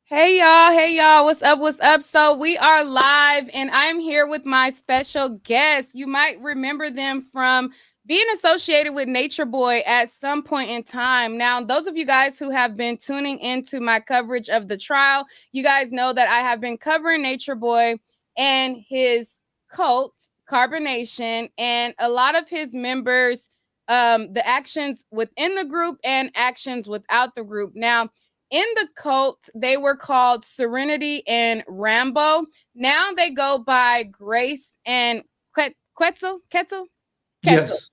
Hey y'all, what's up? What's up? So we are live and I'm here with my special guest. You might remember them from being associated with Nature Boy at some point in time. Now, those of you guys who have been tuning into my coverage of the trial, you guys know that I have been covering Nature Boy and his cult, Carbonation, and a lot of his members, the actions within the group and actions without the group. Now, in the cult, they were called Serenity and Rambo. Now they go by Grace and Quetzal. Yes.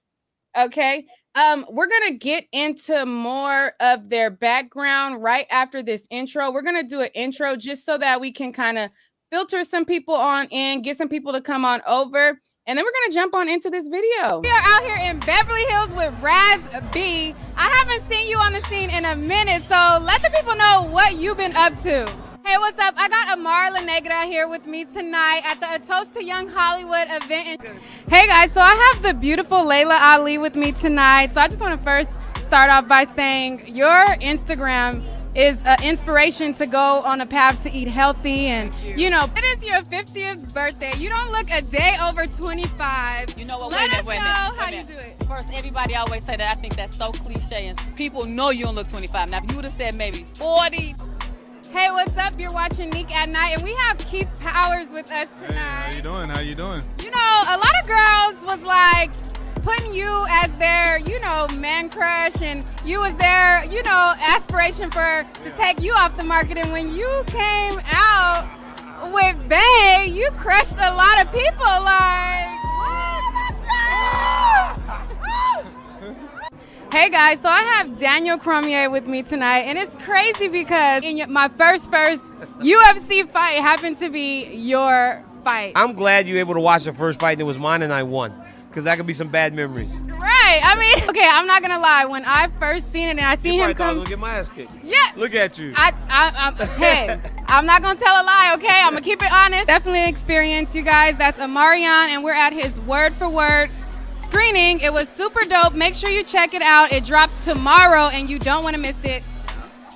Okay. We're gonna get into more of their background right after this intro. We're gonna do an intro just so that we can kind of filter some people on in, get some people to come on over, and then we're gonna jump on into this video. We are out here in Beverly Hills with Raz B. I haven't seen you on the scene in a minute, so let the people know what you've been up to. Hey, what's up? I got Amara La Negra here with me tonight at the A Toast to Young Hollywood event. Hey guys, so I have the beautiful Layla Ali with me tonight. So I just want to first start off by saying your Instagram is an inspiration to go on a path to eat healthy. And, it is your 50th birthday. You don't look a day over 25. You know what? Let us wait a know minute. how you do it. First, everybody always say that. I think that's so cliche, and people know you don't look 25. Now, if you would have said maybe 40. Hey, what's up? You're watching Neek at Night, and we have Keith Powers with us tonight. Hey, how you doing? A lot of girls was like putting you as their, man crush, and you was their, aspiration to take you off the market. And when you came out with Bay, you crushed a lot of people. Like, Hey guys, so I have Daniel Cormier with me tonight, and it's crazy because my first UFC fight happened to be your fight. I'm glad you were able to watch the first fight that was mine and I won, because that could be some bad memories. Right. I mean, okay, I'm not gonna lie. When I first seen it and I seen him I come, was gonna get my ass kicked. Yeah. Look at you. I'm not gonna tell a lie. Okay, I'm gonna keep it honest. Definitely experience, you guys. That's Amarion, and we're at his word for word screening. It was super dope. Make sure you check it out. It drops tomorrow, and you don't want to miss it.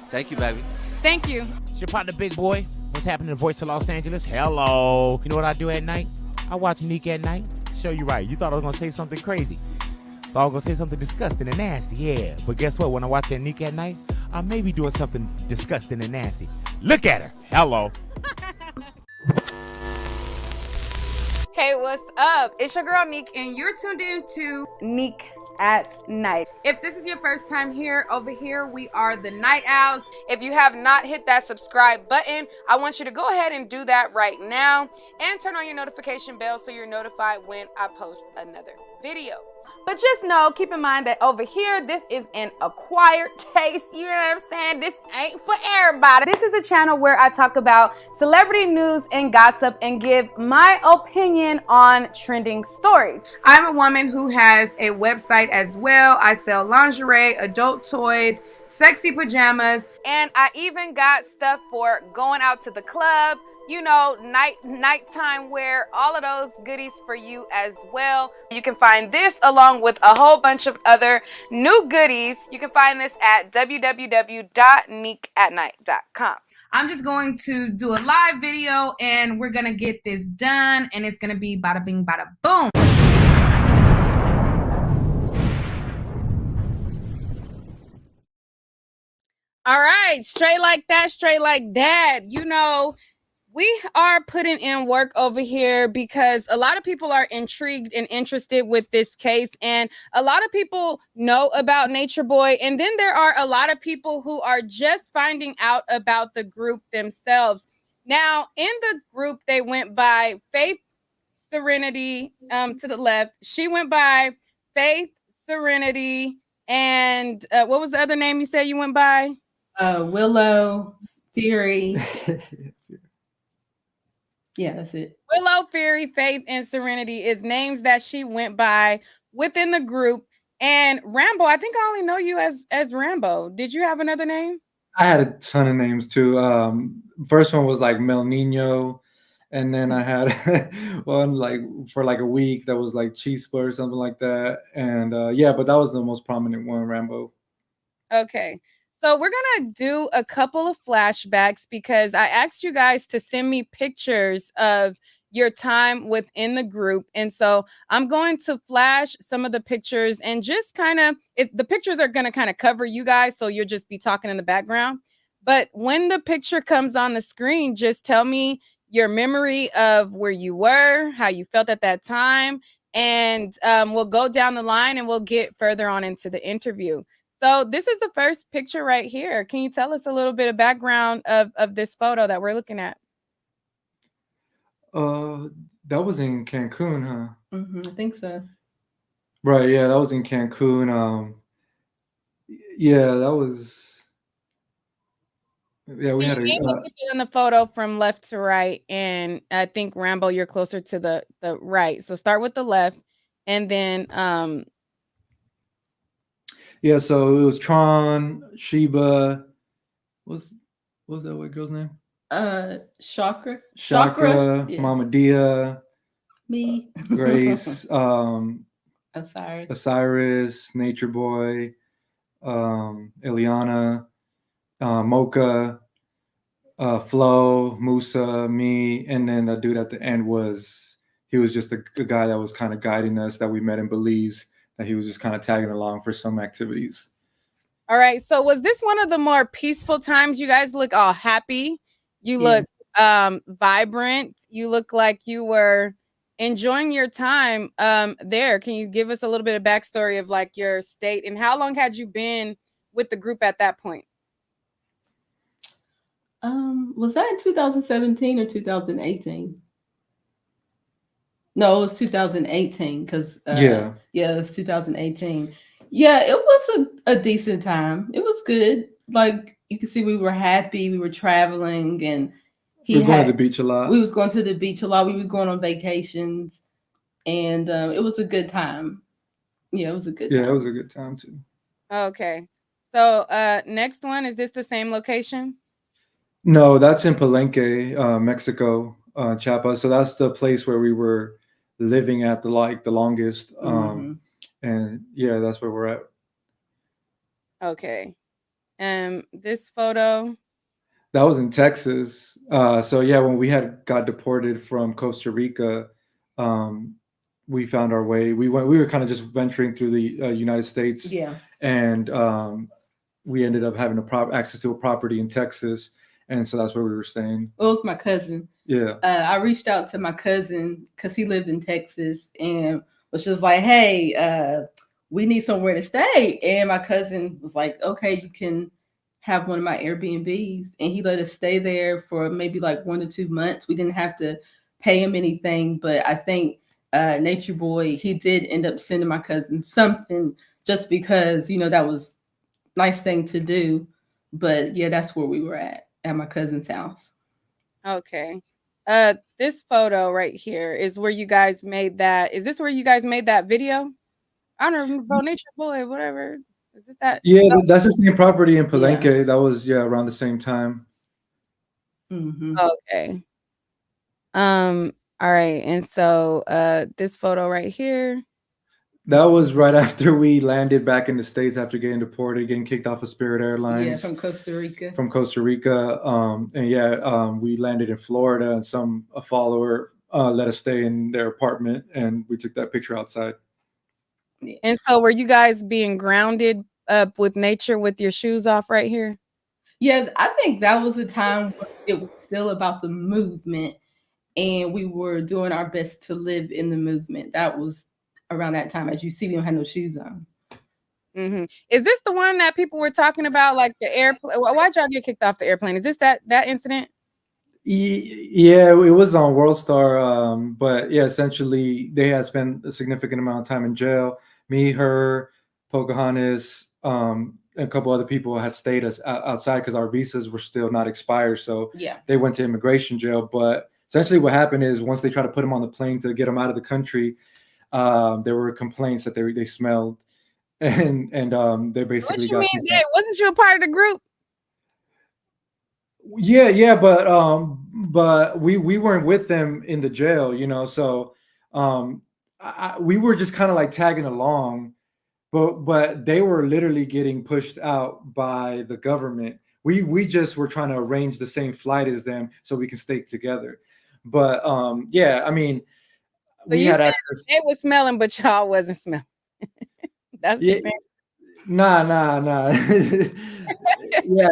Thank you, baby. Thank you. It's your partner, Big Boy. What's happening in the voice of Los Angeles? Hello. You know what I do at night? I watch Neek at Night. Show you right. You thought I was going to say something crazy. Thought I was going to say something disgusting and nasty. Yeah. But guess what? When I watch that Neek at Night, I may be doing something disgusting and nasty. Look at her. Hello. Hey, what's up? It's your girl Neek, and you're tuned in to Neek at Night. If this is your first time here, over here we are the Night Owls. If you have not hit that subscribe button, I want you to go ahead and do that right now, and turn on your notification bell so you're notified when I post another video. But just know, keep in mind that over here, this is an acquired taste. You know what I'm saying? This ain't for everybody. This is a channel where I talk about celebrity news and gossip and give my opinion on trending stories. I'm a woman who has a website as well. I sell lingerie, adult toys, sexy pajamas, and I even got stuff for going out to the club, nighttime wear, all of those goodies for you as well. You can find this along with a whole bunch of other new goodies. You can find this at www.neekatnight.com. I'm just going to do a live video and we're going to get this done, and it's going to be bada bing, bada boom. All right, straight like that, straight like that. We are putting in work over here because a lot of people are intrigued and interested with this case, and a lot of people know about Nature Boy, and then there are a lot of people who are just finding out about the group themselves. Now, in the group, they went by Faith Serenity to the left. She went by Faith Serenity, and what was the other name you said you went by? Willow, Fury. Yeah, that's it. Willow, Fury, Faith, and Serenity is names that she went by within the group. And Rambo, I think I only know you as Rambo. Did you have another name? I had a ton of names too. First one was like Mel Nino, and then I had one like for like a week that was like Chispa or something like that. And but that was the most prominent one, Rambo. Okay. So we're gonna do a couple of flashbacks because I asked you guys to send me pictures of your time within the group. And so I'm going to flash some of the pictures and just kind of the pictures are going to kind of cover you guys. So you'll just be talking in the background. But when the picture comes on the screen, just tell me your memory of where you were, how you felt at that time. And we'll go down the line and we'll get further on into the interview. So this is the first picture right here. Can you tell us a little bit of background of this photo that we're looking at? That was in Cancun, huh? I think so. Right, yeah, that was in Cancun. Yeah, that was. Yeah, we had You name the people in the photo from left to right, and I think Rambo, you're closer to the right. So start with the left, and then yeah. So it was Tron, Sheba. What was that white girl's name? Chakra. Chakra, Yeah. Mama Dia, Me. Grace, Osiris. Natureboy, Ileana, Mocha, Flo, Musa, me, and then the dude at the end was just a guy that was kind of guiding us that we met in Belize, that he was just kind of tagging along for some activities. All right. So was this one of the more peaceful times? You guys look all happy. You look vibrant. You look like you were enjoying your time there. Can you give us a little bit of backstory of like your state and how long had you been with the group at that point? Was that in 2017 or 2018? No, it was 2018 because yeah, it was 2018. Yeah, it was a decent time. It was good. Like you can see, we were happy. We were traveling, and we were going to the beach a lot. We was going to the beach a lot. We were going on vacations, and it was a good time. Yeah, it was a good time. Yeah, it was a good time too. Okay. So next one, is this the same location? No, that's in Palenque, Mexico, Chiapas. So that's the place where we were living at the longest. And yeah, that's where we're at. Okay. This photo. That was in Texas. So yeah, when we got deported from Costa Rica, we found our way. We were kind of just venturing through the United States. Yeah. And we ended up having access to a property in Texas. And so that's where we were staying. It was my cousin. Yeah. I reached out to my cousin because he lived in Texas and was just like, hey, we need somewhere to stay. And my cousin was like, okay, you can have one of my Airbnbs. And he let us stay there for maybe like 1 to 2 months. We didn't have to pay him anything. But I think Natureboy, he did end up sending my cousin something just because, that was a nice thing to do. But yeah, that's where we were at my cousin's house. Okay. This photo right here is where you guys made that. Is this where you guys made that video? I don't remember, Natureboy, whatever. Is this that? Yeah, that's the same property in Palenque. Yeah. That was around the same time. Okay. All right. And so this photo right here. That was right after we landed back in the States after getting deported, getting kicked off of Spirit Airlines. Yeah, from Costa Rica. And we landed in Florida, and a follower let us stay in their apartment, and we took that picture outside. Yeah. And so were you guys being grounded up with nature with your shoes off right here? Yeah, I think that was a time where it was still about the movement, and we were doing our best to live in the movement. That was around that time. As you see, we don't have no shoes on. Is this the one that people were talking about, like the airplane? Why'd y'all get kicked off the airplane? Is this that incident? Yeah, it was on WorldStar. But yeah, essentially they had spent a significant amount of time in jail. Me, her, Pocahontas, a couple other people had stayed us outside because our visas were still not expired. So yeah, they went to immigration jail. But essentially what happened is once they tried to put them on the plane to get them out of the country, there were complaints that they smelled, and they basically what you mean? Wasn't you a part of the group? Yeah, but we weren't with them in the jail, so we were just kind of like tagging along, but they were literally getting pushed out by the government. We just were trying to arrange the same flight as them so we can stay together. But yeah, I mean, So we you had said access. they was smelling, but y'all wasn't smelling. That's what Yeah, you're saying. nah. Yeah.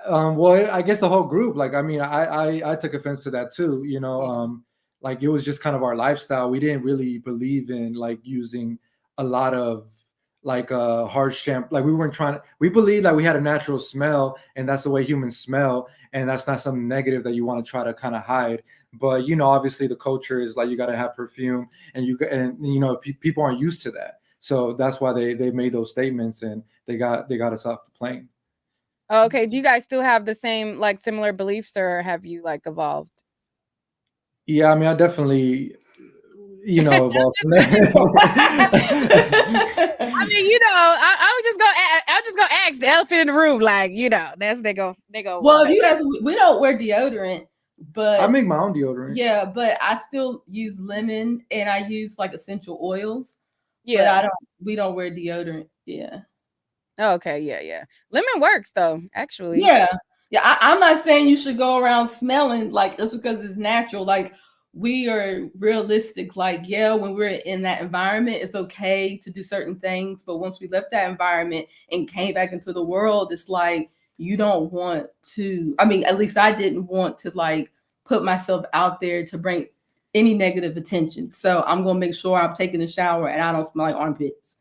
Well, I guess the whole group. Like, I mean, I took offense to that too. You know, like it was just kind of our lifestyle. We didn't really believe in like using a lot of like harsh shampoo. Like we weren't trying to. We believed that we had a natural smell, and that's the way humans smell, and that's not something negative that you want to try to kind of hide. But you know, obviously, the culture is like you got to have perfume, and you know people aren't used to that. So that's why they made those statements and they got us off the plane. Okay. Do you guys still have the same like similar beliefs, or have you like evolved? Yeah, I mean, I definitely, you know, evolved from I that. mean, you know, I'm just gonna I'm just gonna ask the elephant in the room, like, you know, that's they go. Well, if you guys, we don't wear deodorant, but I make my own deodorant. yeah, but I still use lemon and I use like essential oils. But Yeah. we don't wear deodorant. Yeah. Oh, okay. Yeah. Lemon works though, actually. Yeah. Yeah. I'm not saying you should go around smelling like this because it's natural. Like we are realistic. Like, yeah, when we're in that environment, it's okay to do certain things. But once we left that environment and came back into the world, it's like you don't want to. I mean, at least I didn't want to like put myself out there to bring any negative attention. So I'm gonna make sure I'm taking a shower and I don't smell like armpits.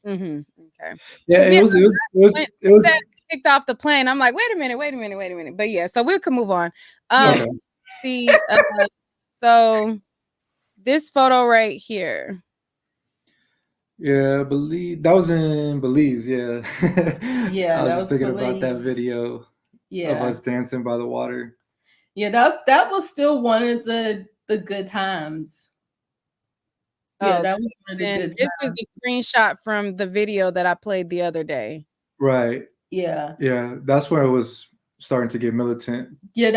Mm-hmm. Okay. Yeah, it was that kicked off the plane. I'm like, wait a minute. But yeah, so we can move on. Okay. See, so this photo right here. Yeah, Belize. That was in Belize. Yeah. Yeah, I was that just was thinking about that Belize. video of Yeah. us dancing by the water. Yeah, that was still one of the good times. Yeah, that was one of the good This is times. the screenshot from the video that I played the other day. Right. Yeah. Yeah, that's where it was starting to get militant. Yeah,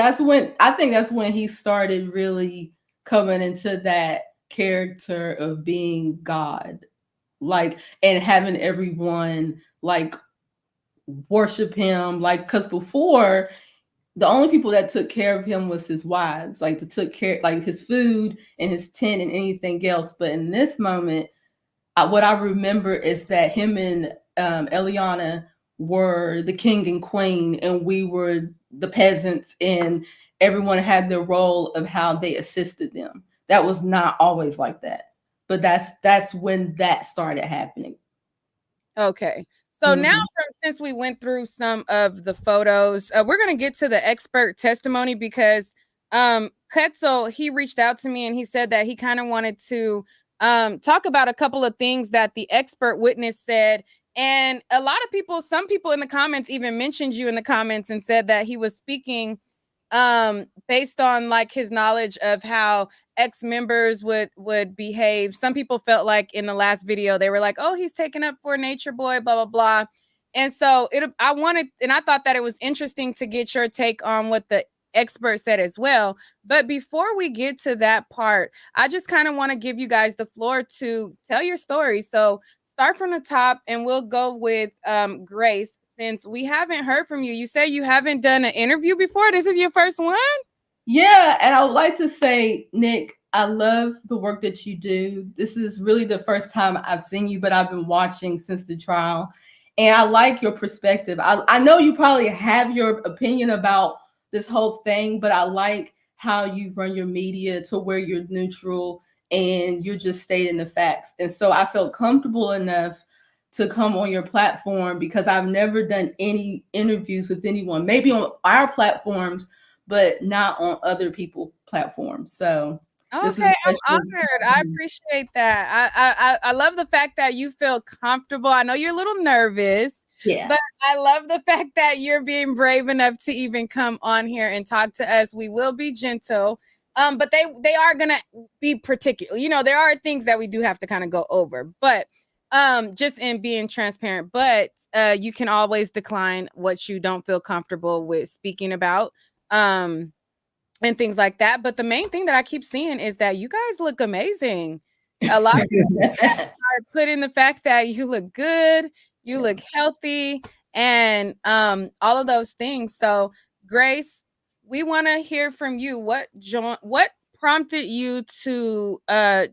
I think that's when he started really coming into that character of being God. Like, and having everyone like worship him. Like, because before the only people that took care of him was his wives, like that took care, like his food and his tent and anything else. But in this moment, what I remember is that him and Eliana were the king and queen, and we were the peasants, and everyone had their role of how they assisted them. That was not always like that, but that's when that started happening. Okay. So now, since we went through some of the photos, we're going to get to the expert testimony because Quetzal, he reached out to me and he said that he kind of wanted to talk about a couple of things that the expert witness said. And a lot of people, some people in the comments even mentioned you in the comments and said that he was speaking based on like his knowledge of how ex-members would behave. Some people felt like in the last video they were like, oh, he's taking up for Natureboy, blah blah blah. And so I thought that it was interesting to get your take on what the expert said as well. But before we get to that part, I just kind of want to give you guys the floor to tell your story. So start from the top and we'll go with Grace. Since we haven't heard from you, you say you haven't done an interview before. This is your first one? Yeah, and I would like to say, Nick, I love the work that you do. This is really the first time I've seen you, but I've been watching since the trial. And I like your perspective. I know you probably have your opinion about this whole thing, but I like how you run your media to where you're neutral and you're just stating the facts. And so I felt comfortable enough to come on your platform because I've never done any interviews with anyone, maybe on our platforms, but not on other people's platforms. So okay, I'm honored. I appreciate that. I love the fact that you feel comfortable. I know you're a little nervous, but I love the fact that you're being brave enough to even come on here and talk to us. We will be gentle. But they are gonna be particular. You know, there are things that we do have to kind of go over, but just in being transparent. But you can always decline what you don't feel comfortable with speaking about. And things like that. But the main thing that I keep seeing is that you guys look amazing. A lot of people are putting the fact that you look good, you look healthy, and all of those things. So, Grace, we want to hear from you. What prompted you to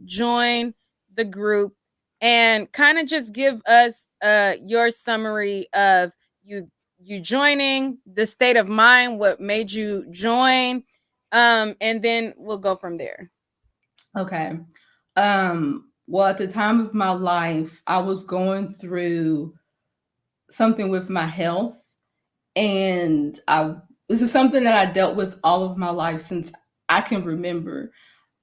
join the group, and kind of just give us your summary of you joining, the state of mind, what made you join, and then we'll go from there. Okay. Well, at the time of my life, I was going through something with my health, and this is something that I dealt with all of my life since I can remember.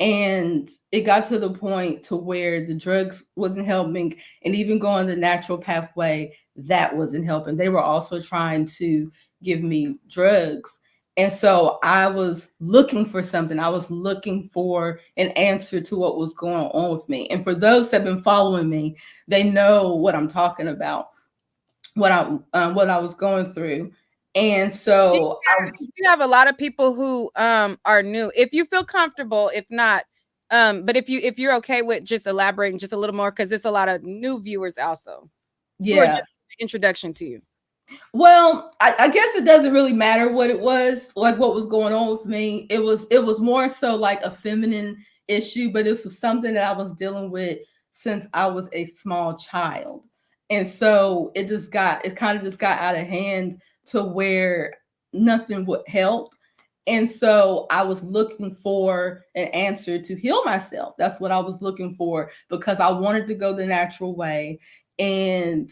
And it got to the point to where the drugs wasn't helping, and even going the natural pathway, that wasn't helping. They were also trying to give me drugs. And so I was looking for something. I was looking for an answer to what was going on with me. And for those that have been following me, they know what I'm talking about, what I was going through. And so you have a lot of people who are new. If you feel comfortable, if not, but if you're okay with just elaborating just a little more, because there's a lot of new viewers also. Yeah. Just introduction to you. Well, I guess it doesn't really matter what it was, like what was going on with me. It was more so like a feminine issue, but this was something that I was dealing with since I was a small child. And so it kind of just got out of hand to where nothing would help. And so I was looking for an answer to heal myself. That's what I was looking for, because I wanted to go the natural way. And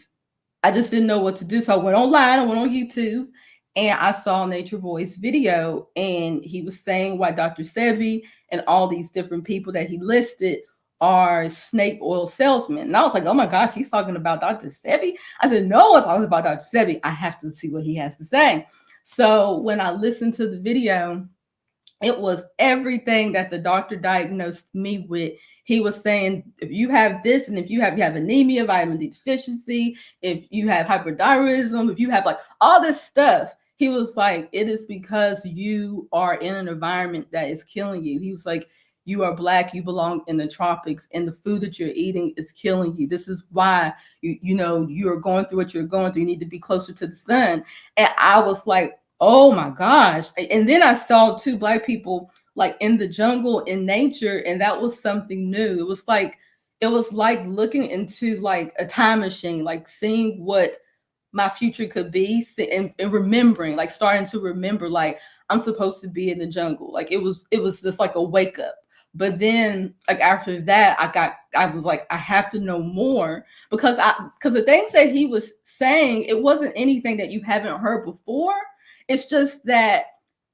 I just didn't know what to do. So I went online, I went on YouTube, and I saw Natureboy's video, and he was saying why Dr. Sebi and all these different people that he listed are snake oil salesmen. And I was like, oh my gosh, he's talking about Dr. Sebi? I said, no one talks about Dr. Sebi. I have to see what he has to say. So when I listened to the video, it was everything that the doctor diagnosed me with. He was saying, if you have this, and if you have anemia, vitamin D deficiency, if you have hyperthyroidism, if you have like all this stuff, he was like, it is because you are in an environment that is killing you. He was like, you are Black, you belong in the tropics, and the food that you're eating is killing you. This is why you are going through what you're going through. You need to be closer to the sun. And I was like, oh my gosh. And then I saw 2 Black people like in the jungle in nature, and that was something new. It was like looking into like a time machine, like seeing what my future could be, and remembering, like starting to remember, like I'm supposed to be in the jungle. Like it was just like a wake up. But then like after that, I was like, I have to know more, because the things that he was saying, it wasn't anything that you haven't heard before. It's just that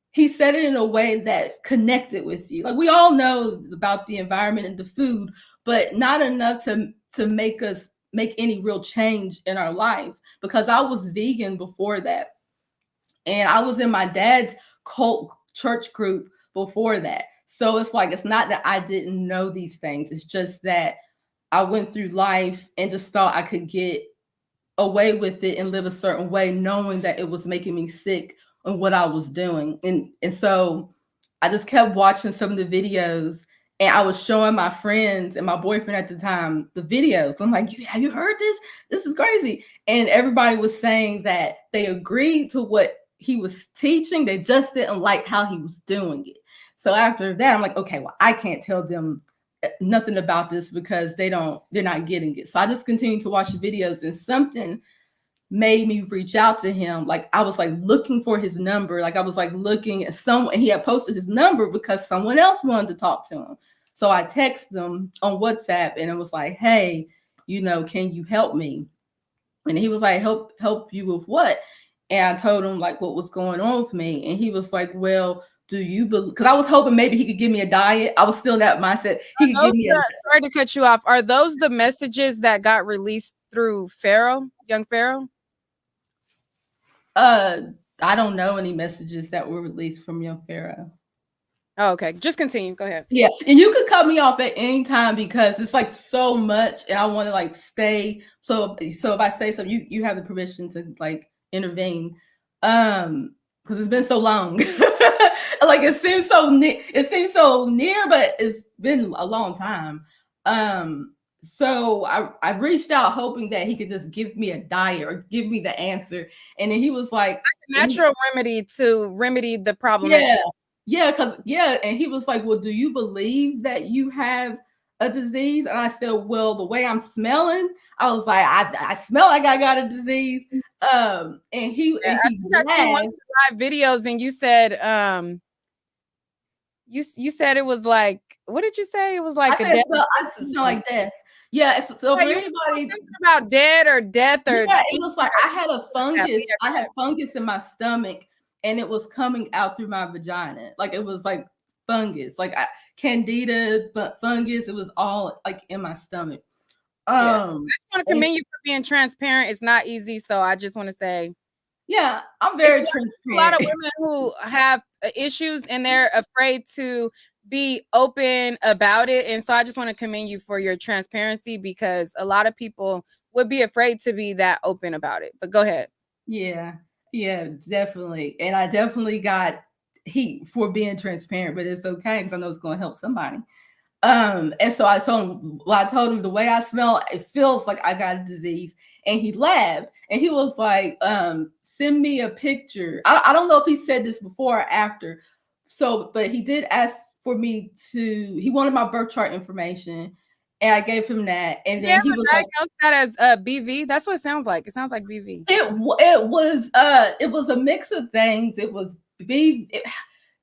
he said it in a way that connected with you. Like we all know about the environment and the food, but not enough to make us make any real change in our life. Because I was vegan before that, and I was in my dad's cult church group before that. So it's like, it's not that I didn't know these things. It's just that I went through life and just thought I could get away with it and live a certain way, knowing that it was making me sick and what I was doing. And so I just kept watching some of the videos, and I was showing my friends and my boyfriend at the time the videos. I'm like, have you heard this? This is crazy. And everybody was saying that they agreed to what he was teaching. They just didn't like how he was doing it. So after that, I'm like, okay, well, I can't tell them nothing about this because they're not getting it. So I just continued to watch the videos, and something made me reach out to him. Like I was like looking for his number. Like I was like looking at someone, and he had posted his number because someone else wanted to talk to him. So I texted him on WhatsApp, and it was like, hey, can you help me? And he was like, help you with what? And I told him like what was going on with me. And he was like, well, do you believe? Because I was hoping maybe he could give me a diet. I was still in that mindset. He could give me sorry to cut you off. Are those the messages that got released through Pharaoh, young Pharaoh? I don't know any messages that were released from young Pharaoh. Oh, okay. Just continue. Go ahead. Yeah. And you could cut me off at any time, because it's like so much, and I want to like stay. So if I say something, you have the permission to like intervene. Because it's been so long. Like it seems so near, but it's been a long time. So I reached out hoping that he could just give me a diet or give me the answer. And then he was like, natural remedy to remedy the problem. And he was like, well, do you believe that you have a disease? And I said, well, the way I'm smelling, I was like, I smell like I got a disease. And he I seen one of the live videos, and you said you said it was like, what did you say? It was like I smell like death. Yeah, so for anybody about dead or death or it was like I had a fungus. I had fungus in my stomach, and it was coming out through my vagina. Like it was like fungus, like candida, but fungus. It was all like in my stomach. I just want to commend you for being transparent. It's not easy, so I just want to say, yeah, I'm very transparent. A lot of women who have issues and they're afraid to be open about it, and so I just want to commend you for your transparency, because a lot of people would be afraid to be that open about it. But go ahead. Yeah, definitely. And I definitely got heat for being transparent, but it's okay because I know it's going to help somebody. And so I told him the way I smell, it feels like I got a disease. And he laughed and he was like, send me a picture. I don't know if he said this before or after. So, but he did ask for me he wanted my birth chart information. And I gave him that. And then he was diagnosed that as BV. That's what it sounds like. It sounds like BV. It was a mix of things. It was BV.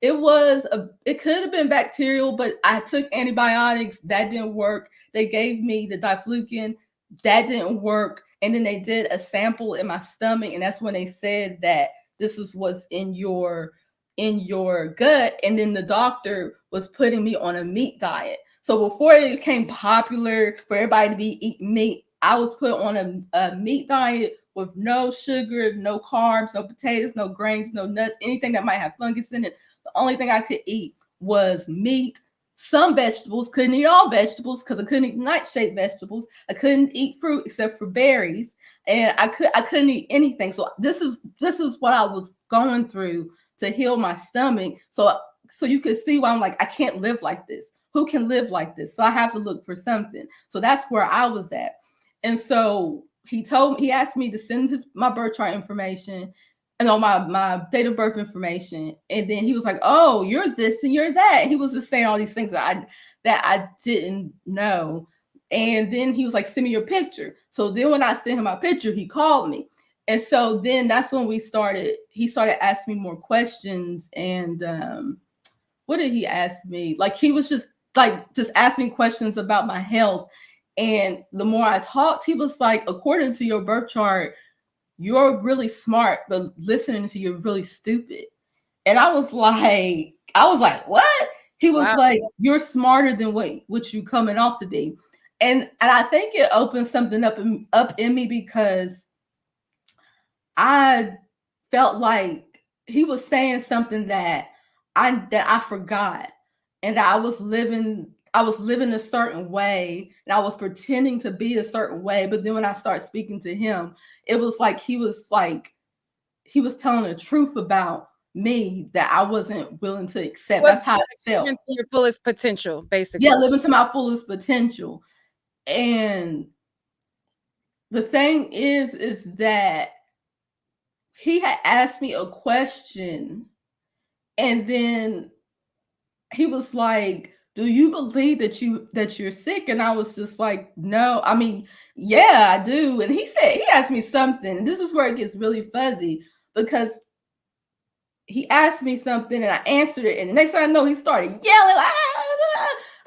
It could have been bacterial, but I took antibiotics. That didn't work. They gave me the diflucan. That didn't work. And then they did a sample in my stomach. And that's when they said that this is what's in your gut. And then the doctor was putting me on a meat diet. So before it became popular for everybody to be eating meat, I was put on a meat diet with no sugar, no carbs, no potatoes, no grains, no nuts, anything that might have fungus in it. The only thing I could eat was meat, some vegetables. Couldn't eat all vegetables because I couldn't eat nightshade vegetables. I couldn't eat fruit except for berries, and I couldn't eat anything. So this is what I was going through to heal my stomach. So you could see why I'm like, I can't live like this. Who can live like this? So I have to look for something. So that's where I was at. And so he asked me to send my birth chart information and all my date of birth information. And then he was like, oh, you're this and you're that. He was just saying all these things that I didn't know. And then he was like, send me your picture. So then when I sent him my picture, he called me. And so then that's when he started asking me more questions. And what did he ask me? Like he was just asking questions about my health. And the more I talked, he was like, according to your birth chart, you're really smart, but listening to you, you're really stupid. And I was like, what? He was like, you're smarter than what you coming off to be. And I think it opened something up in me, because I felt like he was saying something that I forgot, and that I was living a certain way, and I was pretending to be a certain way. But then when I started speaking to him, it was like he was telling the truth about me that I wasn't willing to accept. That's how I felt. Living to your fullest potential, basically. Yeah, living to my fullest potential. And the thing is that he had asked me a question, and then he was like, do you believe that you're sick? And I was just like, no, I mean, yeah, I do. And he asked me something, and this is where it gets really fuzzy, because he asked me something and I answered it, and the next thing I know, he started yelling,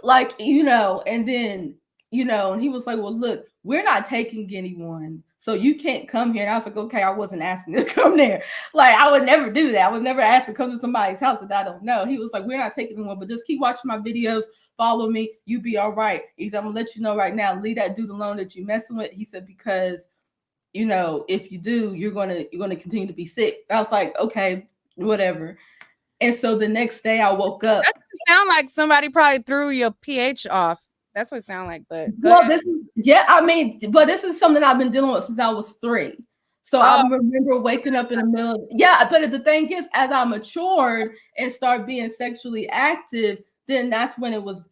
like, and then, and he was like, well, look, we're not taking anyone, so you can't come here. And I was like, okay, I wasn't asking to come there. Like, I would never do that. I would never ask to come to somebody's house that I don't know. He was like, we're not taking anyone, but just keep watching my videos, follow me, you be all right. He said, I'm gonna let you know right now, leave that dude alone that you messing with. He said, because if you do, you're gonna continue to be sick. I was like, okay, whatever. And so the next day I woke up. That sound like somebody probably threw your pH off. That's what it sounds like. But but this is something I've been dealing with since I was 3. So I remember waking up in the middle. But the thing is, as I matured and started being sexually active, then that's when it was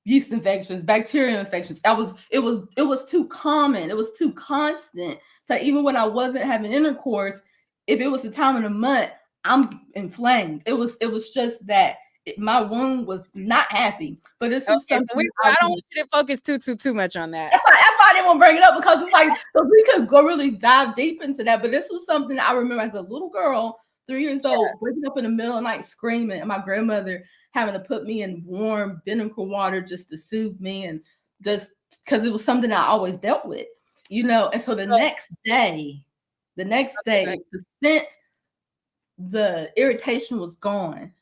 yeast infections, bacterial infections. It was too common. It was too constant. So even when I wasn't having intercourse, if it was the time of the month, I'm inflamed. It was just that my wound was not happy. But this was Okay, something so I don't want you to focus too much on that. That's why I didn't want to bring it up, because it's like, so we could go really dive deep into that. But this was something I remember as a little girl, 3 years old, waking up in the middle of the night screaming, and my grandmother having to put me in warm vinegar water just to soothe me, and just because it was something I always dealt with, you know. And so the next day, the scent, the irritation was gone.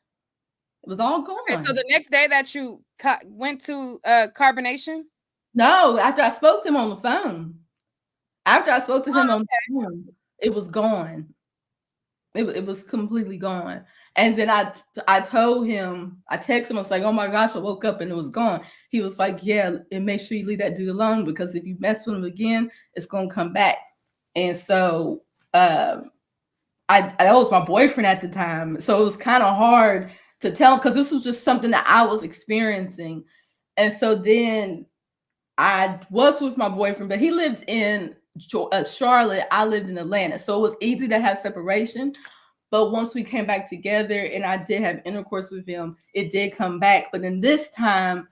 It was all gone. Okay, so the next day that you went to carbonation? No, after I spoke to him on the phone. After I spoke to him on the phone, it was gone. It was completely gone. And then I told him, I texted him, I was like, oh my gosh, I woke up and it was gone. He was like, yeah, and make sure you leave that dude alone, because if you mess with him again, it's gonna come back. And so I was my boyfriend at the time. So it was kind of hard to tell him, because this was just something that I was experiencing. And so then I was with my boyfriend, but he lived in Charlotte. I lived in Atlanta. So it was easy to have separation. But once we came back together and I did have intercourse with him, it did come back. But in this time,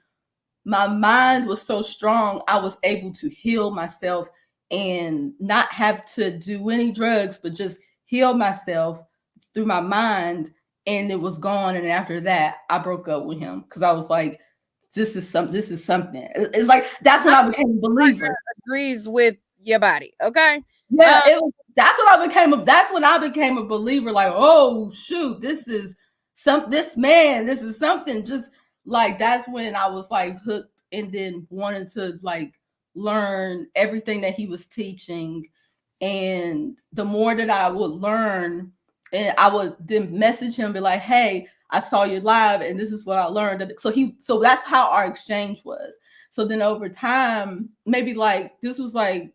my mind was so strong, I was able to heal myself and not have to do any drugs, but just heal myself through my mind. And it was gone. And after that, I broke up with him, because I was like, this is something. It's like, that's when I became a believer. Agrees with your body. Okay. Yeah, that's when I became a believer. Like, oh shoot, this is something. Just like, that's when I was like hooked, and then wanted to like learn everything that he was teaching. And the more that I would learn, and I would then message him, be like, hey, I saw you live and this is what I learned. So that's how our exchange was. So then over time, maybe like this was like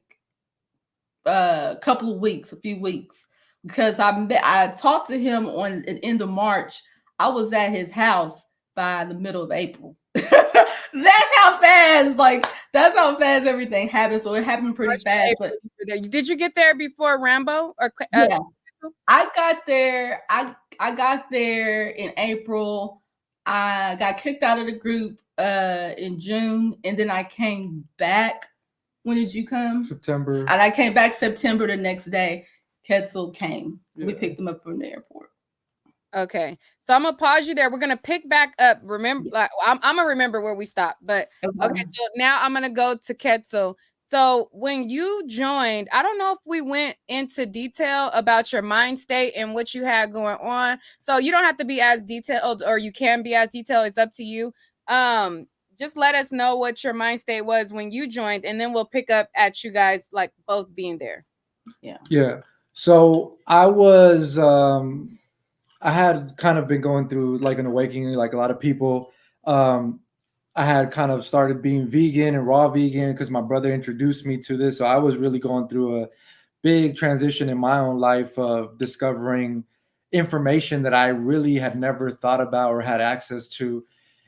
a few weeks, because I talked to him on the end of March. I was at his house by the middle of April. That's how fast everything happened. So it happened pretty fast. But did you get there before Rambo? Or yeah, I got there. I got there in April. I got kicked out of the group in June, and then I came back. When did you come? September. And I came back September the next day. Ketzel came. Yeah. We picked him up from the airport. Okay, so I'm gonna pause you there. We're gonna pick back up. Remember, like, I'm gonna remember where we stopped. But okay, so now I'm gonna go to Ketzel. So when you joined, I don't know if we went into detail about your mind state and what you had going on. So you don't have to be as detailed, or you can be as detailed. It's up to you. Just let us know what your mind state was when you joined, and then we'll pick up at you guys like both being there. Yeah. So I was, I had kind of been going through like an awakening, like a lot of people. I had kind of started being vegan and raw vegan because my brother introduced me to this. So I was really going through a big transition in my own life of discovering information that I really had never thought about or had access to.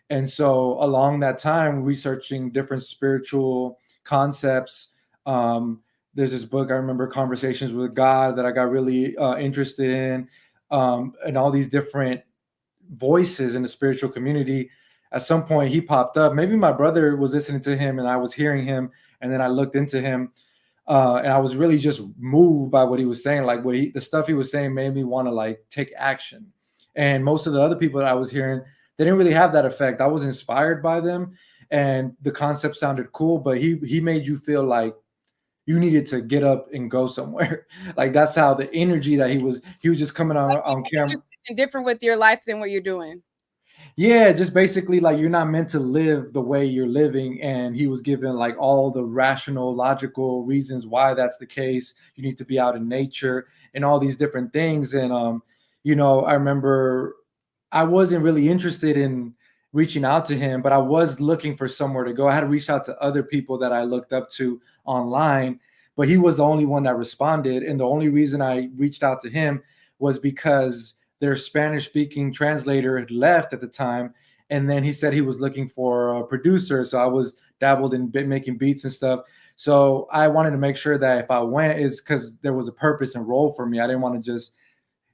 And so along that time, researching different spiritual concepts, there's this book, I remember, Conversations with God, that I got really interested in, and all these different voices in the spiritual community. At some point he popped up. Maybe my brother was listening to him and I was hearing him, and then I looked into him, and I was really just moved by what he was saying. Like the stuff he was saying made me want to like take action. And most of the other people that I was hearing, they didn't really have that effect. I was inspired by them and the concept sounded cool, but he made you feel like you needed to get up and go somewhere. Like that's how the energy that he was just coming on camera. Different with your life than what you're doing. Yeah, just basically like you're not meant to live the way you're living. And he was given like all the rational, logical reasons why that's the case. You need to be out in nature and all these different things. And, I remember I wasn't really interested in reaching out to him, but I was looking for somewhere to go. I had to reach out to other people that I looked up to online, but he was the only one that responded. And the only reason I reached out to him was because their Spanish speaking translator had left at the time. And then he said he was looking for a producer. So I was dabbled in making beats and stuff. So I wanted to make sure that if I went, is because there was a purpose and role for me. I didn't want to just,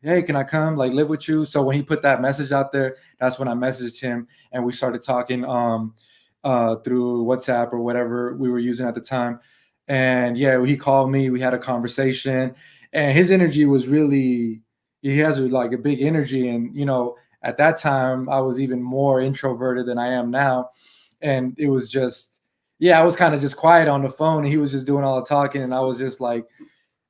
hey, can I come like live with you? So when he put that message out there, that's when I messaged him and we started talking through WhatsApp or whatever we were using at the time. And yeah, he called me, we had a conversation, and his energy was really, he has like a big energy. And, you know, at that time I was even more introverted than I am now. And it was just, yeah, I was kind of just quiet on the phone and he was just doing all the talking. And I was just like,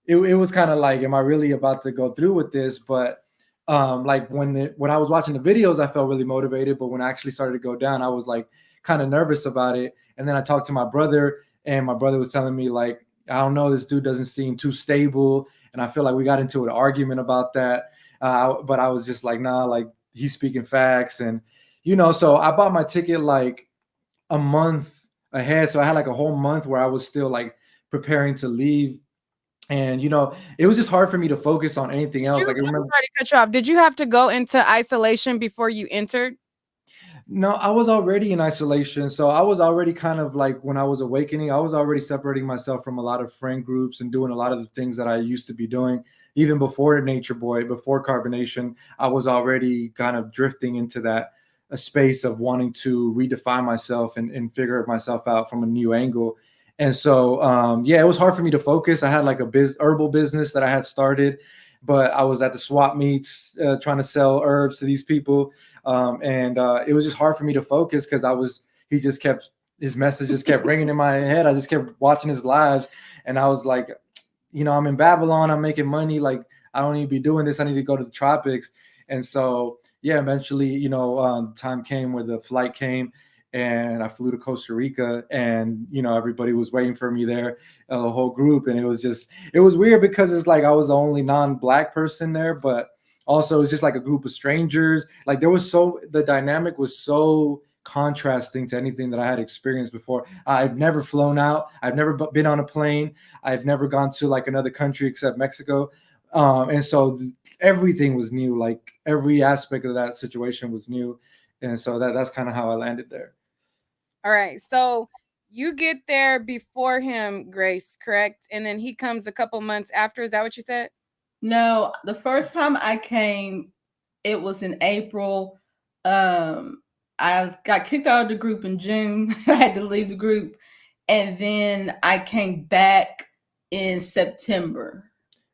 it was kind of like, am I really about to go through with this? But like when I was watching the videos, I felt really motivated. But when I actually started to go down, I was like kind of nervous about it. And then I talked to my brother, and my brother was telling me like, I don't know, this dude doesn't seem too stable. And I feel like we got into an argument about that. But I was just like, nah, like he's speaking facts. And, you know, so I bought my ticket like a month ahead. So I had like a whole month where I was still like preparing to leave. And, you know, it was just hard for me to focus on anything else. Like I remember, sorry to cut you off. Did you have to go into isolation before you entered? no, I was already in isolation. So I was already kind of like, when I was awakening, I was already separating myself from a lot of friend groups and doing a lot of the things that I used to be doing. Even before Natureboy, before Carbonation, I was already kind of drifting into that a space of wanting to redefine myself and figure myself out from a new angle. And so, yeah, it was hard for me to focus. I had like a herbal business that I had started, but I was at the swap meets trying to sell herbs to these people. And it was just hard for me to focus because his messages kept ringing in my head. I just kept watching his lives. And I was like, you know, I'm in Babylon, I'm making money. Like, I don't need to be doing this. I need to go to the tropics. And so, yeah, eventually, you know, time came where the flight came and I flew to Costa Rica, and, you know, everybody was waiting for me there, the whole group. And it was weird because it's like I was the only non-Black person there, but also it was just like a group of strangers. Like the dynamic was so contrasting to anything that I had experienced before. I've never flown out. I've never been on a plane. I've never gone to like another country except Mexico. And so everything was new. Like every aspect of that situation was new. And so that's kind of how I landed there. All right. So you get there before him, Grace, correct? And then he comes a couple months after. Is that what you said? No, the first time I came, it was in April. I got kicked out of the group in June. I had to leave the group. And then I came back in September.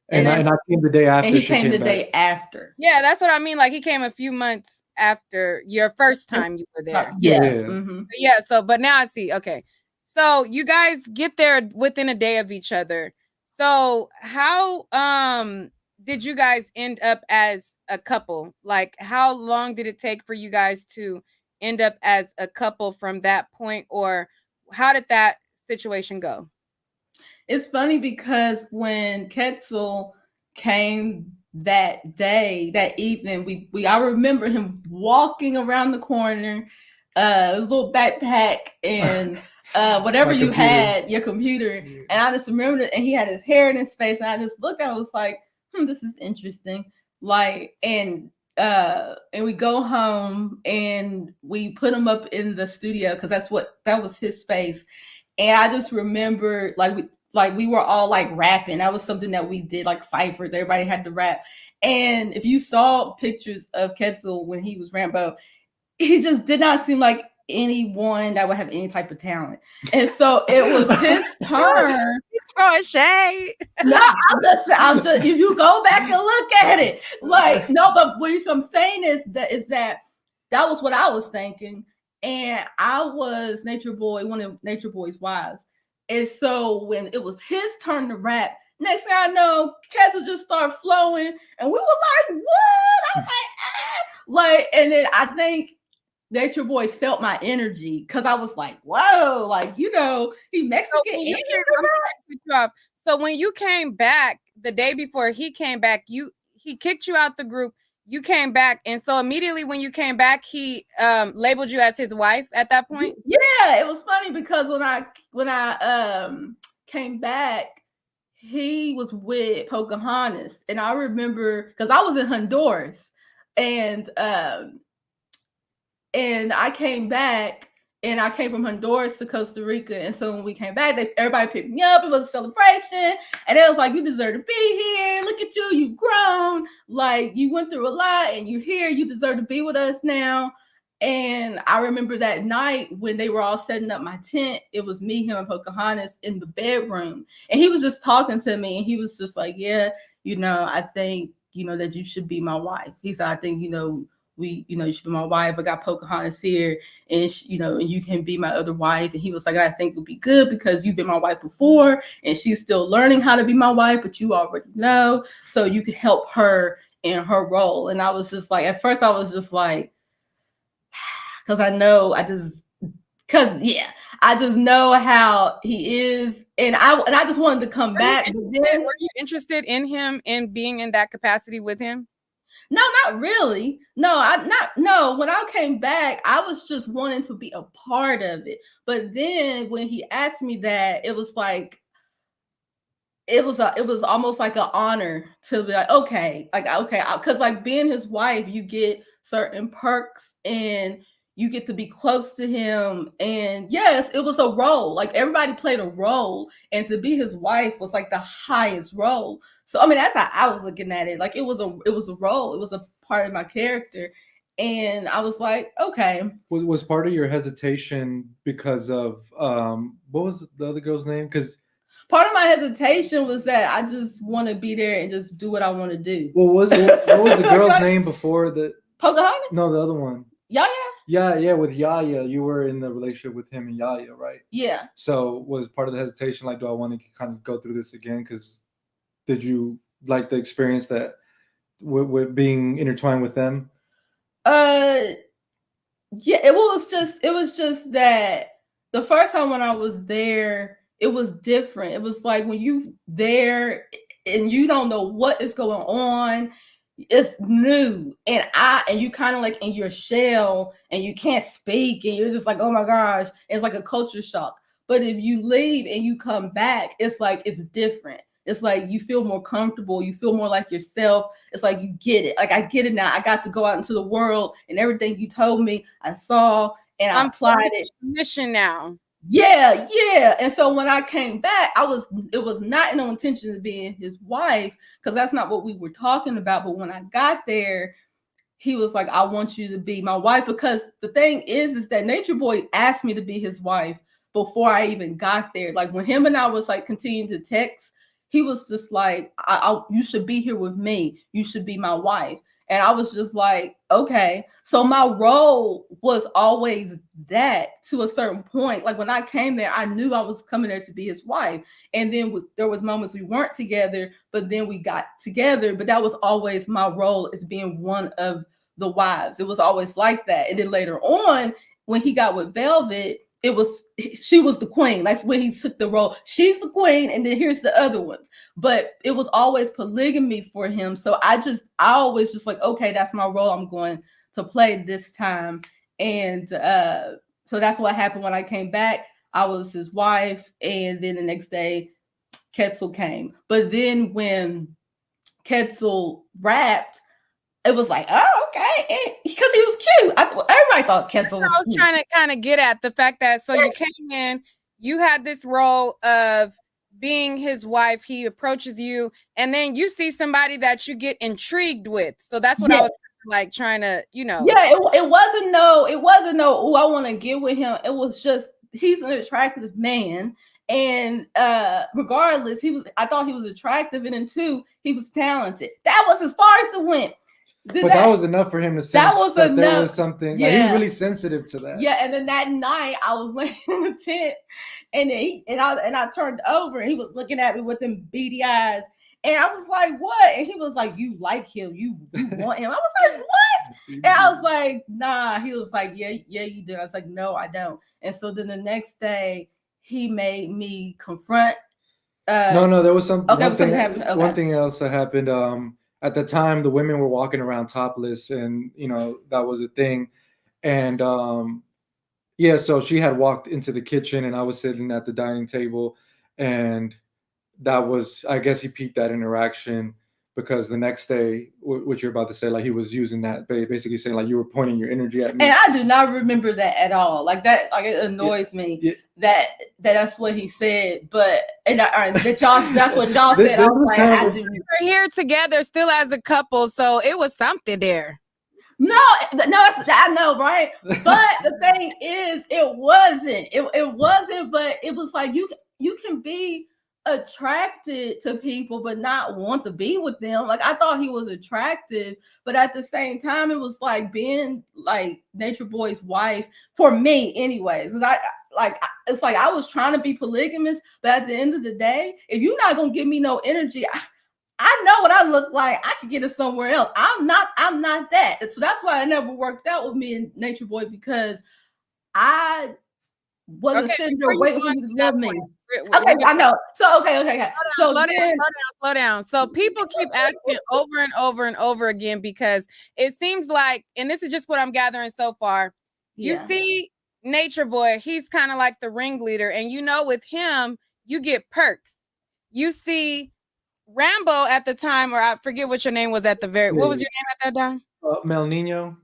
And I came the day after. And he came the day after. Yeah, that's what I mean. Like he came a few months after your first time you were there. Yeah. Mm-hmm. Yeah. So, but now I see. Okay. So you guys get there within a day of each other. So how did you guys end up as a couple? Like how long did it take for you guys to end up as a couple from that point, or how did that situation go? It's funny because when Quetzal came that day, that evening, I remember him walking around the corner, his little backpack and whatever you had, your computer. And I just remembered it, and he had his hair in his face, and I just looked at it, I was like, this is interesting. Like, and we go home and we put him up in the studio because that was his space. And I just remember we were all like rapping. That was something that we did, like ciphers. Everybody had to rap. And if you saw pictures of Quetzal when he was Rambo, he just did not seem like anyone that would have any type of talent. And so it was his turn. He's throwing shade. No, I'm just, if you go back and look at it, like, no, but what I'm saying is that was what I was thinking. And I was Natureboy, one of Natureboy's wives. And so when it was his turn to rap, next thing I know, Quetzal just started flowing, and we were like, "What?" I was like, and then I think Natureboy felt my energy because I was like, "Whoa!" Like, you know, he Mexican. So when you came back the day before he came back, he kicked you out the group. You came back, and so immediately when you came back, he labeled you as his wife at that point. Yeah, it was funny because when I came back, he was with Pocahontas, and I remember because I was in Honduras, and And I came back, and I came from Honduras to Costa Rica. And so when we came back, everybody picked me up. It was a celebration. And it was like, you deserve to be here. Look at you. You've grown. Like, you went through a lot and you're here. You deserve to be with us now. And I remember that night when they were all setting up my tent, it was me, him, and Pocahontas in the bedroom. And he was just talking to me. And he was just like, yeah, I think, that you should be my wife. He said, I think, you should be my wife. I got Pocahontas here, and and you can be my other wife. And he was like, I think it'll be good because you've been my wife before, and she's still learning how to be my wife, but you already know, so you could help her in her role. And I was just like, at first I was just like, because I just know how he is, and I just wanted to come back. Were you interested in him in being in that capacity with him? No, not really. No, when I came back, I was just wanting to be a part of it. But then when he asked me that, it was like, it was almost like an honor to be like, okay, because like being his wife, you get certain perks and you get to be close to him. And yes, it was a role. Like, everybody played a role, and to be his wife was like the highest role. So I mean, that's how I was looking at it. Like, it was a role. It was a part of my character. And I was like, okay. Was part of your hesitation because of what was the other girl's name? Because part of my hesitation was that I just want to be there and just do what I want to do. What was the girl's name before the Pocahontas? No, the other one. Yaya? Yeah, with Yaya, you were in the relationship with him and Yaya, right? Yeah. So was part of the hesitation like, do I want to kind of go through this again? Because did you like the experience that with being intertwined with them? Yeah, it was just that the first time when I was there, it was different. It was like when you there and you don't know what is going on. It's new, and you kind of like in your shell, and you can't speak, and you're just like, oh my gosh, it's like a culture shock. But if you leave and you come back, it's like it's different. It's like you feel more comfortable, you feel more like yourself. It's like you get it. Like, I get it now. I got to go out into the world, and everything you told me, I saw, and I applied it. Mission now. Yeah. And so when I came back, it was not no intention of being his wife, because that's not what we were talking about. But when I got there, he was like, I want you to be my wife. Because the thing is that Natureboy asked me to be his wife before I even got there. Like, when him and I was like continuing to text, he was just like, you should be here with me. You should be my wife. And I was just like, okay. So my role was always that, to a certain point. Like, when I came there, I knew I was coming there to be his wife. And then there was moments we weren't together, but then we got together. But that was always my role, as being one of the wives. It was always like that. And then later on, when he got with Velvet, she was the queen. That's when he took the role. She's the queen, and then here's the other ones. But it was always polygamy for him. So I always just like, okay, that's my role I'm going to play this time. And so that's what happened when I came back. I was his wife, and then the next day, Quetzal came. But then when Quetzal rapped, it was like, oh, okay, because he was cute. Everybody thought Quetzal was cute. I was trying to kind of get at the fact that, so you came in, you had this role of being his wife. He approaches you, and then you see somebody that you get intrigued with. So that's what I was like trying to, Yeah, it wasn't no, oh, I want to get with him. It was just, he's an attractive man. And regardless, I thought he was attractive, and then two, he was talented. That was as far as it went. That was enough for him to sense that there was something. Yeah. Like, he was really sensitive to that. Yeah, and then that night I was laying in the tent, and I turned over, and he was looking at me with them beady eyes, and I was like, "What?" And he was like, "You like him? You want him?" I was like, "What?" And I was like, "Nah." He was like, "Yeah, you do." I was like, "No, I don't." And so then the next day, he made me confront. No, there was something. Okay, one thing else that happened. At the time, the women were walking around topless, and that was a thing. And so she had walked into the kitchen, and I was sitting at the dining table, and that was, I guess, he peeped that interaction. because the next day, what you're about to say, like he was using that, basically saying like you were pointing your energy at me. And I do not remember that at all. Like that, like it annoys me that's what he said. But that's what y'all said. I was like, we're here together still as a couple, so it was something there. No, I know, right? But the thing is, it wasn't. It wasn't. But it was like you can be attracted to people but not want to be with them. Like I thought he was attractive, but at the same time it was like being like Nature Boy's wife for me anyways, because it's like I was trying to be polygamous, but at the end of the day, if you're not gonna give me no energy, I know what I look like. I could get it somewhere else. I'm not that. So that's why it never worked out with me and Nature Boy, because I wasn't sitting there waiting for you to love me. Okay, I know. So okay. Slow down. So people keep asking over and over and over again, because it seems like, and this is just what I'm gathering so far, you see Nature Boy, he's kind of like the ringleader, and with him, you get perks. You see Rambo at the time, or I forget what your name was at the what was your name at that time? Melanino.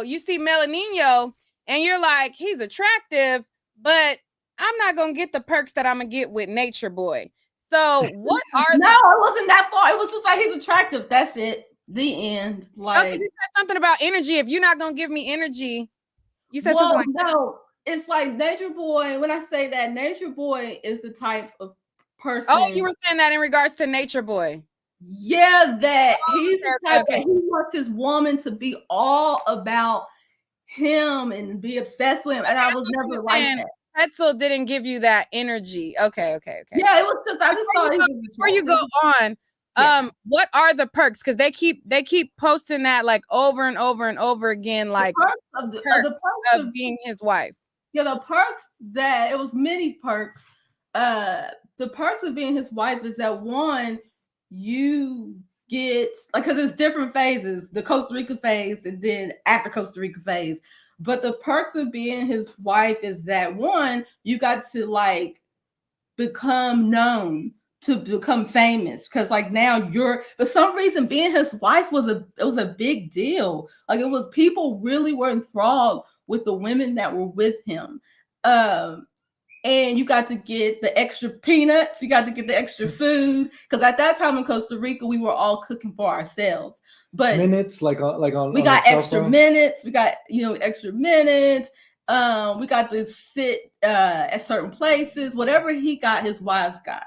You see Melanino, and you're like, he's attractive, but I'm not gonna get the perks that I'm gonna get with Nature Boy. So what are No, it wasn't that far. It was just like he's attractive. That's it. The end. Like you said something about energy. If you're not gonna give me energy, you said something like no. It's like Nature Boy. When I say that, Nature Boy is the type of person. Oh, you were saying that in regards to Nature Boy. Yeah, that he's the type that he wants his woman to be all about him and be obsessed with him. And I was never like that. Petzel didn't give you that energy. Okay. Yeah, it was just I just thought before you go on, what are the perks? Because they keep posting that like over and over and over again, like the perks of being his wife. Yeah, the perks that it was many perks. The perks of being his wife is that one, you get like, because it's different phases, the Costa Rica phase and then after Costa Rica phase. But the perks of being his wife is that one, you got to like become known, to become famous, because like now you're, for some reason, being his wife was a big deal. Like it was, people really were enthralled with the women that were with him. And you got to get the extra peanuts, you got to get the extra food, because at that time in Costa Rica, we were all cooking for ourselves. But minutes, we got extra minutes, we got extra minutes. We got to sit at certain places. Whatever he got, his wives got.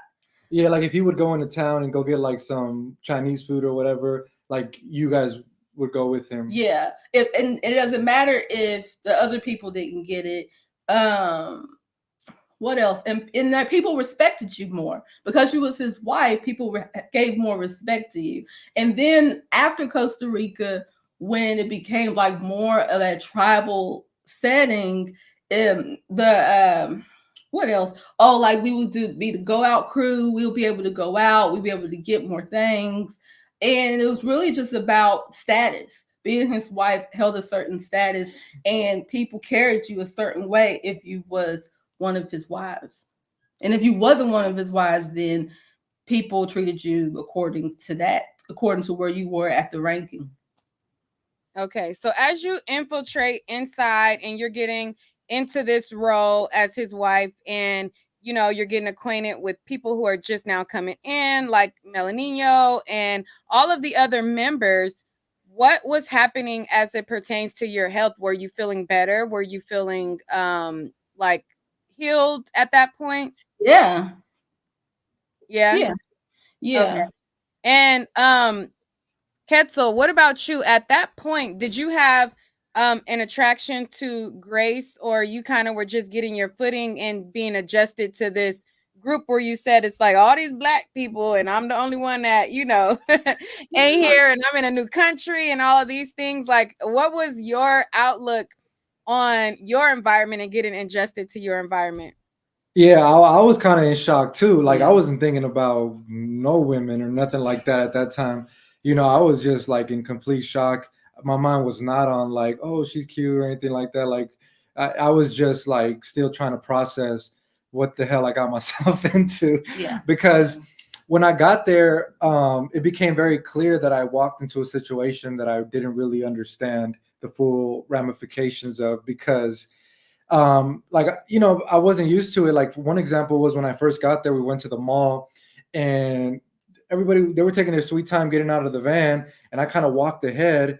Yeah, like if he would go into town and go get like some Chinese food or whatever, like you guys would go with him. Yeah, and it doesn't matter if the other people didn't get it. What else? And that people respected you more because you was his wife. People gave more respect to you. And then after Costa Rica, when it became like more of a tribal setting, what else? Oh, like we would be the go out crew. We'll be able to go out. We'll be able to get more things. And it was really just about status. Being his wife held a certain status, and people carried you a certain way if you was one of his wives. And if you wasn't one of his wives, then people treated you according to where you were at the ranking. Okay, so as you infiltrate inside and you're getting into this role as his wife, and you're getting acquainted with people who are just now coming in, like Melanino and all of the other members, what was happening as it pertains to your health? Were you feeling better? Were you feeling like healed at that point? Yeah. Okay. And Quetzal, what about you at that point? Did you have an attraction to Grace, or you kind of were just getting your footing and being adjusted to this group where you said it's like all these Black people and I'm the only one that ain't here, and I'm in a new country and all of these things? Like, what was your outlook on your environment and getting adjusted to your environment? Yeah, I was kind of in shock too. Like, I wasn't thinking about no women or nothing like that at that time. I was just like in complete shock. My mind was not on like, oh, she's cute or anything like that. Like, I was just like still trying to process what the hell I got myself into. Yeah. Because when I got there, it became very clear that I walked into a situation that I didn't really understand the full ramifications of, because like, I wasn't used to it. Like, one example was when I first got there, we went to the mall, and everybody, they were taking their sweet time getting out of the van, and I kind of walked ahead,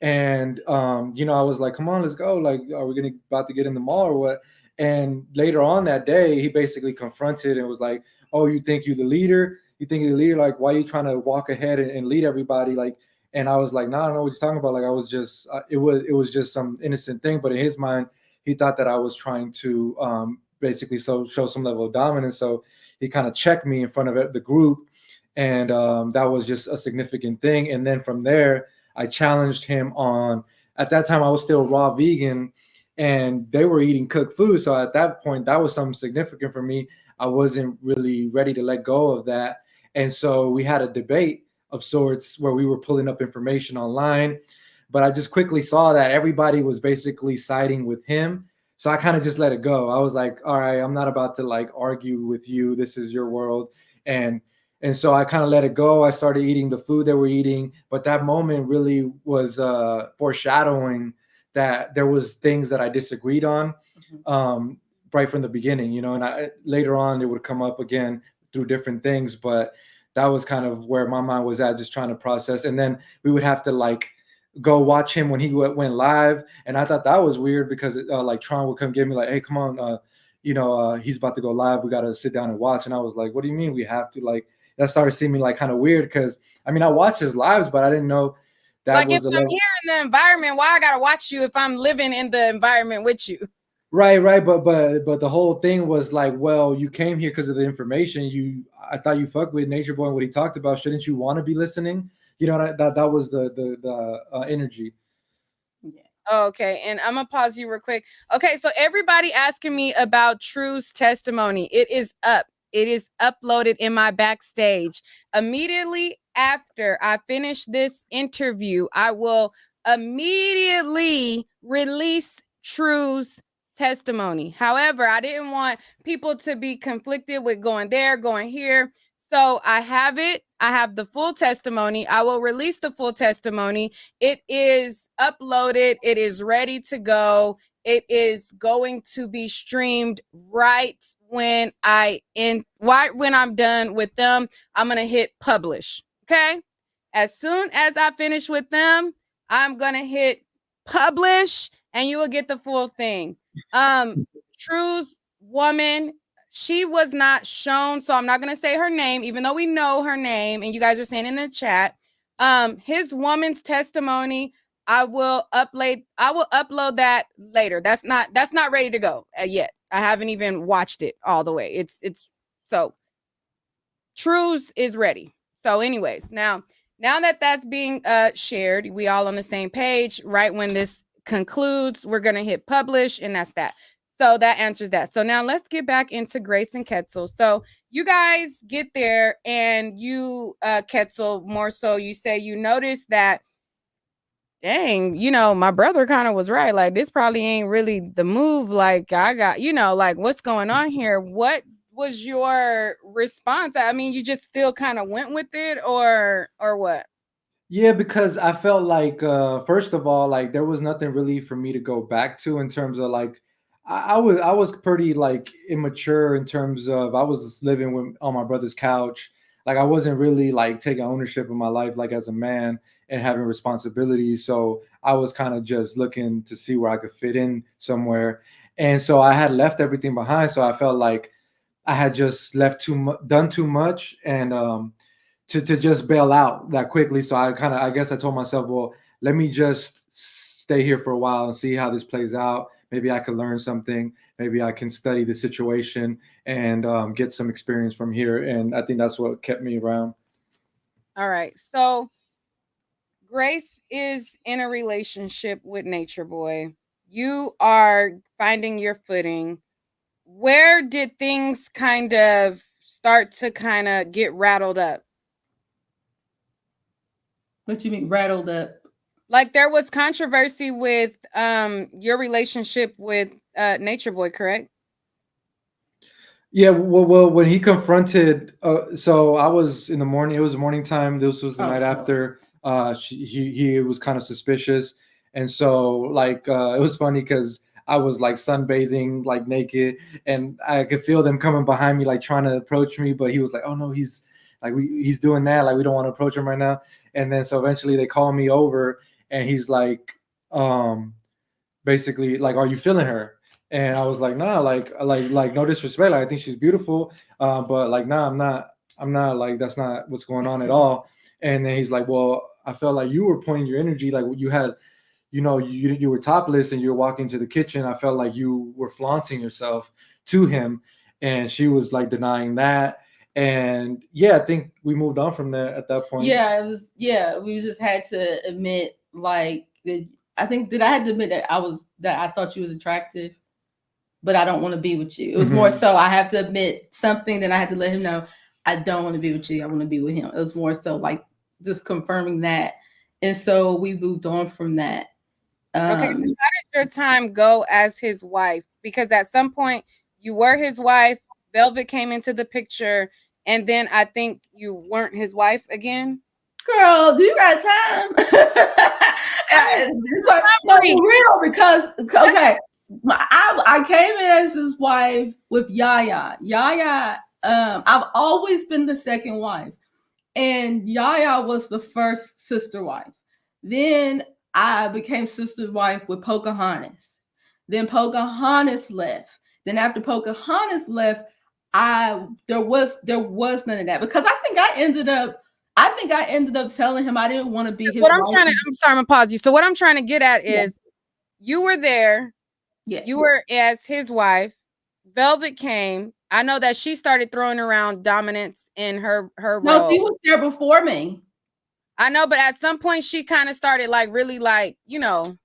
and I was like, come on, let's go, like, are we gonna about to get in the mall or what? And later on that day, he basically confronted and was like, oh, you think you're the leader, like, why are you trying to walk ahead and lead everybody, like? And I was like, no, I don't know what you're talking about. Like, I was just it was just some innocent thing, but in his mind, he thought that I was trying to basically show some level of dominance. So he kind of checked me in front of the group, and that was just a significant thing. And then from there, I challenged him on. At that time, I was still raw vegan, and they were eating cooked food. So at that point, that was something significant for me. I wasn't really ready to let go of that, and so we had a debate of sorts where we were pulling up information online. But I just quickly saw that everybody was basically siding with him. So I kind of just let it go. I was like, all right, I'm not about to like argue with you. This is your world. And so I kind of let it go. I started eating the food they were eating. But that moment really was foreshadowing that there was things that I disagreed on right from the beginning, and later on it would come up again through different things. But that was kind of where my mind was at, just trying to process. And then we would have to like go watch him when he went live, and I thought that was weird because like Tron would come get me like, hey, come on, he's about to go live, we got to sit down and watch. And I was like, what do you mean we have to? Like, that started seeming like kind of weird, because I mean, I watched his lives, but I didn't know that like, was if I'm here in the environment, why I gotta watch you if I'm living in the environment with you? Right, but the whole thing was like, well, you came here because of the information. I thought you fucked with Natureboy and what he talked about. Shouldn't you want to be listening? That was the energy. Yeah. Okay, and I'm gonna pause you real quick. Okay, so everybody asking me about True's testimony. It is up. It is uploaded in my backstage. Immediately after I finish this interview, I will immediately release True's testimony. However, I didn't want people to be conflicted with going there, going here. So I have it. I have the full testimony. I will release the full testimony. It is uploaded. It is ready to go. It is going to be streamed right when I'm done with them. I'm going to hit publish. Okay. As soon as I finish with them, I'm going to hit publish and you will get the full thing. True's woman, she was not shown, so I'm not going to say her name, even though we know her name and you guys are saying in the chat. His woman's testimony, I will upload that later. That's not ready to go yet. I haven't even watched it all the way. It's so True's is ready. So anyways, now that that's being shared, we all on the same page. Right when this concludes, we're going to hit publish, and that's that. So that answers that. So now let's get back into Grace and Quetzal. So you guys get there, and you, Quetzal, more so, you say you noticed that, dang, my brother kind of was right. Like, this probably ain't really the move. Like, I got, like, what's going on here? What was your response? I mean, you just still kind of went with it, or what? Yeah, because I felt like first of all, like, there was nothing really for me to go back to in terms of like, I was pretty like immature in terms of, I was just living on my brother's couch. Like, I wasn't really like taking ownership of my life like as a man and having responsibilities. So I was kind of just looking to see where I could fit in somewhere. And so I had left everything behind. So I felt like I had just done too much, and to just bail out that quickly. So I guess I told myself, well, let me just stay here for a while and see how this plays out. Maybe I could learn something. Maybe I can study the situation and get some experience from here. And I think that's what kept me around. All right. So Grace is in a relationship with Natureboy. You are finding your footing. Where did things kind of start to kind of get rattled up? What you mean rattled up? Like, there was controversy with your relationship with Natureboy, correct? Yeah, well, when he confronted, so I was in the morning. It was morning time. This was the night after. He was kind of suspicious, and so like it was funny because I was like sunbathing, like naked, and I could feel them coming behind me, like trying to approach me. But he was like, "Oh no, he's like he's doing that. Like we don't want to approach him right now." And then so eventually they call me over, and he's like, basically like, "Are you feeling her?" And I was like, "Nah, like no disrespect, like I think she's beautiful, but like nah, I'm not like that's not what's going on at all." And then he's like, "Well, I felt like you were pointing your energy, like you had, you were topless and you're walking to the kitchen. I felt like you were flaunting yourself to him." And she was like denying that. And yeah, I think we moved on from there at that point. Yeah, it was. Yeah, we just had to admit, like, I think that I had to admit that I thought you was attractive, but I don't want to be with you. It was more so I have to admit something, then I had to let him know I don't want to be with you. I want to be with him. It was more so like just confirming that, and so we moved on from that. Okay, so how did your time go as his wife? Because at some point you were his wife, Velvet came into the picture, and then I think you weren't his wife again. Girl, do you got time? No, for real, because okay, I came in as his wife with Yaya. Yaya, I've always been the second wife, and Yaya was the first sister wife. Then I became sister wife with Pocahontas. Then Pocahontas left. Then after Pocahontas left, there was none of that because I think I ended up telling him I didn't want to be his What I'm wife. trying to, I'm sorry, I'm gonna pause you. So what I'm trying to get at is you were there, you were as his wife, Velvet came. I know that she started throwing around dominance in her role. No, she was there before me. I know, but at some point she kind of started like really like, feeling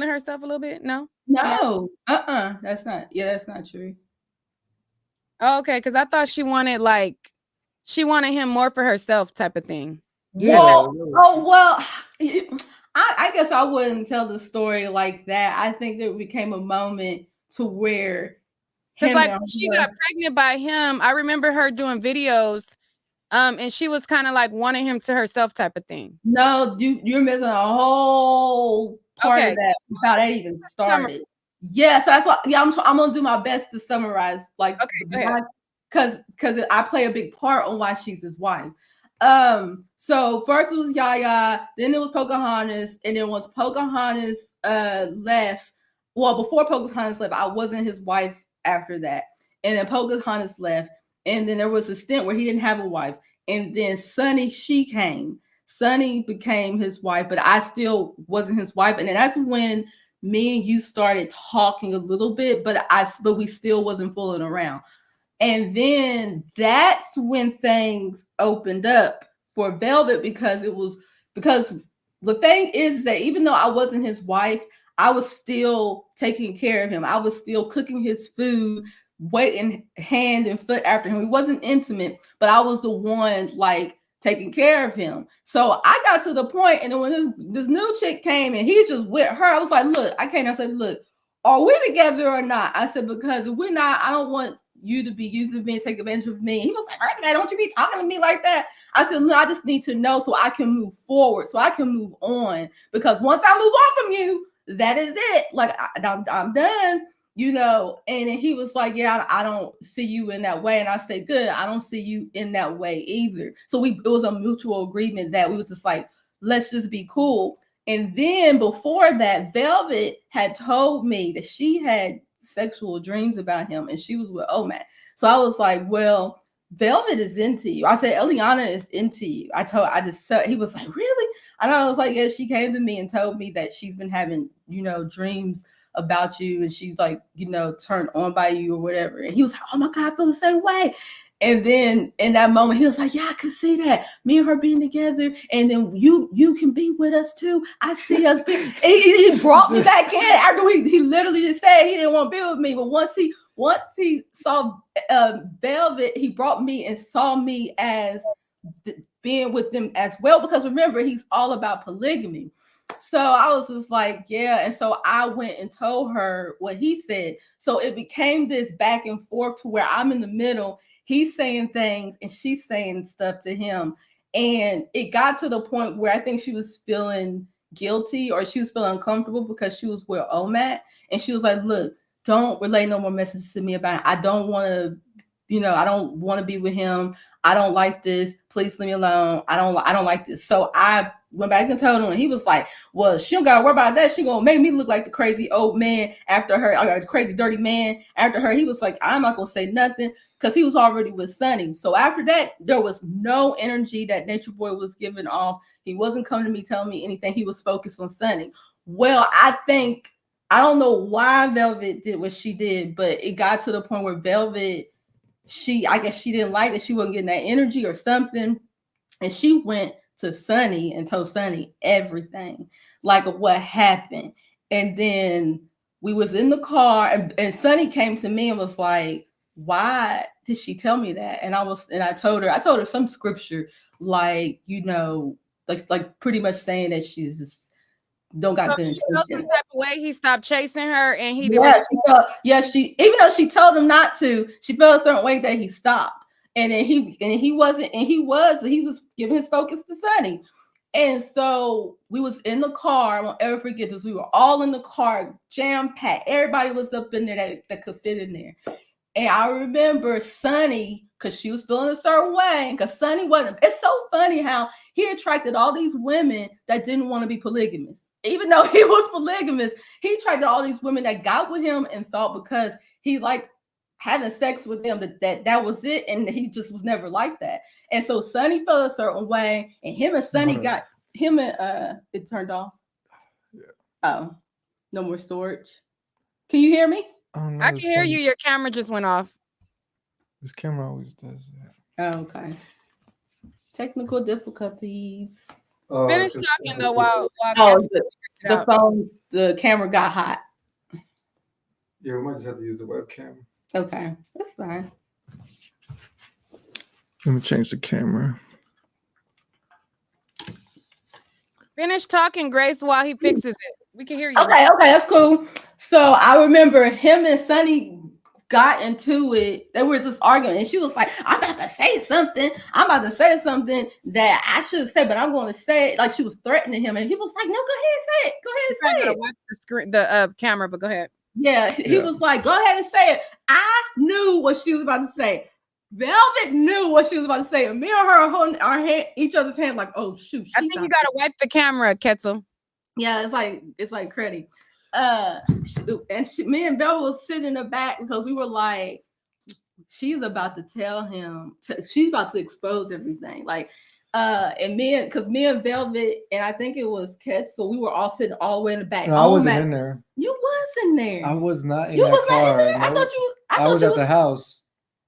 herself a little bit. No, that's not true. Oh, okay, because I thought she wanted him more for herself type of thing. Well, I guess I wouldn't tell the story like that. I think there became a moment to where because like when she got pregnant by him, I remember her doing videos, and she was kind of like wanting him to herself type of thing. No, you're missing a whole part of that how that even started. Yeah, so that's why. Yeah, I'm gonna do my best to summarize, like, because I play a big part on why she's his wife. So first it was Yaya, then it was Pocahontas, and then once Pocahontas left, well, before Pocahontas left, I wasn't his wife after that, and then Pocahontas left, and then there was a stint where he didn't have a wife, and then Sunny, she came. Sunny became his wife, but I still wasn't his wife, and then that's when me and you started talking a little bit, but we still wasn't fooling around. And then that's when things opened up for Velvet because the thing is that even though I wasn't his wife, I was still taking care of him. I was still cooking his food, waiting hand and foot after him. He wasn't intimate, but I was the one like taking care of him. So I got to the point, and then when this new chick came and he's just with her, I was like, look, I said, look, are we together or not? I said, because if we're not, I don't want you to be using me and take advantage of me. He was like, don't you be talking to me like that. I said, no, I just need to know so I can move forward, so I can move on. Because once I move on from you, that is it. Like, I'm done, And then he was like, yeah, I don't see you in that way. And I said, good, I don't see you in that way either. So it was a mutual agreement that we was just like, let's just be cool. And then before that, Velvet had told me that she had sexual dreams about him, and she was with Omac. So I was like, well, Velvet is into you. I said, Eliana is into you. He was like, really? And I was like, yeah, she came to me and told me that she's been having, dreams about you, and she's like, turned on by you or whatever. And he was like, oh my God, I feel the same way. And then in that moment, he was like, yeah, I could see that. Me and her being together. And then you can be with us too. I see us being. He brought me back in after he literally just said he didn't want to be with me. But once he saw Velvet, he brought me and saw me as being with them as well. Because remember, he's all about polygamy. So I was just like, yeah. And so I went and told her what he said. So it became this back and forth to where I'm in the middle. He's saying things and she's saying stuff to him. And it got to the point where I think she was feeling guilty or she was feeling uncomfortable because she was with Omat. And she was like, look, don't relay no more messages to me about it. I don't want to, I don't want to be with him. I don't like this. Please leave me alone. I don't like this. So I went back and told him, and he was like, well, she don't got to worry about that. She going to make me look like the crazy old man after her, or the crazy dirty man after her. He was like, I'm not going to say nothing because he was already with Sonny. So after that, there was no energy that Natureboy was giving off. He wasn't coming to me, telling me anything. He was focused on Sonny. Well, I don't know why Velvet did what she did, but it got to the point where Velvet, I guess she didn't like that she wasn't getting that energy or something. And she went to Sonny and told Sonny everything, like what happened. And then we was in the car and Sonny came to me and was like, why did she tell me that? And I told her some scripture, like, like pretty much saying that she's just don't got good intentions. Some type of way he stopped chasing her and he she even though she told him not to, she felt a certain way that he stopped. And then he was giving his focus to Sonny. And so we was in the car. I won't ever forget this. We were all in the car, jam-packed. Everybody was up in there that could fit in there. And I remember Sonny, because she was feeling a certain way, because Sonny wasn't. It's so funny how he attracted all these women that didn't want to be polygamous. Even though he was polygamous, he attracted all these women that got with him and thought because he liked having sex with them that was it, and he just was never like that. And so Sonny felt a certain way, and him and Sonny it turned off. Yeah. Oh, no more storage. Can you hear me? Oh, no, I can hear you. Your camera just went off. This camera always does that. Oh, okay. Technical difficulties. Finish talking though while the phone, the camera got hot. Yeah, we might just have to use the webcam. Okay, that's fine. Let me change the camera. Finish talking, Grace, while he fixes it. We can hear you. Okay, that's cool. So I remember him and Sonny got into it. They were just arguing, and she was like, I'm about to say something that I should say, but I'm going to say it. Like, she was threatening him, and he was like, no, go ahead and say it. Watch the screen, the camera, but go ahead. Yeah, he was like, go ahead and say it. I knew what she was about to say. Velvet knew what she was about to say. And me and her holding our hand, each other's hand, like, oh shoot. I think you gotta wipe the camera, Ketzel. Yeah, it's like Creddy. Me and Velvet was sitting in the back because we were like, she's about to tell him. She's about to expose everything. Like, and me and Velvet, and I think it was Ketzel, we were all sitting all the way in the back. No, I wasn't in there. You was in there. I was not in you that was car. Not in there? No. I was at the house.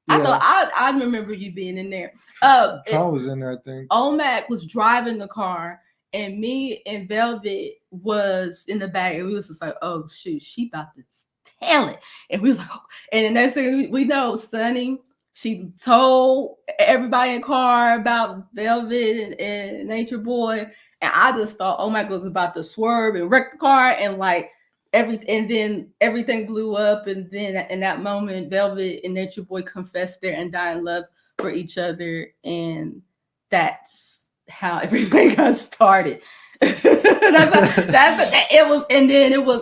Yeah. I remember you being in there. Tom was in there, I think. Omac was driving the car, and me and Velvet was in the back, and we was just like, "Oh shoot, she about to tell it." And we was like, oh. And the next thing we know, Sonny, she told everybody in the car about Velvet and Natureboy, and I just thought Omac was about to swerve and wreck the car, and like. And then everything blew up, and then in that moment, Velvet and Natureboy confessed their undying love for each other, and that's how everything got started. It was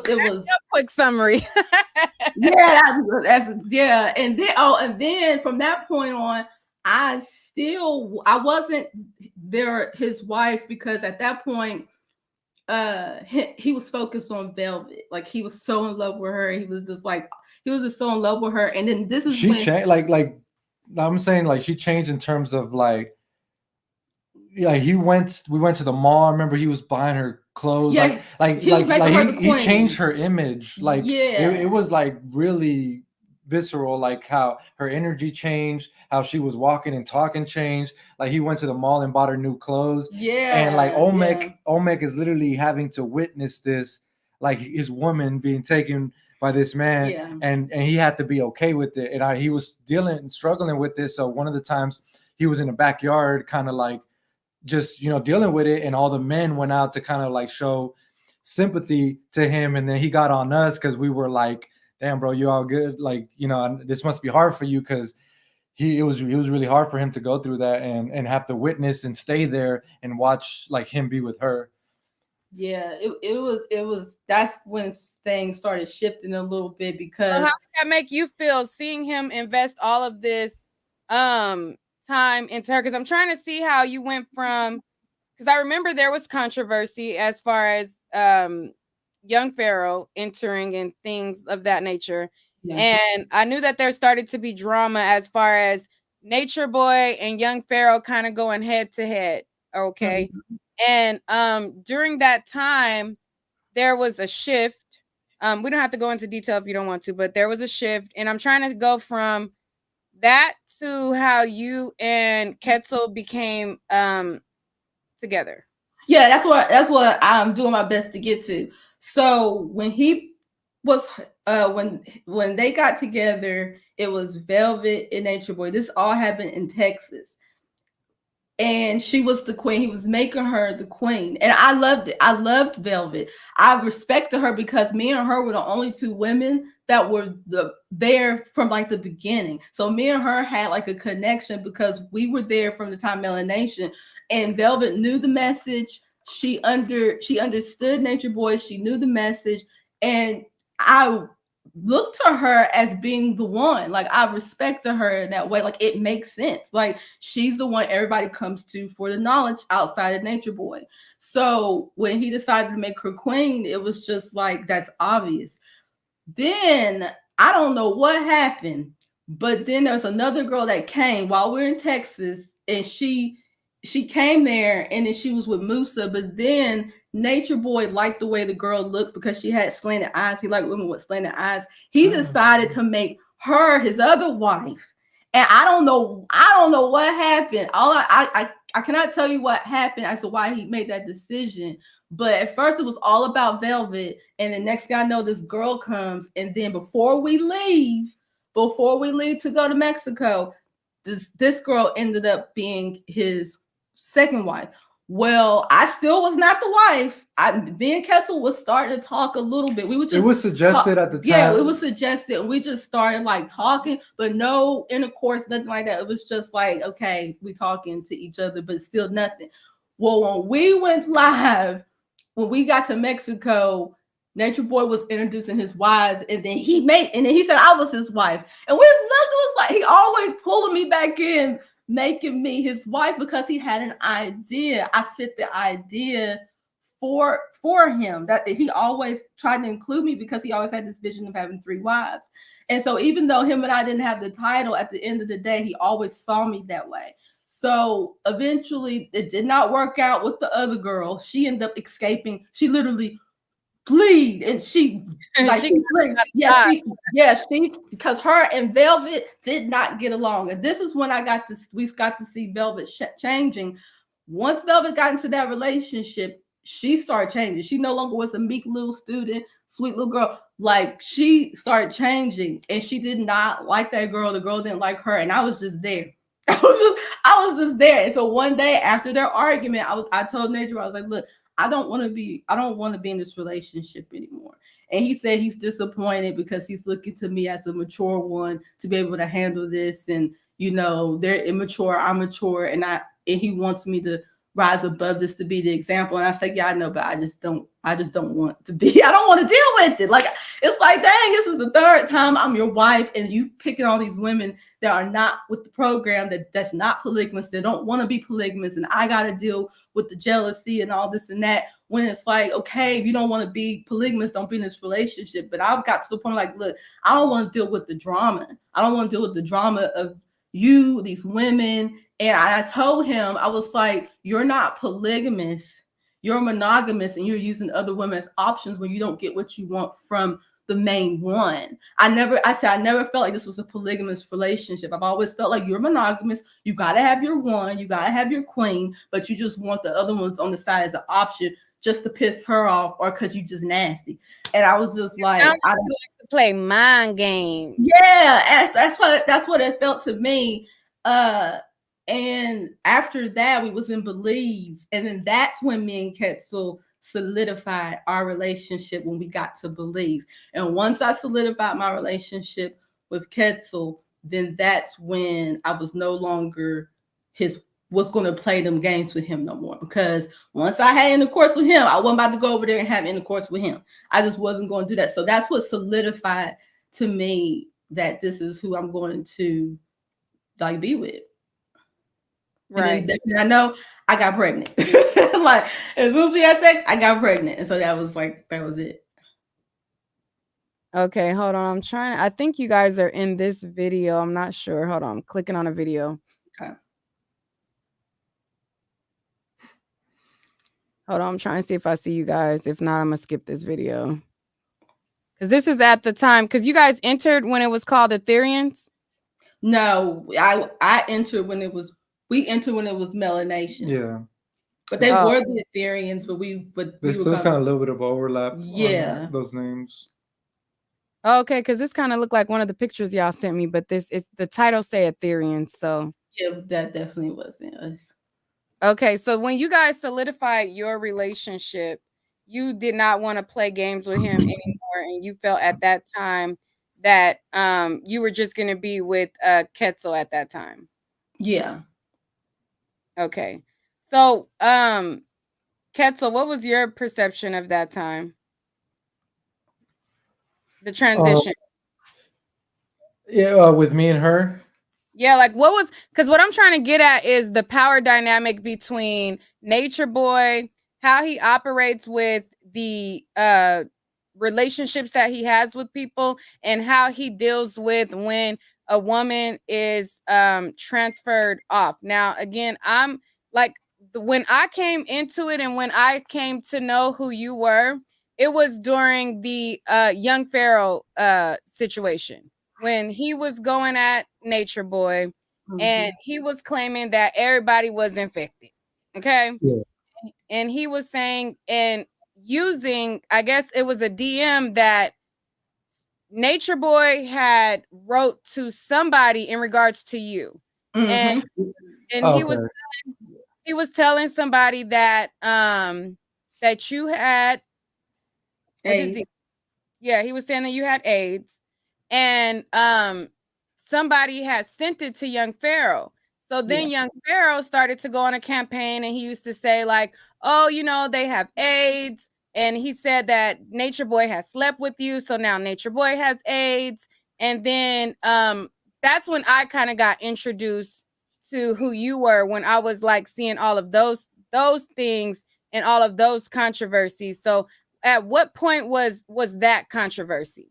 a quick summary. And then from that point on, I wasn't his wife, because at that point. He was focused on Velvet. Like, he was so in love with her. He was just so in love with her. And then this is when changed. Like I'm saying, like, she changed in terms of like, yeah, we went to the mall. I remember he was buying her clothes. Yeah, he changed her image. Like, yeah, it was like really visceral, like how her energy changed, how she was walking and talking changed. Like, he went to the mall and bought her new clothes. Yeah. And like Omek is literally having to witness this, like his woman being taken by this man. Yeah. And he had to be okay with it. And he was struggling with this. So one of the times he was in the backyard, kind of like just, dealing with it. And all the men went out to kind of like show sympathy to him, and then he got on us because we were like, damn, bro, you all good? Like, you know, this must be hard for you, because it was really hard for him to go through that and have to witness and stay there and watch like him be with her. Yeah, it was that's when things started shifting a little bit, because how did that make you feel, seeing him invest all of this time into her? Because I'm trying to see how you went from, because I remember there was controversy as far as young Pharaoh entering and things of that nature. Yeah. And I knew that there started to be drama as far as Nature Boy and young Pharaoh kind of going head to head. Okay. Mhm. And during that time, there was a shift. We don't have to go into detail if you don't want to, but there was a shift. And I'm trying to go from that to how you and Ketzel became together. Yeah, that's what I'm doing my best to get to. So when he was when they got together, it was Velvet and Nature Boy. This all happened in Texas. And she was the queen. He was making her the queen. And I loved it. I loved Velvet. I respected her because me and her were the only two women that were there from like the beginning. So me and her had like a connection because we were there from the time Melanation. And Velvet knew the message. She understood Nature Boy. She knew the message. And I look to her as being the one. Like, I respect her in that way. Like, it makes sense. Like, she's the one everybody comes to for the knowledge outside of Nature Boy. So when he decided to make her queen, it was just like, that's obvious. Then I don't know what happened, but then there's another girl that came while we were in Texas, and she came there, and then she was with Musa. But then Nature Boy liked the way the girl looked because she had slanted eyes. He liked women with slanted eyes. He decided to make her his other wife. And I don't know what happened. I cannot tell you what happened as to why he made that decision. But at first it was all about Velvet. And the next guy I know, this girl comes. And then before we leave to go to Mexico, this girl ended up being his second wife. Well, I still was not the wife. Me and Kessel was starting to talk a little bit. We would just, it was suggested at the time. Yeah, it was suggested. We just started like talking, but no intercourse, nothing like that. It was just like, okay, we talking to each other, but still nothing. Well, when we went live, when we got to Mexico, Nature Boy was introducing his wives, and then he said I was his wife. And we looked, it was like he always pulling me back in, making me his wife, because he had an idea. I fit the idea for him, that he always tried to include me because he always had this vision of having 3 wives. And so even though him and I didn't have the title, at the end of the day, he always saw me that way. So eventually it did not work out with the other girl. She ended up escaping. She literally plead, and she like she because her and Velvet did not get along. And this is when we got to see Velvet changing. Once Velvet got into that relationship, she started changing. She no longer was a meek little student, sweet little girl. Like, she started changing, and she did not like that girl. The girl didn't like her, and I was just there. I was just there. And so one day after their argument, I told Nature, I was like, look, I don't want to be in this relationship anymore. And he said he's disappointed because he's looking to me as a mature one to be able to handle this. And, you know, they're immature, I'm mature, and he wants me to rise above this, to be the example. And I said, yeah, I know, but I just don't want to be. I don't want to deal with it. Like, it's like, dang, this is the 3rd time I'm your wife, and you picking all these women that are not with the program, that's not polygamous, that don't want to be polygamous, and I got to deal with the jealousy and all this and that. When it's like, okay, if you don't want to be polygamous, don't be in this relationship. But I've got to the point like, look, I don't want to deal with the drama. I don't want to deal with the drama of you, these women. And I told him, I was like, you're not polygamous, you're monogamous, and you're using other women as options when you don't get what you want from the main one. I never felt like this was a polygamous relationship. I've always felt like you're monogamous. You got to have your one, you got to have your queen, but you just want the other ones on the side as an option just to piss her off, or because you just nasty. And I was just like, I don't like to play mind games. Yeah, that's what it felt to me. And after that, we was in Belize, and then that's when me and Ketzel solidified our relationship when we got to Belize. And once I solidified my relationship with Ketzel, then that's when I was no longer was going to play them games with him no more. Because once I had intercourse with him, I wasn't about to go over there and have intercourse with him. I just wasn't going to do that. So that's what solidified to me that this is who I'm going to like be with. Right. And then I know I got pregnant. Like as soon as we had sex, I got pregnant. And so that was it. Okay, hold on. I think you guys are in this video. I'm not sure. Hold on. I'm clicking on a video. Okay. Hold on. I'm trying to see if I see you guys. If not, I'm going to skip this video. Because this is at the time. Because you guys entered when it was called Ethereans? No, I entered when it was Melanation. Yeah. But they were the Ethereans, but there's kind of a little bit of overlap. Yeah. On those names. Okay, because this kind of looked like one of the pictures y'all sent me, but it's the title say Ethereans, so yeah, that definitely wasn't us. Okay, so when you guys solidified your relationship, you did not want to play games with him anymore, and you felt at that time that you were just going to be with Ketzel at that time. Yeah. Okay. So Ketzel, what was your perception of that time? The transition. Yeah, with me and her. Yeah, like because what I'm trying to get at is the power dynamic between Natureboy, how he operates with the relationships that he has with people, and how he deals with when a woman is transferred off. Now, again, I'm like when I came into it and when I came to know who you were, it was during the Young Pharaoh situation when he was going at Natureboy and he was claiming that everybody was infected. Okay. Yeah. And he was saying and using, I guess it was a DM that Natureboy had wrote to somebody in regards to you. And he was telling somebody that that you had AIDS. He was saying that you had AIDS. And somebody had sent it to Young Pharaoh. So then Young Pharaoh started to go on a campaign and he used to say like, oh, they have AIDS. And he said that Natureboy has slept with you. So now Natureboy has AIDS. And then that's when I kind of got introduced to who you were when I was like seeing all of those things and all of those controversies. So at what point was that controversy?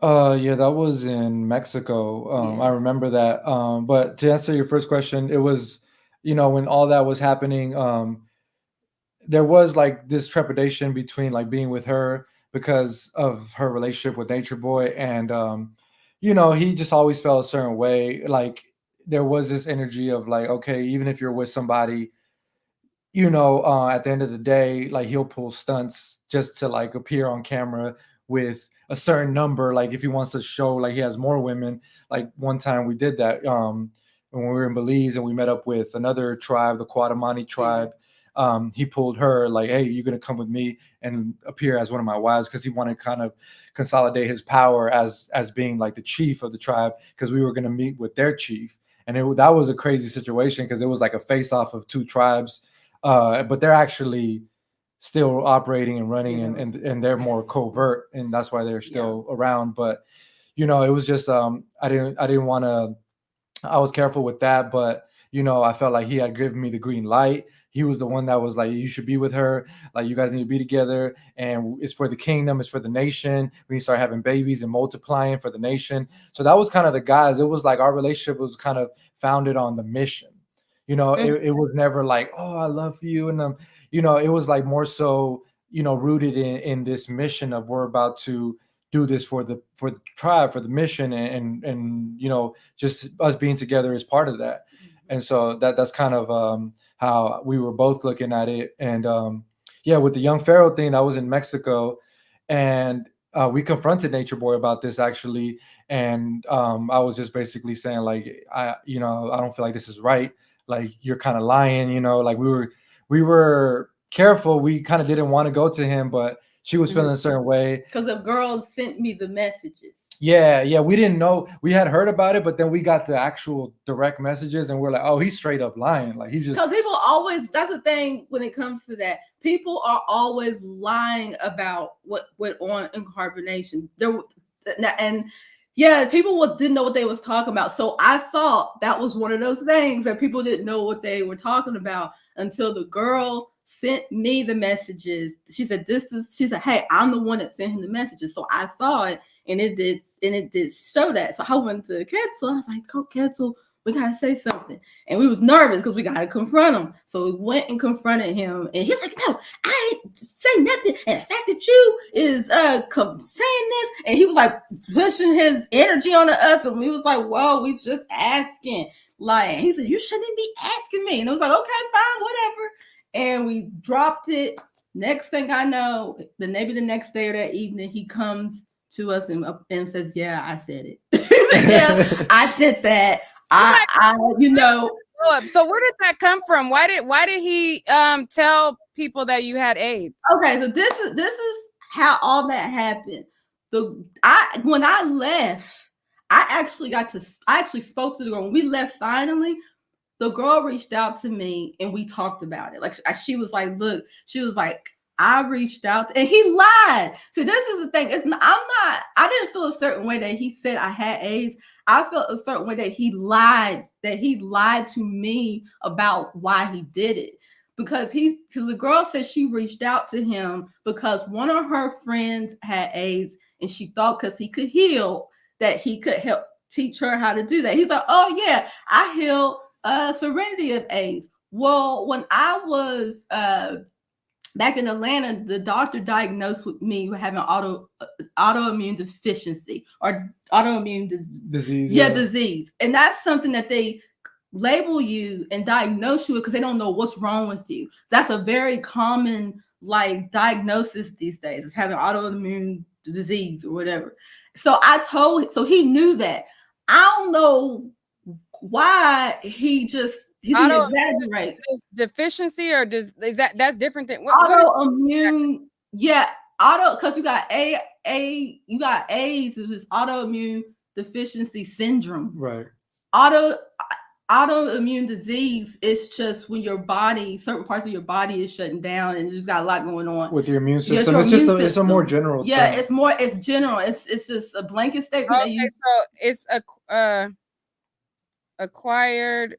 Yeah, that was in Mexico. I remember that. But to answer your first question, it was, when all that was happening, there was like this trepidation between like being with her because of her relationship with Natureboy, and he just always felt a certain way. Like there was this energy of like, okay, even if you're with somebody, at the end of the day, like he'll pull stunts just to like appear on camera with a certain number. Like if he wants to show like he has more women, like one time we did that when we were in Belize and we met up with another tribe, the Quatamani tribe. He pulled her like, hey, you're gonna come with me and appear as one of my wives, because he wanted to kind of consolidate his power as being like the chief of the tribe, because we were gonna meet with their chief. And that was a crazy situation because it was like a face off of two tribes. But they're actually still operating and running, and they're more covert, and that's why they're still around. But it was just I didn't want to. I was careful with that, but I felt like he had given me the green light. He was the one that was like, you should be with her. Like, you guys need to be together, and it's for the kingdom, it's for the nation. We need to start having babies and multiplying for the nation. So that was kind of the guys. It was like our relationship was kind of founded on the mission. It was never like, oh, I love you. And, it was like more so, rooted in this mission of we're about to do this for the tribe, for the mission. And just us being together is part of that. And so that's kind of how we were both looking at it. And with the Young Pharaoh thing, that was in Mexico. And we confronted Natureboy about this actually. And I was just basically saying like, I don't feel like this is right. Like, you're kind of lying, like we were careful. We kind of didn't want to go to him, but she was feeling a certain way. Because the girl sent me the messages. Yeah. We didn't know. We had heard about it, but then we got the actual direct messages, and we're like, oh, he's straight up lying. Like he's just, because people always. That's the thing when it comes to that. People are always lying about what went on in carbonation. And yeah, people didn't know what they was talking about. So I thought that was one of those things that people didn't know what they were talking about until the girl sent me the messages. She said, hey, I'm the one that sent him the messages. So I saw it, and it did show that. So I went to Ketzel. I was like, oh, Ketzel, we gotta say something. And we was nervous because we gotta confront him. So we went and confronted him, and he's like, no, I ain't say nothing. And the fact that you is saying this, and he was like pushing his energy on us, and we was like, whoa, we just asking. Like, he said, you shouldn't be asking me. And it was like, okay, fine, whatever. And we dropped it. Next thing I know, maybe the next day or that evening, he comes to us and says, yeah, I said it. Yeah, I said that. So where did that come from? Why did he tell people that you had AIDS? Okay, so this is how all that happened. When I left, I actually spoke to the girl. When we left finally, the girl reached out to me and we talked about it. Like she was like, look, I reached out and he lied. So this is the thing. I didn't feel a certain way that he said I had AIDS. I felt a certain way that he lied to me about why he did it. Because the girl said she reached out to him because one of her friends had AIDS and she thought because he could heal that he could help teach her how to do that. He's like, oh yeah, I healed Serenity of AIDS. Well, when I was back in Atlanta, the doctor diagnosed with me with having autoimmune deficiency or autoimmune disease. Yeah, disease. And that's something that they label you and diagnose you with because they don't know what's wrong with you. That's a very common diagnosis these days, is having autoimmune disease or whatever. So so he knew that. I don't know why he didn't exaggerate. Deficiency or that's different than autoimmune? Yeah, because you got you got AIDS, is autoimmune deficiency syndrome. Right. Autoimmune disease is just when certain parts of your body is shutting down and you just got a lot going on with your immune system. It's a more general term. Yeah, it's general. It's just a blanket statement. Okay, so it's acquired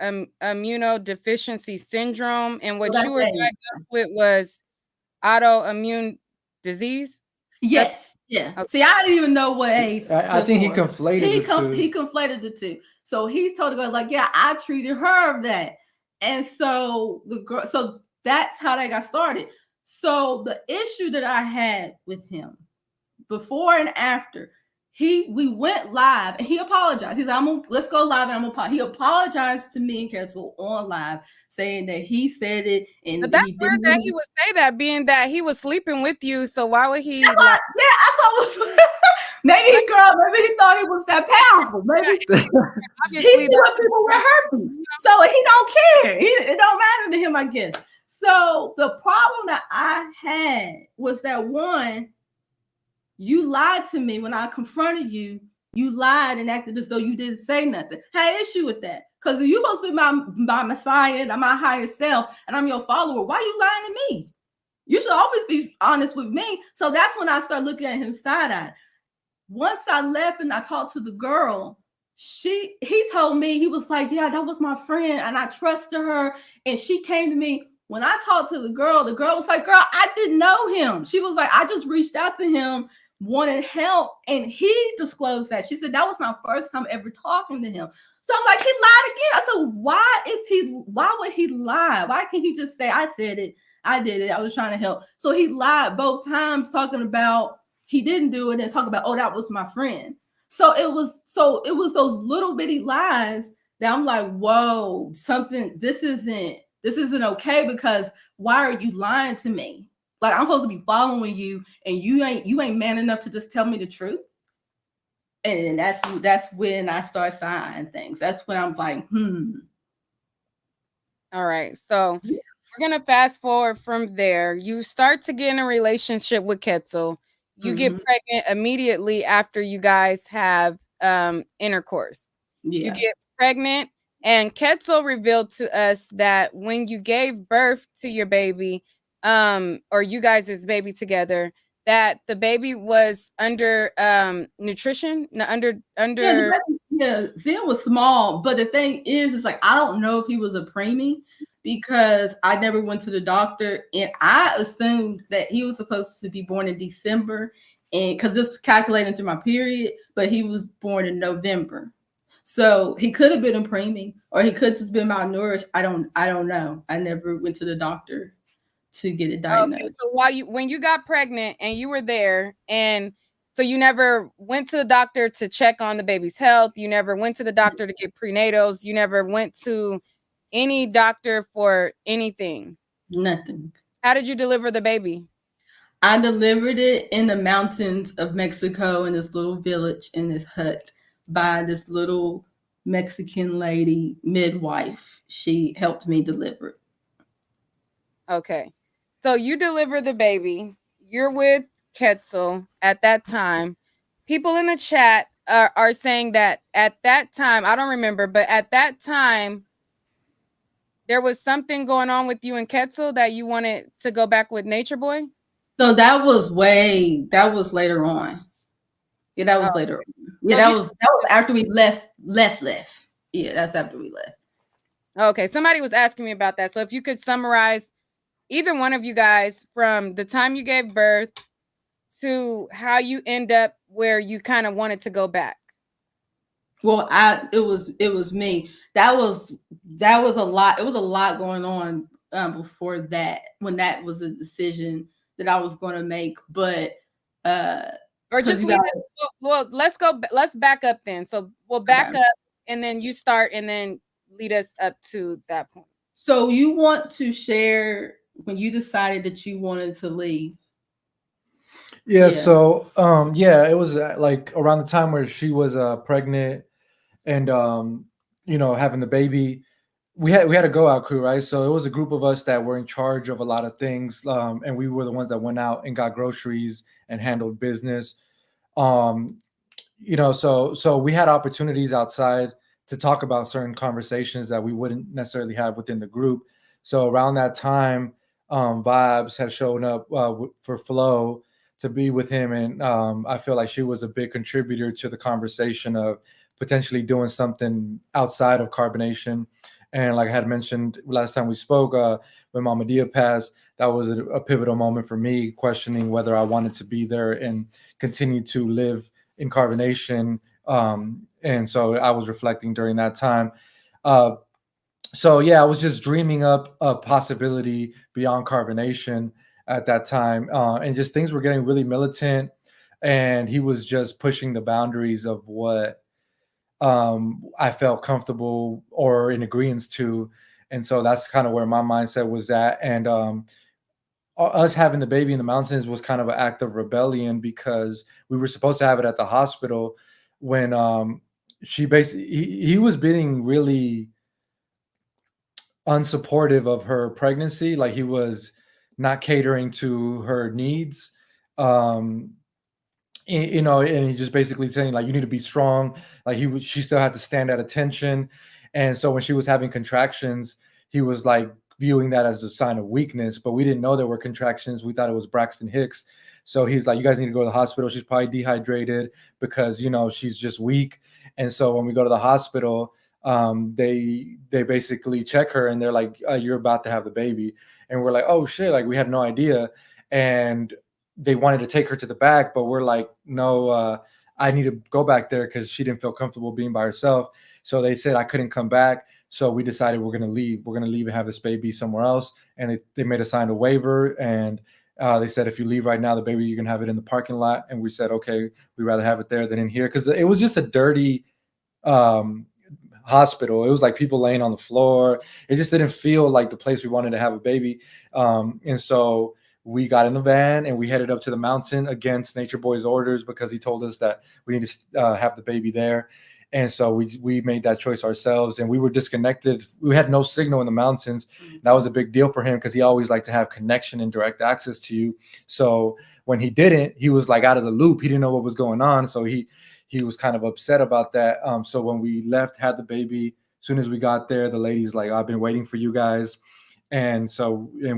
immunodeficiency syndrome, and what you were diagnosed with was autoimmune disease. Yes. Yeah. Okay. See, I didn't even know what AIDS. I think he conflated He conflated the two. So he told the girl, yeah, I treated her of that. And so the girl, so that's how they got started. So the issue that I had with him before and after, we went live and he apologized. He's like, let's go live and I'm apologize. He apologized to me and Ketzel on live, saying that he said it. But that's weird that he would say that, being that he was sleeping with you. So why would he? Yeah, I saw. Maybe he thought he was that powerful. Maybe he see what people with herpes, so he don't care. It don't matter to him, I guess. So the problem that I had was that one, you lied to me when I confronted you. You lied and acted as though you didn't say nothing. I had an issue with that because you're supposed to be my Messiah, my higher self, and I'm your follower. Why are you lying to me? You should always be honest with me. So that's when I started looking at him side-eyed. Once I left and I talked to the girl, he told me, he was like, yeah, that was my friend and I trusted her. And she came to me. When I talked to the girl was like, girl, I didn't know him. She was like, I just reached out to him, wanted help. And he disclosed that. She said, that was my first time ever talking to him. So I'm like, he lied again. I said, why would he lie? Why can't he just say, I said it, I did it, I was trying to help? So he lied both times, talking about he didn't do it and talking about, oh, that was my friend. So it was those little bitty lies that I'm like, whoa, this isn't okay, because why are you lying to me? Like, I'm supposed to be following you and you ain't man enough to just tell me the truth. And that's when I start signing things. That's when I'm like, All right. So we're gonna fast forward from there. You start to get in a relationship with Ketzel. You get pregnant immediately after you guys have intercourse. You Yeah. get pregnant, and Ketzel revealed to us that when you gave birth to your baby, or you guys' baby together, that the baby was under nutrition, under. Zen was small, but the thing is like I don't know if he was a preemie because I never went to the doctor, and I assumed that he was supposed to be born in December, and because this calculating through my period, but he was born in November, so he could have been a preemie, or he could just been malnourished. I don't know. I never went to the doctor to get it diagnosed. Okay, so when you got pregnant and you were there, and so you never went to the doctor to check on the baby's health, you never went to the doctor to get prenatals, you never went to any doctor for anything. Nothing. How did you deliver the baby? I delivered it in the mountains of Mexico in this little village in this hut by this little Mexican lady midwife. She helped me deliver it. Okay. So you deliver the baby. You're with Ketzel at that time. People in the chat are saying that at that time, I don't remember, but at that time, there was something going on with you and Ketzel that you wanted to go back with Natureboy? So that was later on. Yeah, that was later on. Yeah, So that was after we left. Yeah, that's after we left. Okay, somebody was asking me about that. So if you could summarize either one of you guys from the time you gave birth to how you end up where you kind of wanted to go back. Well, it was me. That was a lot. It was a lot going on before that, when that was a decision that I was going to make. But or just leave it. Well, let's back up then. So we'll back up, and then you start, and then lead us up to that point. So you want to share when you decided that you wanted to leave? Yeah. So it was like around the time where she was pregnant and having the baby. We had a go out crew, right? So it was a group of us that were in charge of a lot of things, and we were the ones that went out and got groceries and handled business. So we had opportunities outside to talk about certain conversations that we wouldn't necessarily have within the group. So around that time, Vibes had shown up for Flo to be with him, and I feel like she was a big contributor to the conversation of potentially doing something outside of carbonation. And like I had mentioned last time we spoke, when Mama Dia passed, that was a pivotal moment for me, questioning whether I wanted to be there and continue to live in carbonation. And so I was reflecting during that time. I was just dreaming up a possibility beyond carbonation at that time. And just things were getting really militant, and he was just pushing the boundaries of what I felt comfortable or in agreement to. And so that's kind of where my mindset was at. And us having the baby in the mountains was kind of an act of rebellion, because we were supposed to have it at the hospital when he was being really unsupportive of her pregnancy. Like, he was not catering to her needs. And he just basically saying, like, you need to be strong. Like, she still had to stand at attention. And so when she was having contractions, he was like viewing that as a sign of weakness, but we didn't know there were contractions. We thought it was Braxton Hicks. So he's like, you guys need to go to the hospital. She's probably dehydrated because, she's just weak. And so when we go to the hospital, they basically check her, and they're like, you're about to have the baby. And we're like, oh shit, like, we had no idea. And they wanted to take her to the back, but we're like, no, I need to go back there because she didn't feel comfortable being by herself. So they said I couldn't come back. So we decided we're going to leave. We're going to leave and have this baby somewhere else. And they made us sign a waiver. And they said, if you leave right now, the baby, you can have it in the parking lot. And we said, okay, we'd rather have it there than in here. Because it was just a dirty hospital. It was like people laying on the floor. It just didn't feel like the place we wanted to have a baby. And so we got in the van and we headed up to the mountain against Natureboy's orders, because he told us that we need to have the baby there. And so we made that choice ourselves, and we were disconnected. We had no signal in the mountains. That was a big deal for him because he always liked to have connection and direct access to you. So when he didn't, he was like out of the loop. He didn't know what was going on. So he was kind of upset about that. So when we left, had the baby, as soon as we got there, the lady's like, I've been waiting for you guys. And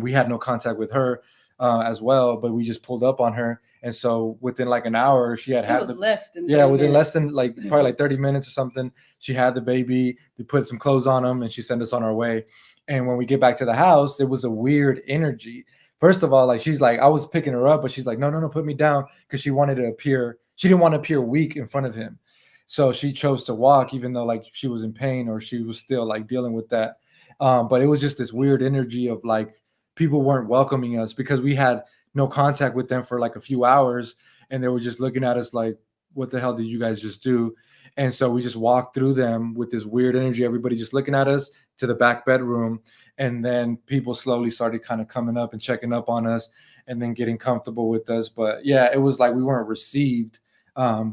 we had no contact with her as well, but we just pulled up on her. And so within like an hour, she had less than within less than like probably like 30 minutes or something, she had the baby. We put some clothes on him, and she sent us on our way. And when we get back to the house, it was a weird energy. First of all, like she's like, I was picking her up, but she's like, no, put me down, because she wanted to appear. She didn't want to appear weak in front of him, so she chose to walk, even though like she was in pain or she was still like dealing with that. But it was just this weird energy of like people weren't welcoming us because we had no contact with them for like a few hours, and they were just looking at us like, what the hell did you guys just do? And so we just walked through them with this weird energy, everybody just looking at us, to the back bedroom. And then people slowly started kind of coming up and checking up on us and then getting comfortable with us. But yeah, it was like we weren't received for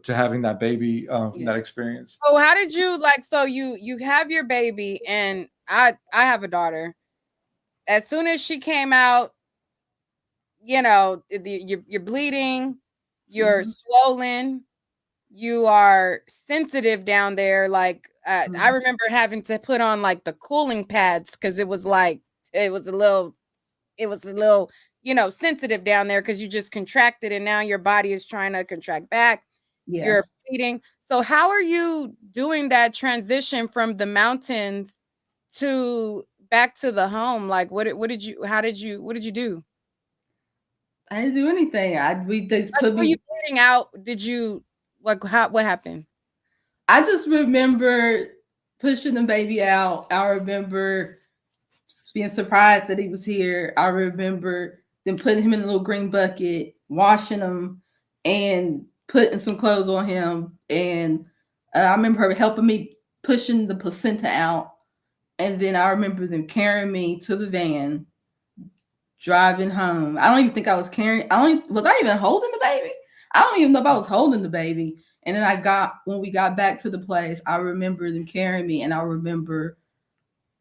having that baby, that experience. So how did you so you have your baby, and I have a daughter. As soon as she came out, you're bleeding, you're swollen, you are sensitive down there. Like I remember having to put on like the cooling pads because it was a little sensitive down there because you just contracted, and now your body is trying to contract back. Yeah. You're bleeding. So how are you doing that transition from the mountains to back to the home? Like what did you do? I didn't do anything. We just were you bleeding out? Did you what happened? I just remember pushing the baby out. I remember being surprised that he was here. I remember then putting him in a little green bucket, washing him, and putting some clothes on him. And I remember her helping me pushing the placenta out. And then I remember them carrying me to the van, driving home. I don't even think I was carrying. Was I even holding the baby? I don't even know if I was holding the baby. And then when we got back to the place, I remember them carrying me, and I remember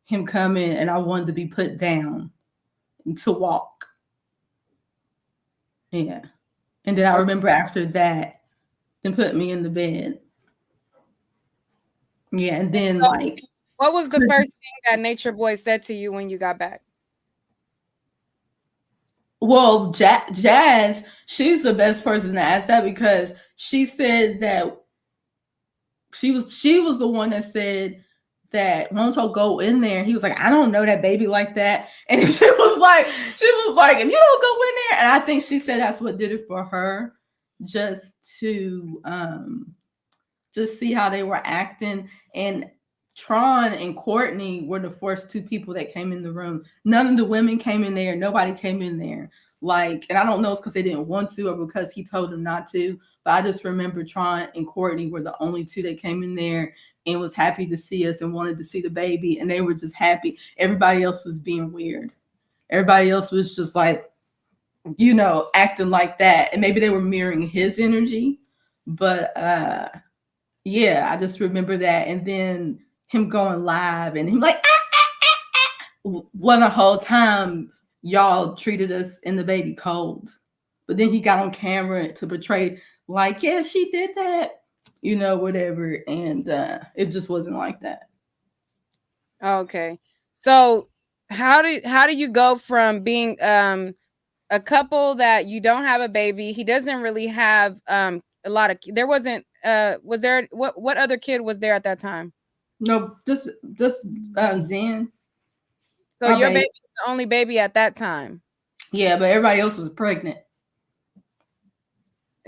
him coming, and I wanted to be put down and to walk. Yeah. And then I remember after that, them put me in the bed. Yeah. And then what was the first thing that Natureboy said to you when you got back? Well, Jazz, she's the best person to ask that, because she said that she was the one that said that, why don't y'all go in there? He was like, I don't know that baby like that. And she was like, if you don't go in there. And I think she said that's what did it for her, just to just see how they were acting. And Tron and Courtney were the first two people that came in the room. None of the women came in there. Nobody came in there. And I don't know if it's because they didn't want to or because he told them not to, but I just remember Tron and Courtney were the only two that came in there and was happy to see us and wanted to see the baby. And they were just happy. Everybody else was being weird. Everybody else was just like, acting like that. And maybe they were mirroring his energy. But yeah, I just remember that. And then him going live and him like, Well, the whole time y'all treated us and the baby cold. But then he got on camera to portray like, yeah, she did that, whatever. And it just wasn't like that. Okay. So how do you go from being a couple that you don't have a baby? He doesn't really have a lot of, there wasn't was there, what other kid was there at that time? No, just Zen. So your baby was the only baby at that time? Yeah, but everybody else was pregnant.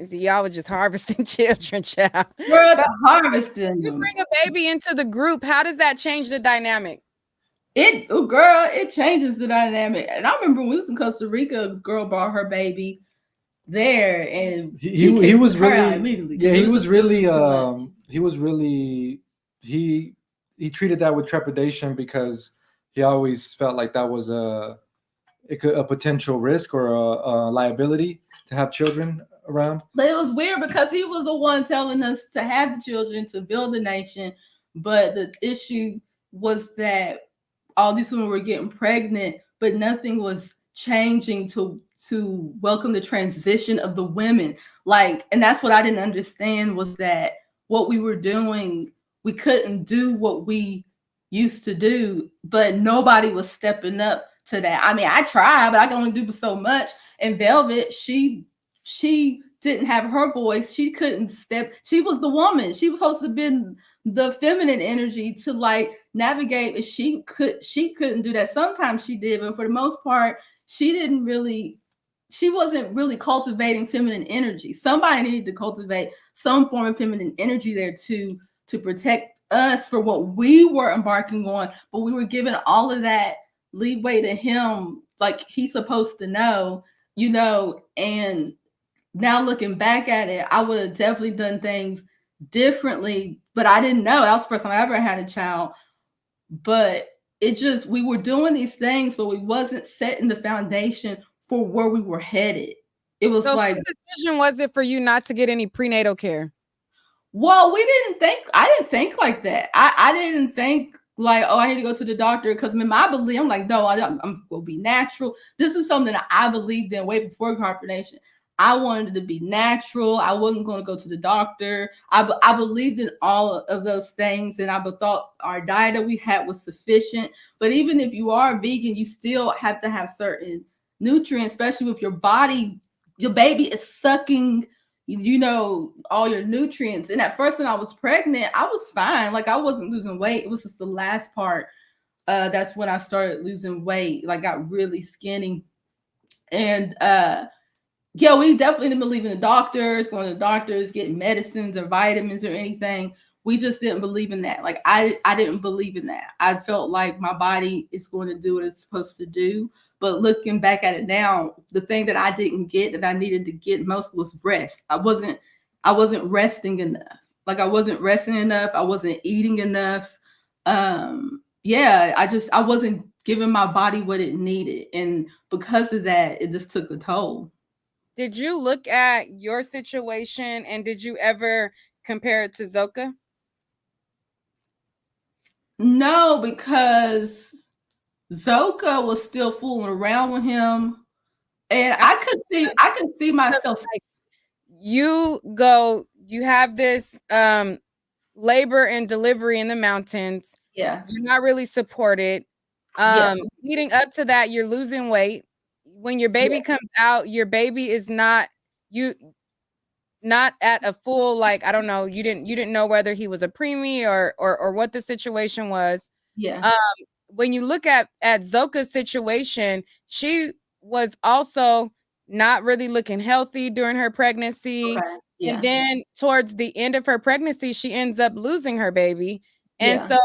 So y'all were just harvesting children, child. We're harvesting. You bring a baby into the group. How does that change the dynamic? It changes the dynamic. And I remember when we was in Costa Rica, a girl brought her baby there, and he was really, yeah, he treated that with trepidation because he always felt like that was a potential risk or a liability. to have children around. But it was weird because he was the one telling us to have the children, to build the nation. But the issue was that all these women were getting pregnant, but nothing was changing to welcome the transition of the women. Like, and that's what I didn't understand, was that what we were doing, we couldn't do what we used to do, but nobody was stepping up to that. I mean, I tried, but I can only do so much. And Velvet, she didn't have her voice. She couldn't step. She was the woman. She was supposed to be the feminine energy to like navigate. And she couldn't do that. Sometimes she did, but for the most part, she wasn't really cultivating feminine energy. Somebody needed to cultivate some form of feminine energy there to protect us for what we were embarking on. But we were giving all of that leeway to him, like he's supposed to know, and now looking back at it, I would have definitely done things differently, but I didn't know. That was the first time I ever had a child. But we were doing these things, but we wasn't setting the foundation for where we were headed. It was so like, what decision was it for you not to get any prenatal care? well, I didn't think like that. I didn't think like, oh, I need to go to the doctor, because in my belief, I'm like, no, I'm going to be natural. This is something that I believed in way before cooperation. I wanted it to be natural. I wasn't going to go to the doctor. I believed in all of those things, and I thought our diet that we had was sufficient. But even if you are vegan, you still have to have certain nutrients, especially with your body. Your baby is sucking, all your nutrients. And at first, when I was pregnant, I was fine. Like, I wasn't losing weight. It was just the last part. That's when I started losing weight. Like, got really skinny. And yeah, we definitely didn't believe in the doctors, going to the doctors, getting medicines or vitamins or anything. We just didn't believe in that. Like, I didn't believe in that. I felt like my body is going to do what it's supposed to do. But looking back at it now, the thing that I didn't get that I needed to get most was rest. I wasn't resting enough. Like, I wasn't resting enough. I wasn't eating enough. Yeah, I wasn't giving my body what it needed. And because of that, it just took a toll. Did you look at your situation and did you ever compare it to Zoka? No, because Zoka was still fooling around with him, and I could see myself. Like, you have this labor and delivery in the mountains. Yeah, you're not really supported. Leading up to that, you're losing weight. When your baby comes out, your baby is not at a full, like, I don't know, you didn't know whether he was a preemie or what the situation was. Yeah. When you look at Zoka's situation, she was also not really looking healthy during her pregnancy. Okay. Yeah. And then towards the end of her pregnancy, she ends up losing her baby. And so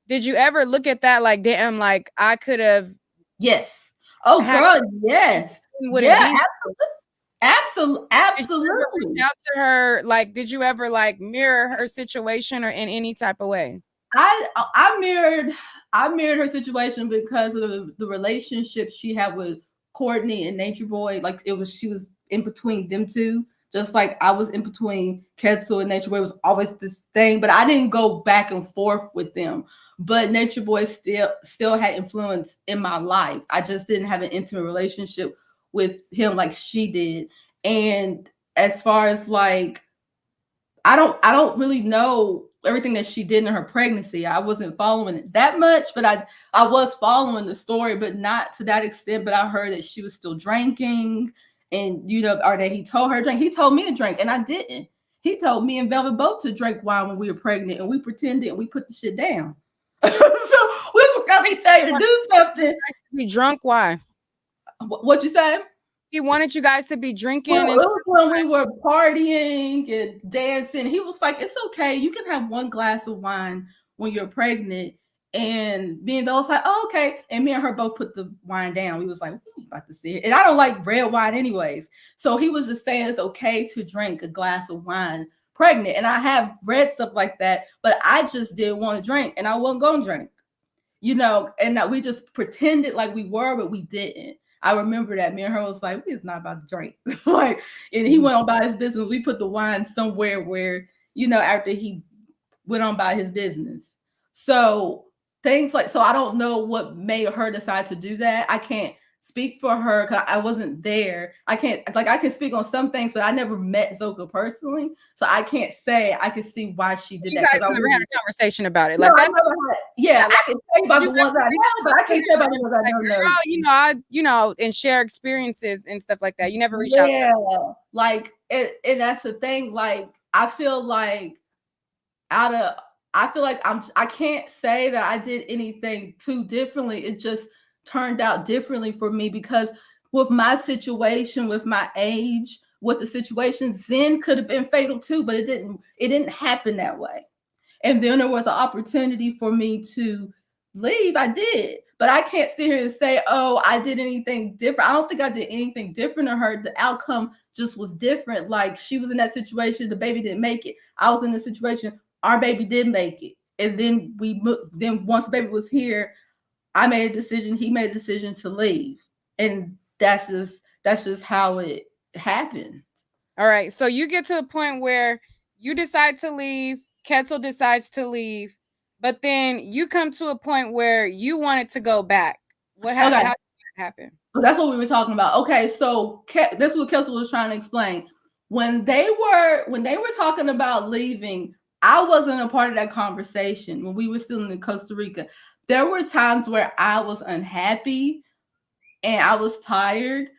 did you ever look at that like, damn, like I could have? Yes. Oh, girl, yes. Yeah, absolutely. Reach out to her, like, did you ever like mirror her situation or in any type of way? I mirrored her situation because of the relationship she had with Courtney and Natureboy. Like, she was in between them two, just like I was in between Ketzel and Natureboy. It was always this thing, but I didn't go back and forth with them. But Natureboy still had influence in my life. I just didn't have an intimate relationship with him like she did. And as far as like, I don't really know everything that she did in her pregnancy. I wasn't following it that much, but I was following the story, but not to that extent. But I heard that she was still drinking, and or that he told her to drink. He told me to drink, and I didn't. He told me and Velvet both to drink wine when we were pregnant, and we pretended and we put the shit down. So was because he tell you to do something. Be drunk? Why? What you say? He wanted you guys to be drinking. Well, it was when we were partying and dancing. He was like, "It's okay. You can have one glass of wine when you're pregnant." And me and Bella was like, "Oh, okay." And me and her both put the wine down. We was like, "We about to see it." And I don't like red wine anyways. So he was just saying it's okay to drink a glass of wine pregnant. And I have read stuff like that, but I just didn't want to drink, and I wasn't going to drink. And that we just pretended like we were, but we didn't. I remember that me and her was like, we's not about to drink. Like, and he went on by his business. We put the wine somewhere where, after he went on by his business. So things like, so I don't know what made her decide to do that. I can't speak for her because I wasn't there. I can speak on some things, but I never met Zoka personally. So I can't say I can see why she did that. You guys never had a conversation about it. Like, No, that's I can tell you about the ones I know, but I can't tell about the ones I don't know. And share experiences and stuff like that. You never reach out. Yeah, like and that's the thing. Like I feel like I can't say that I did anything too differently. It just turned out differently for me because with my situation, with my age, with the situation, Zen could have been fatal too, but it didn't happen that way. And then there was an opportunity for me to leave. I did, but I can't sit here and say, oh, I did anything different. I don't think I did anything different to her. The outcome just was different. Like she was in that situation, the baby didn't make it. I was in the situation, our baby did make it. And then once the baby was here, I made a decision. He made a decision to leave. And that's just how it happened. All right. So you get to the point where you decide to leave. Ketzel decides to leave, but then you come to a point where you wanted to go back. What happened? Okay. How did that happen? Well, that's what we were talking about. Okay, so this is what Kessel was trying to explain. When they were talking about leaving, I wasn't a part of that conversation when we were still in Costa Rica. There were times where I was unhappy and I was tired,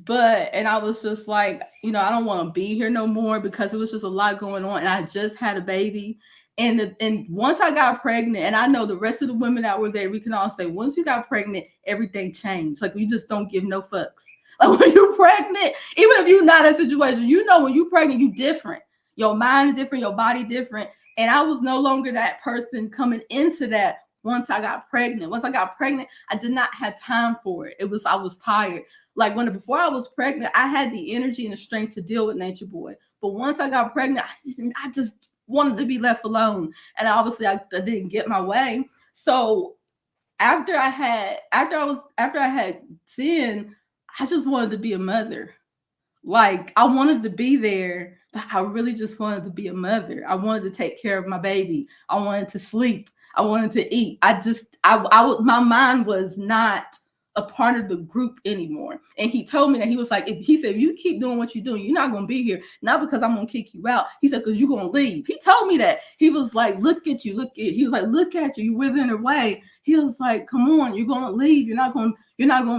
and I was just like, I don't want to be here no more because it was just a lot going on. And I just had a baby. And once I got pregnant, and I know the rest of the women that were there, we can all say, once you got pregnant, everything changed. Like, you just don't give no fucks. Like, when you're pregnant, even if you're not in a situation, when you're pregnant, you're different. Your mind is different, your body different. And I was no longer that person coming into that once I got pregnant. Once I got pregnant, I did not have time for it. I was tired. Like before I was pregnant, I had the energy and the strength to deal with Natureboy. But once I got pregnant, I just wanted to be left alone. And obviously I didn't get my way. So after I had Sin, I just wanted to be a mother. Like I wanted to be there, but I really just wanted to be a mother. I wanted to take care of my baby. I wanted to sleep. I wanted to eat. My mind was not a part of the group anymore. And he told me that he was like, if you keep doing what you're doing, you're not going to be here. Not because I'm going to kick you out. He said, because you're going to leave. He told me that. He was like, look at you. He was like, look at you. You're withering away. He was like, come on, you're going to leave. You're not going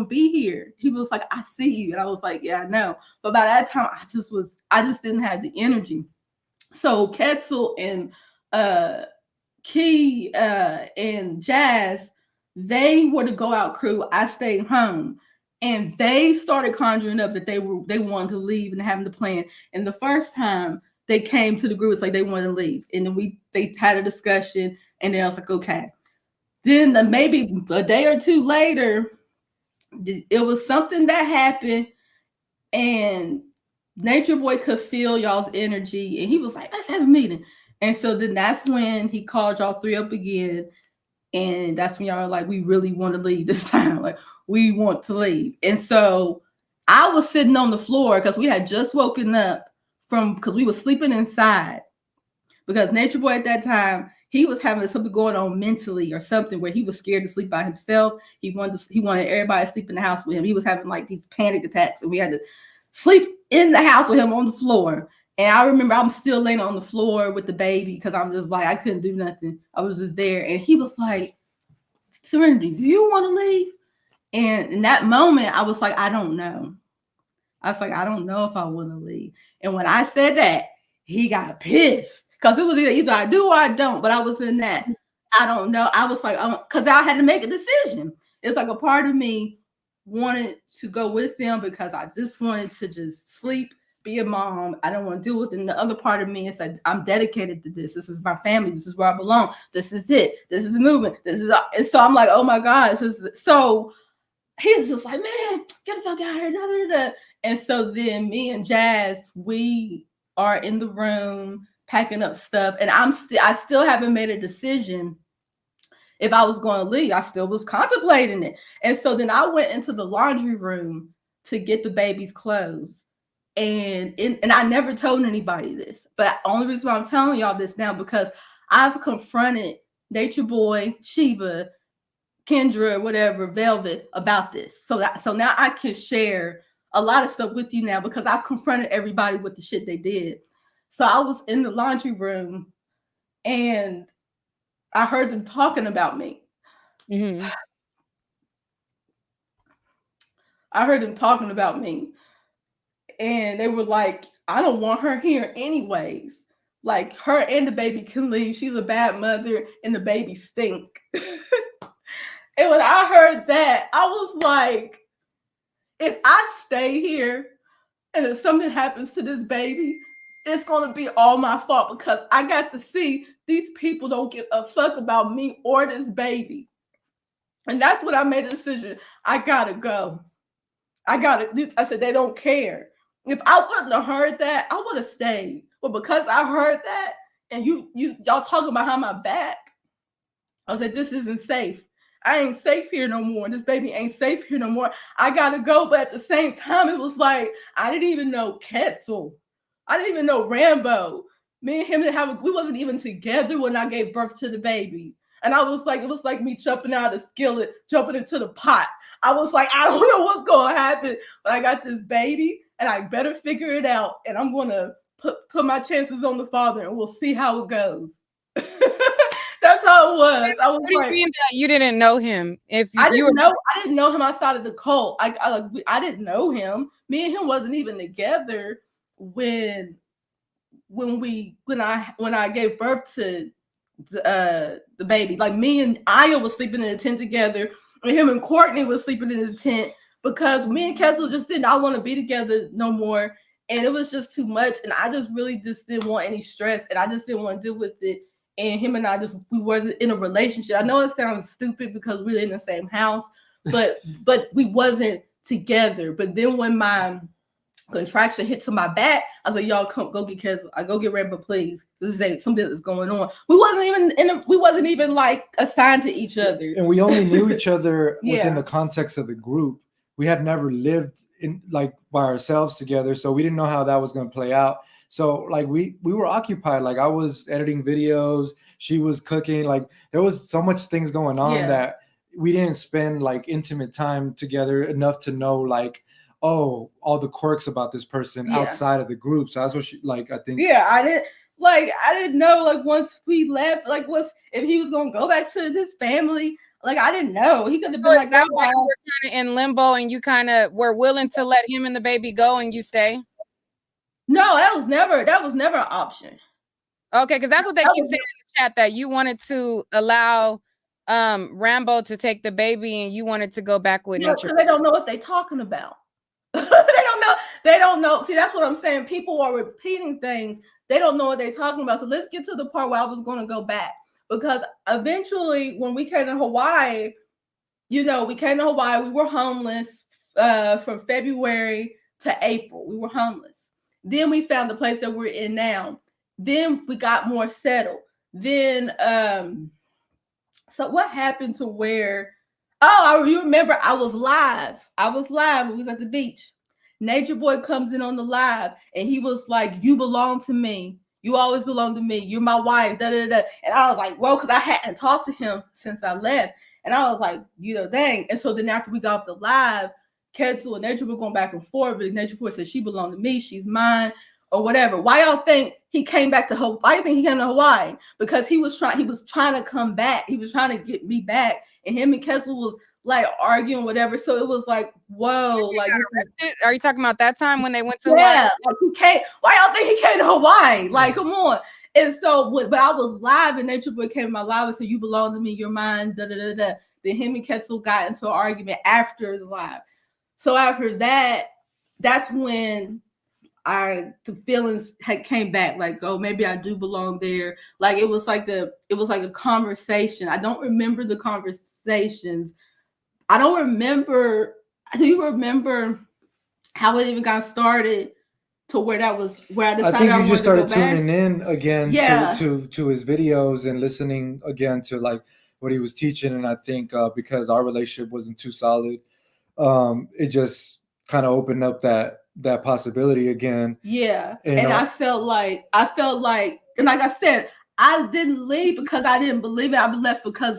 to be here. He was like, I see you. And I was like, yeah, I know. But by that time, I just didn't have the energy. So Ketzel and Key and Jazz, they were the go out crew. I stayed home, and they started conjuring up that they wanted to leave and having the plan. And the first time they came to the group, it's like they wanted to leave, and then they had a discussion, and then I was like, okay. Then maybe a day or two later, it was something that happened, and Natureboy could feel y'all's energy, and he was like, let's have a meeting. And so then that's when he called y'all three up again. And that's when y'all are like, we really want to leave this time. Like, we want to leave. And so I was sitting on the floor because we had just woken up because we were sleeping inside. Because Natureboy at that time, he was having something going on mentally or something where he was scared to sleep by himself. He wanted everybody to sleep in the house with him. He was having like these panic attacks, and we had to sleep in the house with him on the floor. And I remember I'm still laying on the floor with the baby because I'm just like, I couldn't do nothing. I was just there. And he was like, Serenity, do you want to leave? And in that moment, I was like, I don't know. I was like, I don't know if I want to leave. And when I said that, he got pissed because it was either I do or I don't. But I was in that, I don't know. I was like, because I had to make a decision. It's like a part of me wanted to go with them because I just wanted to just sleep, be a mom. I don't want to deal with it. And the other part of me is like, I'm dedicated to this. This is my family. This is where I belong. This is it. This is the movement. And so I'm like, oh my gosh. So he's just like, man, get the fuck out of here. Da, da, da. And so then me and Jazz, we are in the room packing up stuff. And I still haven't made a decision if I was going to leave. I still was contemplating it. And so then I went into the laundry room to get the baby's clothes. And I never told anybody this, but the only reason why I'm telling y'all this now, because I've confronted Natureboy, Sheba, Kendra, whatever, Velvet about this. So now I can share a lot of stuff with you now because I've confronted everybody with the shit they did. So I was in the laundry room and I heard them talking about me. Mm-hmm. I heard them talking about me. And they were like, I don't want her here anyways. Like, her and the baby can leave. She's a bad mother and the baby stink. And when I heard that, I was like, if I stay here and if something happens to this baby, it's going to be all my fault because I got to see these people don't give a fuck about me or this baby. And that's when I made a decision. I got to go. I said, they don't care. If I wouldn't have heard that, I would have stayed. But because I heard that, and y'all talking behind my back, I said, this isn't safe. I ain't safe here no more. This baby ain't safe here no more. I gotta go. But at the same time, it was like, I didn't even know Quetzal. I didn't even know Rambo. Me and him we wasn't even together when I gave birth to the baby. And I was like, it was like me jumping out of the skillet, jumping into the pot. I was like, I don't know what's going to happen, but I got this baby and I better figure it out. And I'm going to put my chances on the father and we'll see how it goes. That's how it was. I was what do you mean that you didn't know him? I didn't know him outside of the cult. I didn't know him. Me and him wasn't even together when I gave birth to the baby. Like, me and Aya was sleeping in a tent together, and him and Courtney was sleeping in a tent because me and Quetzal just did not want to be together no more, and it was just too much, and I just really just didn't want any stress, and I just didn't want to deal with it. And him and I we wasn't in a relationship. I know it sounds stupid because we're in the same house, but we wasn't together. But then when my contraction hit to my back, I was like, y'all come go get Quetzal. I go get Rambo, please. This is something that's going on. We wasn't even like assigned to each other. And we only knew each other within the context of the group. We had never lived in like by ourselves together, so we didn't know how that was going to play out. So like we were occupied. Like, I was editing videos, she was cooking. Like, there was so much things going on that we didn't spend like intimate time together enough to know like, oh, all the quirks about this person outside of the group. So that's what she like. I think. Yeah, I didn't know like once we left, like if he was gonna go back to his family. Like, I didn't know. He could have been like, is that why you were kind of in limbo and you kind of were willing to let him and the baby go and you stay? No, that was never an option. Okay, because that's what they keep saying in the chat, that you wanted to allow Rambo to take the baby and you wanted to go back with Nature. Because they don't know what they're talking about. They don't know. See, that's what I'm saying. People are repeating things. They don't know what they're talking about. So let's get to the part where I was going to go back. Because eventually, when we came to Hawaii, we were homeless from February to April. We were homeless. Then we found the place that we're in now. Then we got more settled. Then, so what happened to where, you remember I was live. We was at the beach. Natureboy comes in on the live and he was like, you belong to me. You always belong to me. You're my wife, da, da, da. And I was like, well, because I hadn't talked to him since I left. And I was like, dang. And so then after we got off the live, Quetzal and Natureboy going back and forth. But Natureboy said, she belonged to me. She's mine, or whatever. Why y'all think he came back to Hawaii? Why do you think he came to Hawaii? Because he was trying to come back. He was trying to get me back. And him and Quetzal was like arguing, whatever. So it was like, whoa. Like, got arrested? Are you talking about that time when they went to Hawaii? Like he came. Why y'all think he came to Hawaii? Like, come on. And so, but I was live, and Natureboy came to my live and said, you belong to me, you're mine, da da da da. Then him and Quetzal got into an argument after the live. So after that, that's when the feelings came back, like, oh, maybe I do belong there. Like, it was like a conversation. I don't remember the conversations. I don't remember. Do you remember how it even got started to where I decided I think you just started tuning in again to his videos and listening again to like what he was teaching. And I think because our relationship wasn't too solid, it just kind of opened up that possibility again. Yeah. And I felt like, and like I said, I didn't leave because I didn't believe it. I left because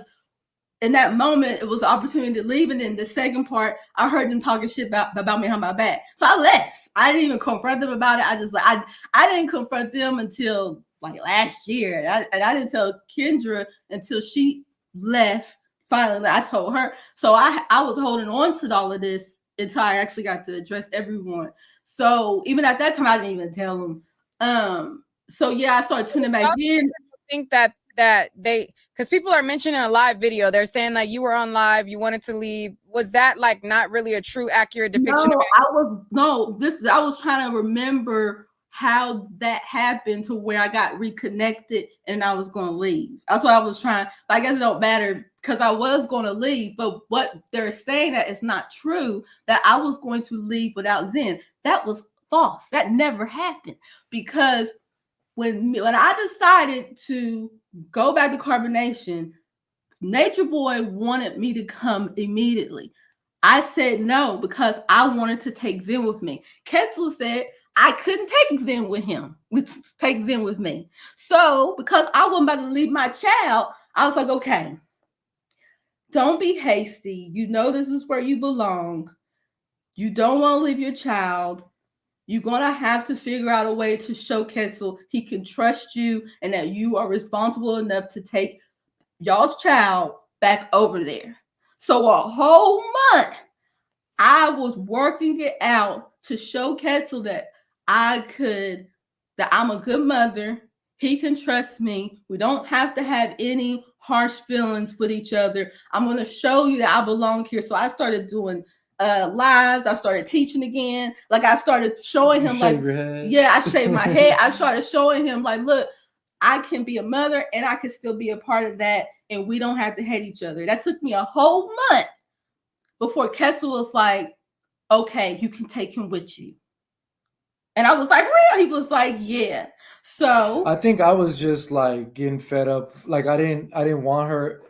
in that moment it was an opportunity to leave. And then the second part, I heard them talking shit about me behind my back. So I left. I didn't even confront them about it. I just like, I didn't confront them until like last year. I didn't tell Kendra until she left. Finally, I told her. So I was holding on to all of this until I actually got to address everyone. So even at that time, I didn't even tell them. So yeah, I started tuning back in. I think that they, because people are mentioning a live video, they're saying like you were on live, you wanted to leave. Was that like not really a true accurate depiction of it? I was trying to remember how that happened to where I got reconnected and I was going to leave. That's what I was trying. But I guess it don't matter because I was going to leave. But what they're saying that it's not true, that I was going to leave without Zen. That was false. That never happened. Because when I decided to go back to carbonation, Natureboy wanted me to come immediately. I said no because I wanted to take Zen with me. Ketzel said I couldn't take Zen with him, take Zen with me. So because I wasn't about to leave my child, I was like, okay, don't be hasty. You know this is where you belong. You don't want to leave your child. You're going to have to figure out a way to show Ketzel he can trust you and that you are responsible enough to take y'all's child back over there. So a whole month, I was working it out to show Ketzel that that I'm a good mother. He can trust me. We don't have to have any harsh feelings with each other. I'm going to show you that I belong here. So I started doing lives. I started teaching again. Like I started showing him like, yeah, I shaved my head. I started showing him like, look, I can be a mother and I can still be a part of that. And we don't have to hate each other. That took me a whole month before Ketzel was like, okay, you can take him with you. And I was like, for real? He was like, yeah. So I think I was just like getting fed up. Like I didn't want her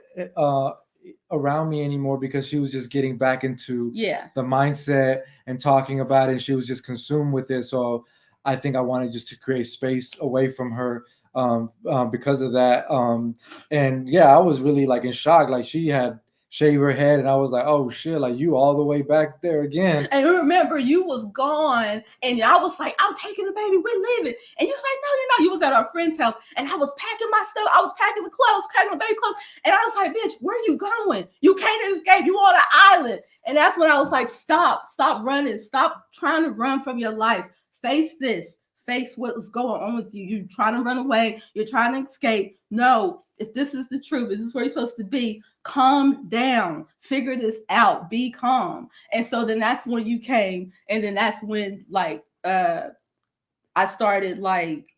around me anymore because she was just getting back into the mindset and talking about it. And she was just consumed with it. So I think I wanted just to create space away from her because of that. And yeah, I was really like in shock. Like she had shaved her head and I was like, oh shit, like you all the way back there again. And remember, you was gone and I was like, I'm taking the baby, we're leaving. And you was like, no, you're not. You was at our friend's house and I was packing my stuff. I was packing the clothes, packing the baby clothes. And I was like, bitch, where are you going? You can't escape. You on an island. And that's when I was like, stop running. Stop trying to run from your life. Face this. Face what's going on with you. You're trying to run away. You're trying to escape. No, if this is the truth, this is where you're supposed to be. Calm down. Figure this out. Be calm. And so then that's when you came. And then that's when like I started like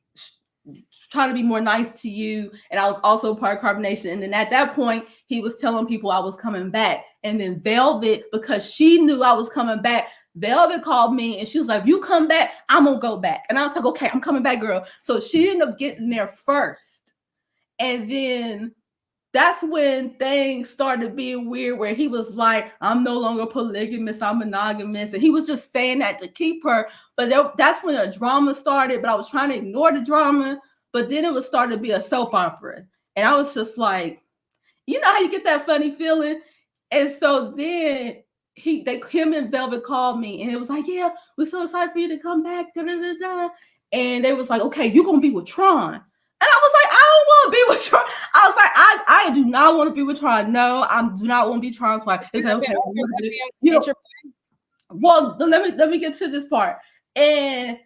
trying to be more nice to you. And I was also part of carbonation. And then at that point, he was telling people I was coming back. And then Velvet, because she knew I was coming back, Velvet called me and she was like, if you come back, I'm gonna go back. And I was like, okay, I'm coming back, girl. So she ended up getting there first. And then that's when things started being weird where he was like, I'm no longer polygamous, I'm monogamous. And he was just saying that to keep her. But that's when the drama started. But I was trying to ignore the drama. But then it was starting to be a soap opera. And I was just like, you know how you get that funny feeling? And so then him and Velvet called me and it was like, yeah, we're so excited for you to come back. Da, da, da, da. And they was like, okay, you're going to be with Tron. And I was like, I don't want to be with Tron. I was like, I do not want to be with Tron. No, I do not want to be Tron's wife. It's like, okay, well, let me get to this part. And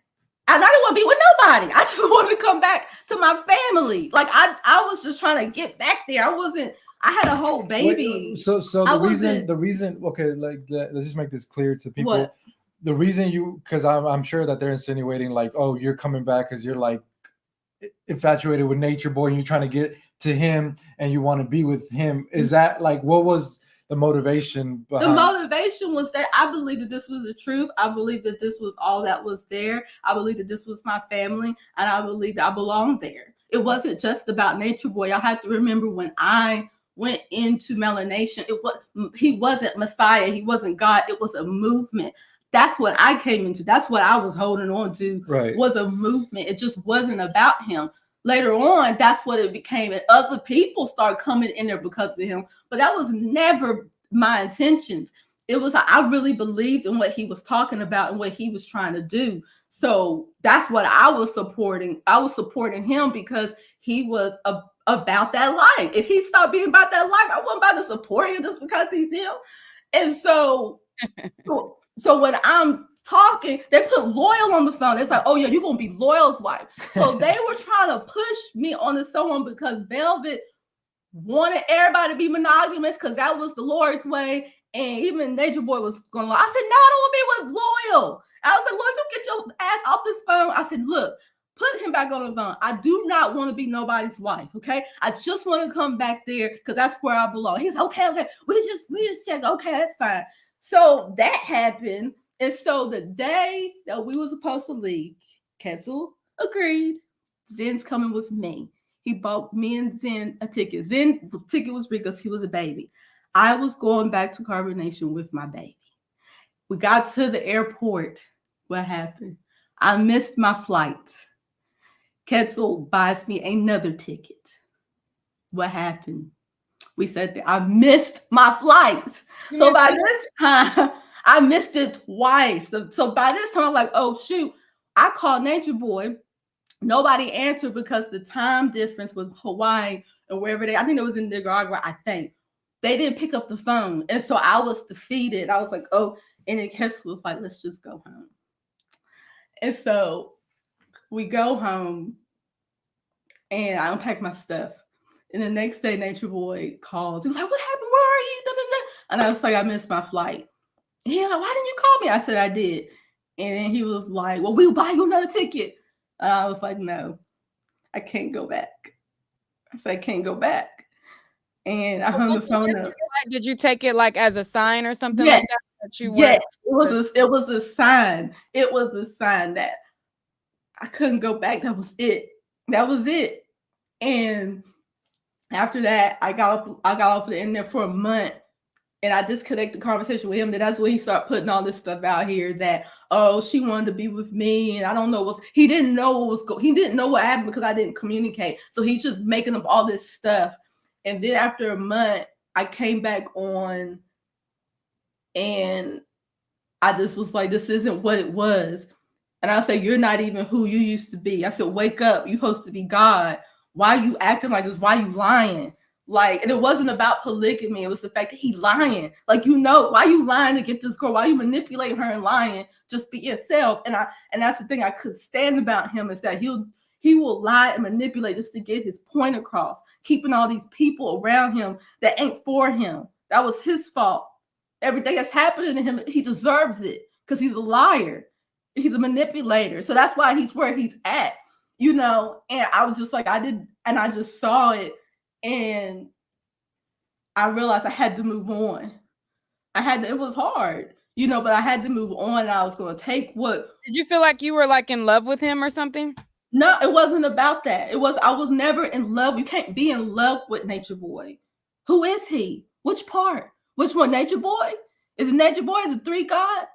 I didn't want to be with nobody. I just wanted to come back to my family. Like I was just trying to get back there. I had a whole baby. So the reason, okay, like let's just make this clear to people. What? The reason because I'm sure that they're insinuating like, oh, you're coming back because you're like infatuated with Natureboy and you're trying to get to him and you want to be with him. Is that like, what was the motivation behind? The motivation was that I believe that this was the truth. I believe that this was all that was there. I believe that this was my family and I believe that I belonged there. It wasn't just about Natureboy. I had to remember when I went into melanation. He wasn't Messiah. He wasn't God. It was a movement. That's what I came into. That's what I was holding on to. Right. Was a movement. It just wasn't about him. Later on, that's what it became, and other people started coming in there because of him. But that was never my intentions. It was, I really believed in what he was talking about and what he was trying to do. So that's what I was supporting. I was supporting him because he was about that life. If he stopped being about that life, I wasn't about to support him just because he's him. And so when I'm talking, they put Loyal on the phone. It's like, oh yeah, you're gonna be Loyal's wife. So they were trying to push me onto someone because Velvet wanted everybody to be monogamous because that was the Lord's way. And even Natureboy was going, I said, no, I don't want to be with Loyal. I was like, Loyal, you get your ass off this phone. I said, look, put him back on the phone. I do not want to be nobody's wife, okay? I just want to come back there because that's where I belong. He's okay. We just check. Okay, that's fine. So that happened. And so the day that we were supposed to leave, Ketzel agreed. Zen's coming with me. He bought me and Zen a ticket. Zen, the ticket was free because he was a baby. I was going back to Carbonation with my baby. We got to the airport. What happened? I missed my flight. Ketzel buys me another ticket. What happened? We said that I missed my flight. So by this time, I missed it twice. So by this time, I'm like, oh, shoot. I called Natureboy. Nobody answered because the time difference with Hawaii and wherever I think it was in Nicaragua, I think. They didn't pick up the phone. And so I was defeated. I was like, oh, and then Ketzel was like, let's just go home. And so we go home and I unpack my stuff. And the next day, Natureboy calls. He was like, what happened? Where are you? Da, da, da. And I was like, I missed my flight. And he was like, why didn't you call me? I said, I did. And then he was like, well, we'll buy you another ticket. And I was like, no, I can't go back. I said, I can't go back. And I hung the phone up. Did you take it like as a sign or something yes. like that you yes, it was a sign. It was a sign that I couldn't go back. That was it. That was it. And after that, I got off in there for a month, and I disconnected the conversation with him. Then that's when he started putting all this stuff out here that, oh, she wanted to be with me, and I don't know he didn't know what was he didn't know what happened because I didn't communicate. So he's just making up all this stuff. And then after a month, I came back on, and I just was like, this isn't what it was. And I said, you're not even who you used to be. I said, wake up. You're supposed to be God. Why are you acting like this? Why are you lying? Like, and it wasn't about polygamy. It was the fact that he lying. Like, why are you lying to get this girl? Why are you manipulating her and lying? Just be yourself. And that's the thing I could stand about him is that he will lie and manipulate just to get his point across, keeping all these people around him that ain't for him. That was his fault. Everything that's happening to him, he deserves it because he's a liar. He's a manipulator. So that's why he's where he's at, And I was just like, I just saw it. And I realized I had to move on. It was hard, but I had to move on. And I was going to take what. Did you feel like you were like in love with him or something? No, it wasn't about that. I was never in love. You can't be in love with Natureboy. Who is he? Which part? Which one? Natureboy? Is it Natureboy? Is it Three God?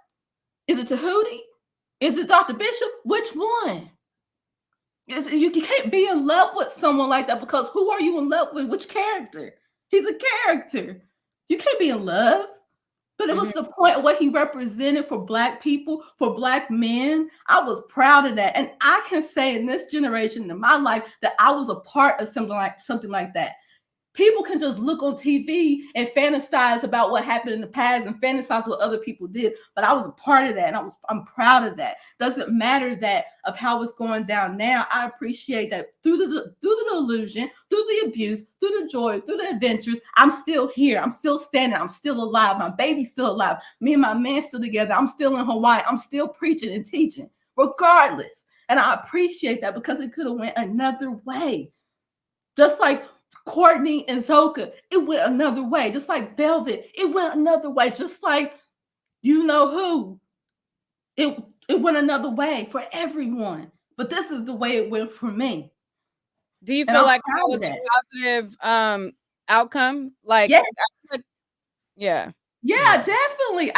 Is it Tahuti? Is it Dr. Bishop? Which one? You can't be in love with someone like that because who are you in love with? Which character? He's a character. You can't be in love. But it was the point of what he represented for Black people, for Black men. I was proud of that. And I can say in this generation, in my life, that I was a part of something like that. People can just look on TV and fantasize about what happened in the past and fantasize what other people did. But I was a part of that, and I'm proud of that. Doesn't matter that of how it's going down now. I appreciate that through the illusion, through the abuse, through the joy, through the adventures, I'm still here. I'm still standing. I'm still alive. My baby's still alive. Me and my man still together. I'm still in Hawaii. I'm still preaching and teaching, regardless. And I appreciate that because it could have went another way. Just like Courtney and Zoka, it went another way. Just like Velvet, it went another way. Just like you know who, it went another way for everyone. But this is the way it went for me. Do you feel like that was a positive outcome? Like, Yeah. Yeah. Yeah, definitely.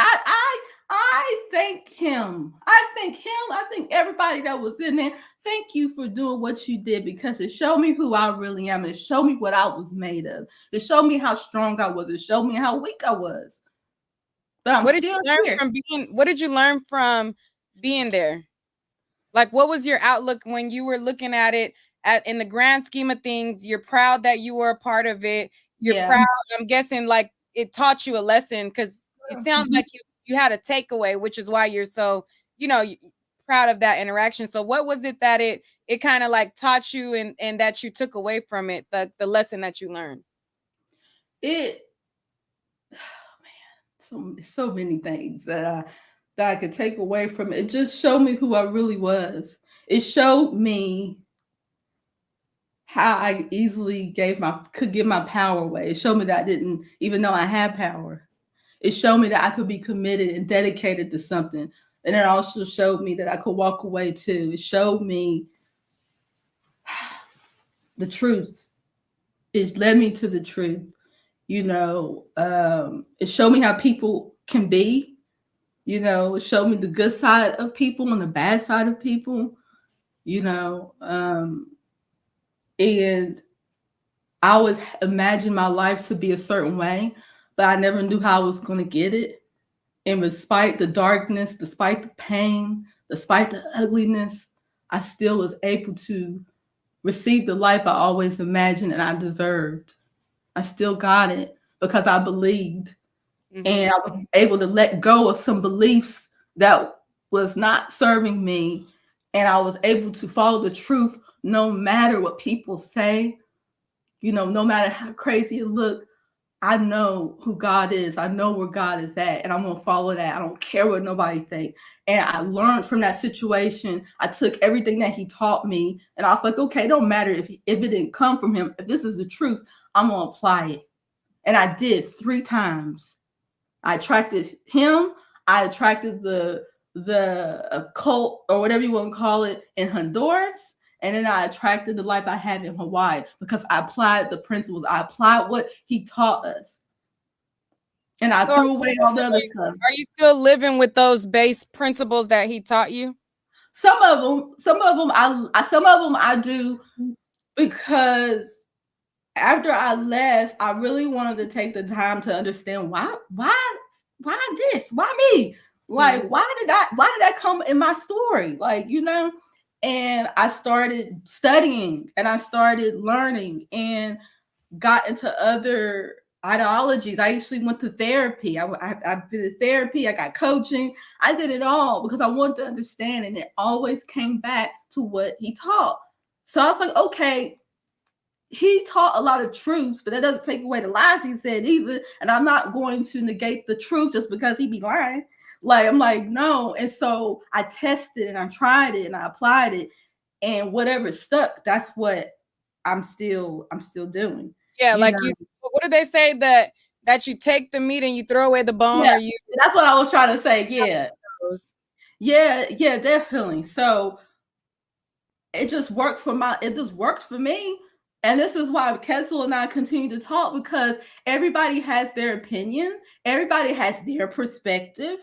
I thank him. I thank him. I think everybody that was in there. Thank you for doing what you did, because it showed me who I really am. It showed me what I was made of. It showed me how strong I was. It showed me how weak I was. But I'm What did you still learn here. from being? What did you learn from being there? Like, what was your outlook when you were looking at it in the grand scheme of things? You're proud that you were a part of it. You're Yeah. proud. I'm guessing like it taught you a lesson, because it sounds Mhm. like you had a takeaway, which is why you're so, proud of that interaction. So what was it that it kind of like taught you, and that you took away from it, the lesson that you learned? It so many things that I could take away from it. It just showed me who I really was. It showed me how I easily could give my power away. It showed me that I didn't even know I had power. It showed me that I could be committed and dedicated to something. And it also showed me that I could walk away too. It showed me the truth. It led me to the truth. It showed me how people can be. It showed me the good side of people and the bad side of people. And I always imagined my life to be a certain way, but I never knew how I was going to get it. And despite the darkness, despite the pain, despite the ugliness, I still was able to receive the life I always imagined and I deserved. I still got it because I believed. Mm-hmm. And I was able to let go of some beliefs that was not serving me. And I was able to follow the truth no matter what people say, no matter how crazy it look. I know who God is. I know where God is at, and I'm going to follow that. I don't care what nobody think. And I learned from that situation. I took everything that he taught me, and I was like, okay, it don't matter if it didn't come from him. If this is the truth, I'm going to apply it. And I did 3 times. I attracted him. I attracted the occult, or whatever you want to call it, in Honduras. And then I attracted the life I had in Hawaii because I applied the principles. I applied what he taught us. And I threw away all the other stuff. Are you still living with those base principles that he taught you? Some of them I do, because after I left, I really wanted to take the time to understand why this? Why me? Like, why did that come in my story? Like, and I started studying and I started learning and got into other ideologies. I actually went to therapy. I did therapy. I got coaching. I did it all because I wanted to understand, and it always came back to what he taught. So I was like, okay, he taught a lot of truths, but that doesn't take away the lies he said either. And I'm not going to negate the truth just because he be lying. Like, I'm like, no. And so I tested and I tried it and I applied it, and whatever stuck, that's what I'm still doing. Yeah, like what do they say, that you take the meat and you throw away the bone? Yeah, Or you that's what I was trying to say. Yeah, definitely. So it just worked for me. And this is why Ketzel and I continue to talk, because everybody has their opinion, everybody has their perspective,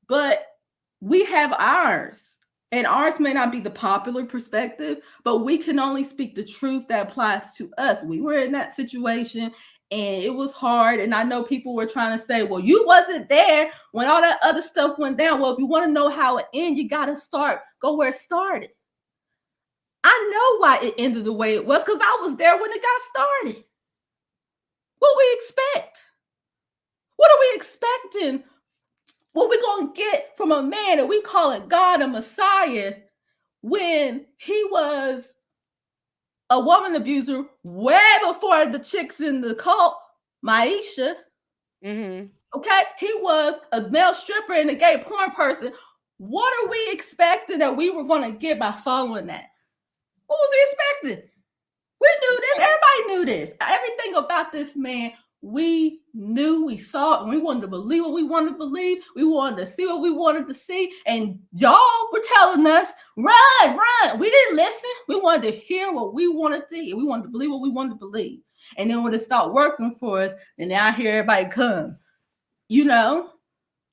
but we have ours. And ours may not be the popular perspective, but we can only speak the truth that applies to us. We were in that situation and it was hard. And I know people were trying to say, well, you wasn't there when all that other stuff went down. Well, if you want to know how it ended, you got to go where it started. I know why it ended the way it was, because I was there when it got started. What we expect? What are we expecting? What we gonna get from a man that we calling God a Messiah when he was a woman abuser way before the chicks in the cult, Maisha? Mm-hmm. Okay, he was a male stripper and a gay porn person. What are we expecting that we were gonna get by following that? What was we expecting? We knew this. Everybody knew this. Everything about this man We knew, we saw it, and we wanted to believe what we wanted to believe. We wanted to see what we wanted to see. And y'all were telling us, run, run. We didn't listen. We wanted to hear what we wanted to hear. We wanted to believe what we wanted to believe. And then when it stopped working for us, then now here everybody come, you know?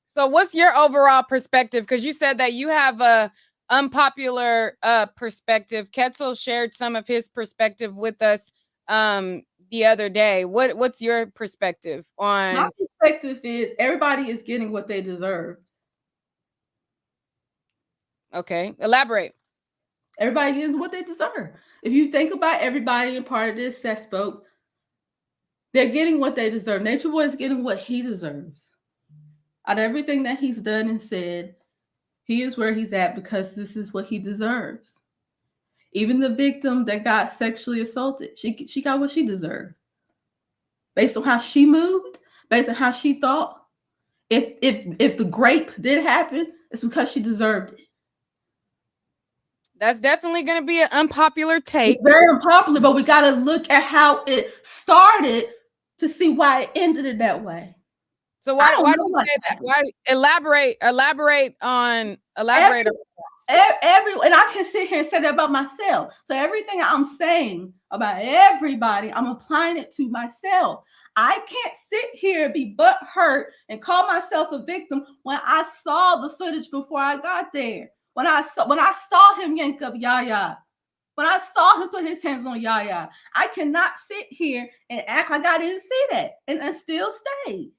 So what's your overall perspective? Because you said that you have a unpopular perspective. Ketzel shared some of his perspective with us the other day. What's your perspective on? My perspective is everybody is getting what they deserve. Okay, elaborate. Everybody gets what they deserve. If you think about everybody in part of this that spoke, they're getting what they deserve. Natureboy is getting what he deserves. Out of everything that he's done and said, he is where he's at because this is what he deserves. Even the victim that got sexually assaulted, she got what she deserved. Based on how she moved, based on how she thought. If the grape did happen, it's because she deserved it. That's definitely going to be an unpopular take. It's very unpopular, but we got to look at how it started to see why it ended it that way. So why do you say that? Why elaborate on and I can sit here and say that about myself. So everything I'm saying about everybody, I'm applying it to myself. I can't sit here and be butthurt and call myself a victim when I saw the footage before I got there. When I saw him yank up Yaya. When I saw him put his hands on Yaya. I cannot sit here and act like I didn't see that and still stay.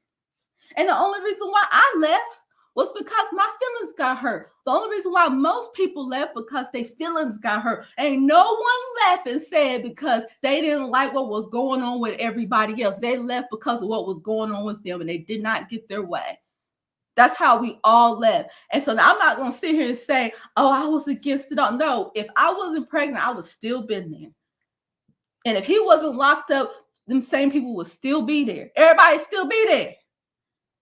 And the only reason why I left was because my feelings got hurt. The only reason why most people left because their feelings got hurt. Ain't no one left and said because they didn't like what was going on with everybody else. They left because of what was going on with them and they did not get their way. That's how we all left. And so I'm not going to sit here and say, oh, I was against it all. No, if I wasn't pregnant, I would still been there. And if he wasn't locked up, them same people would still be there. Everybody still be there.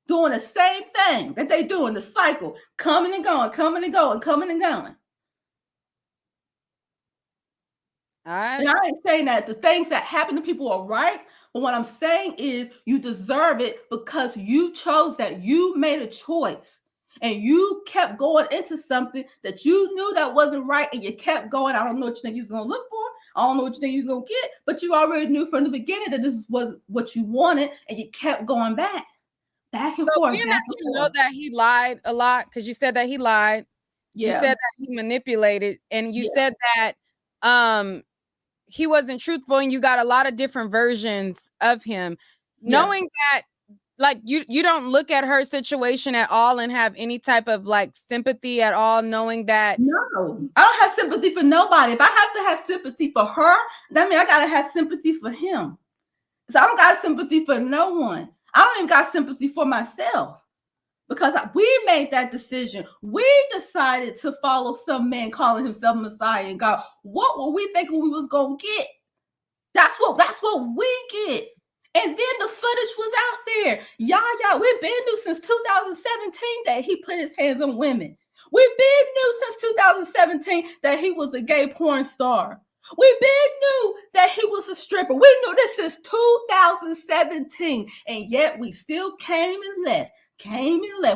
Doing the same thing that they do in the cycle, coming and going, coming and going, coming and going. And I ain't saying that the things that happen to people are right, but what I'm saying is you deserve it because you chose that. You made a choice and you kept going into something that you knew that wasn't right and you kept going. I don't know what you think you was going to look for. I don't know what you think you was going to get, but you already knew from the beginning that this was what you wanted and you kept going back. Back and forth. Being that you know that he lied a lot, because you said that he lied. Yeah. You said that he manipulated, and you said that he wasn't truthful, and you got a lot of different versions of him. Knowing that, like, you don't look at her situation at all and have any type of like sympathy at all, knowing that. No, I don't have sympathy for nobody. If I have to have sympathy for her, that means I gotta have sympathy for him. So I don't got sympathy for no one. I don't even got sympathy for myself because we made that decision. We decided to follow some man calling himself Messiah and God. What were we thinking we was gonna get? That's what we get. And then the footage was out there. Yaya, we've been new since 2017 that he put his hands on women. We've been new since 2017 that he was a gay porn star. We've been new that he was a stripper. We knew this since 2017, and yet we still came and left.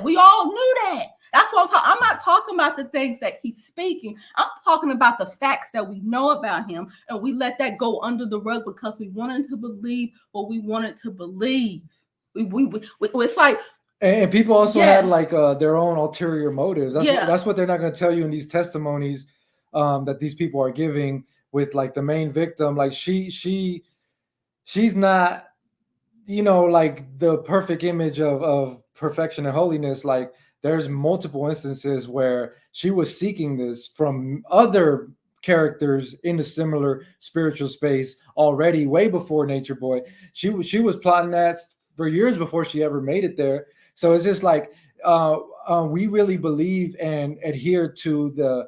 We all knew that. That's what I'm talking. I'm not talking about the things that he's speaking. I'm talking about the facts that we know about him, and we let that go under the rug because we wanted to believe what we wanted to believe. It's like. And people also had like their own ulterior motives. That's what they're not going to tell you in these testimonies that these people are giving. With like the main victim, like she's not, like the perfect image of perfection and holiness. Like there's multiple instances where she was seeking this from other characters in a similar spiritual space already, way before Natureboy. She was plotting that for years before she ever made it there. So it's just like we really believe and adhere to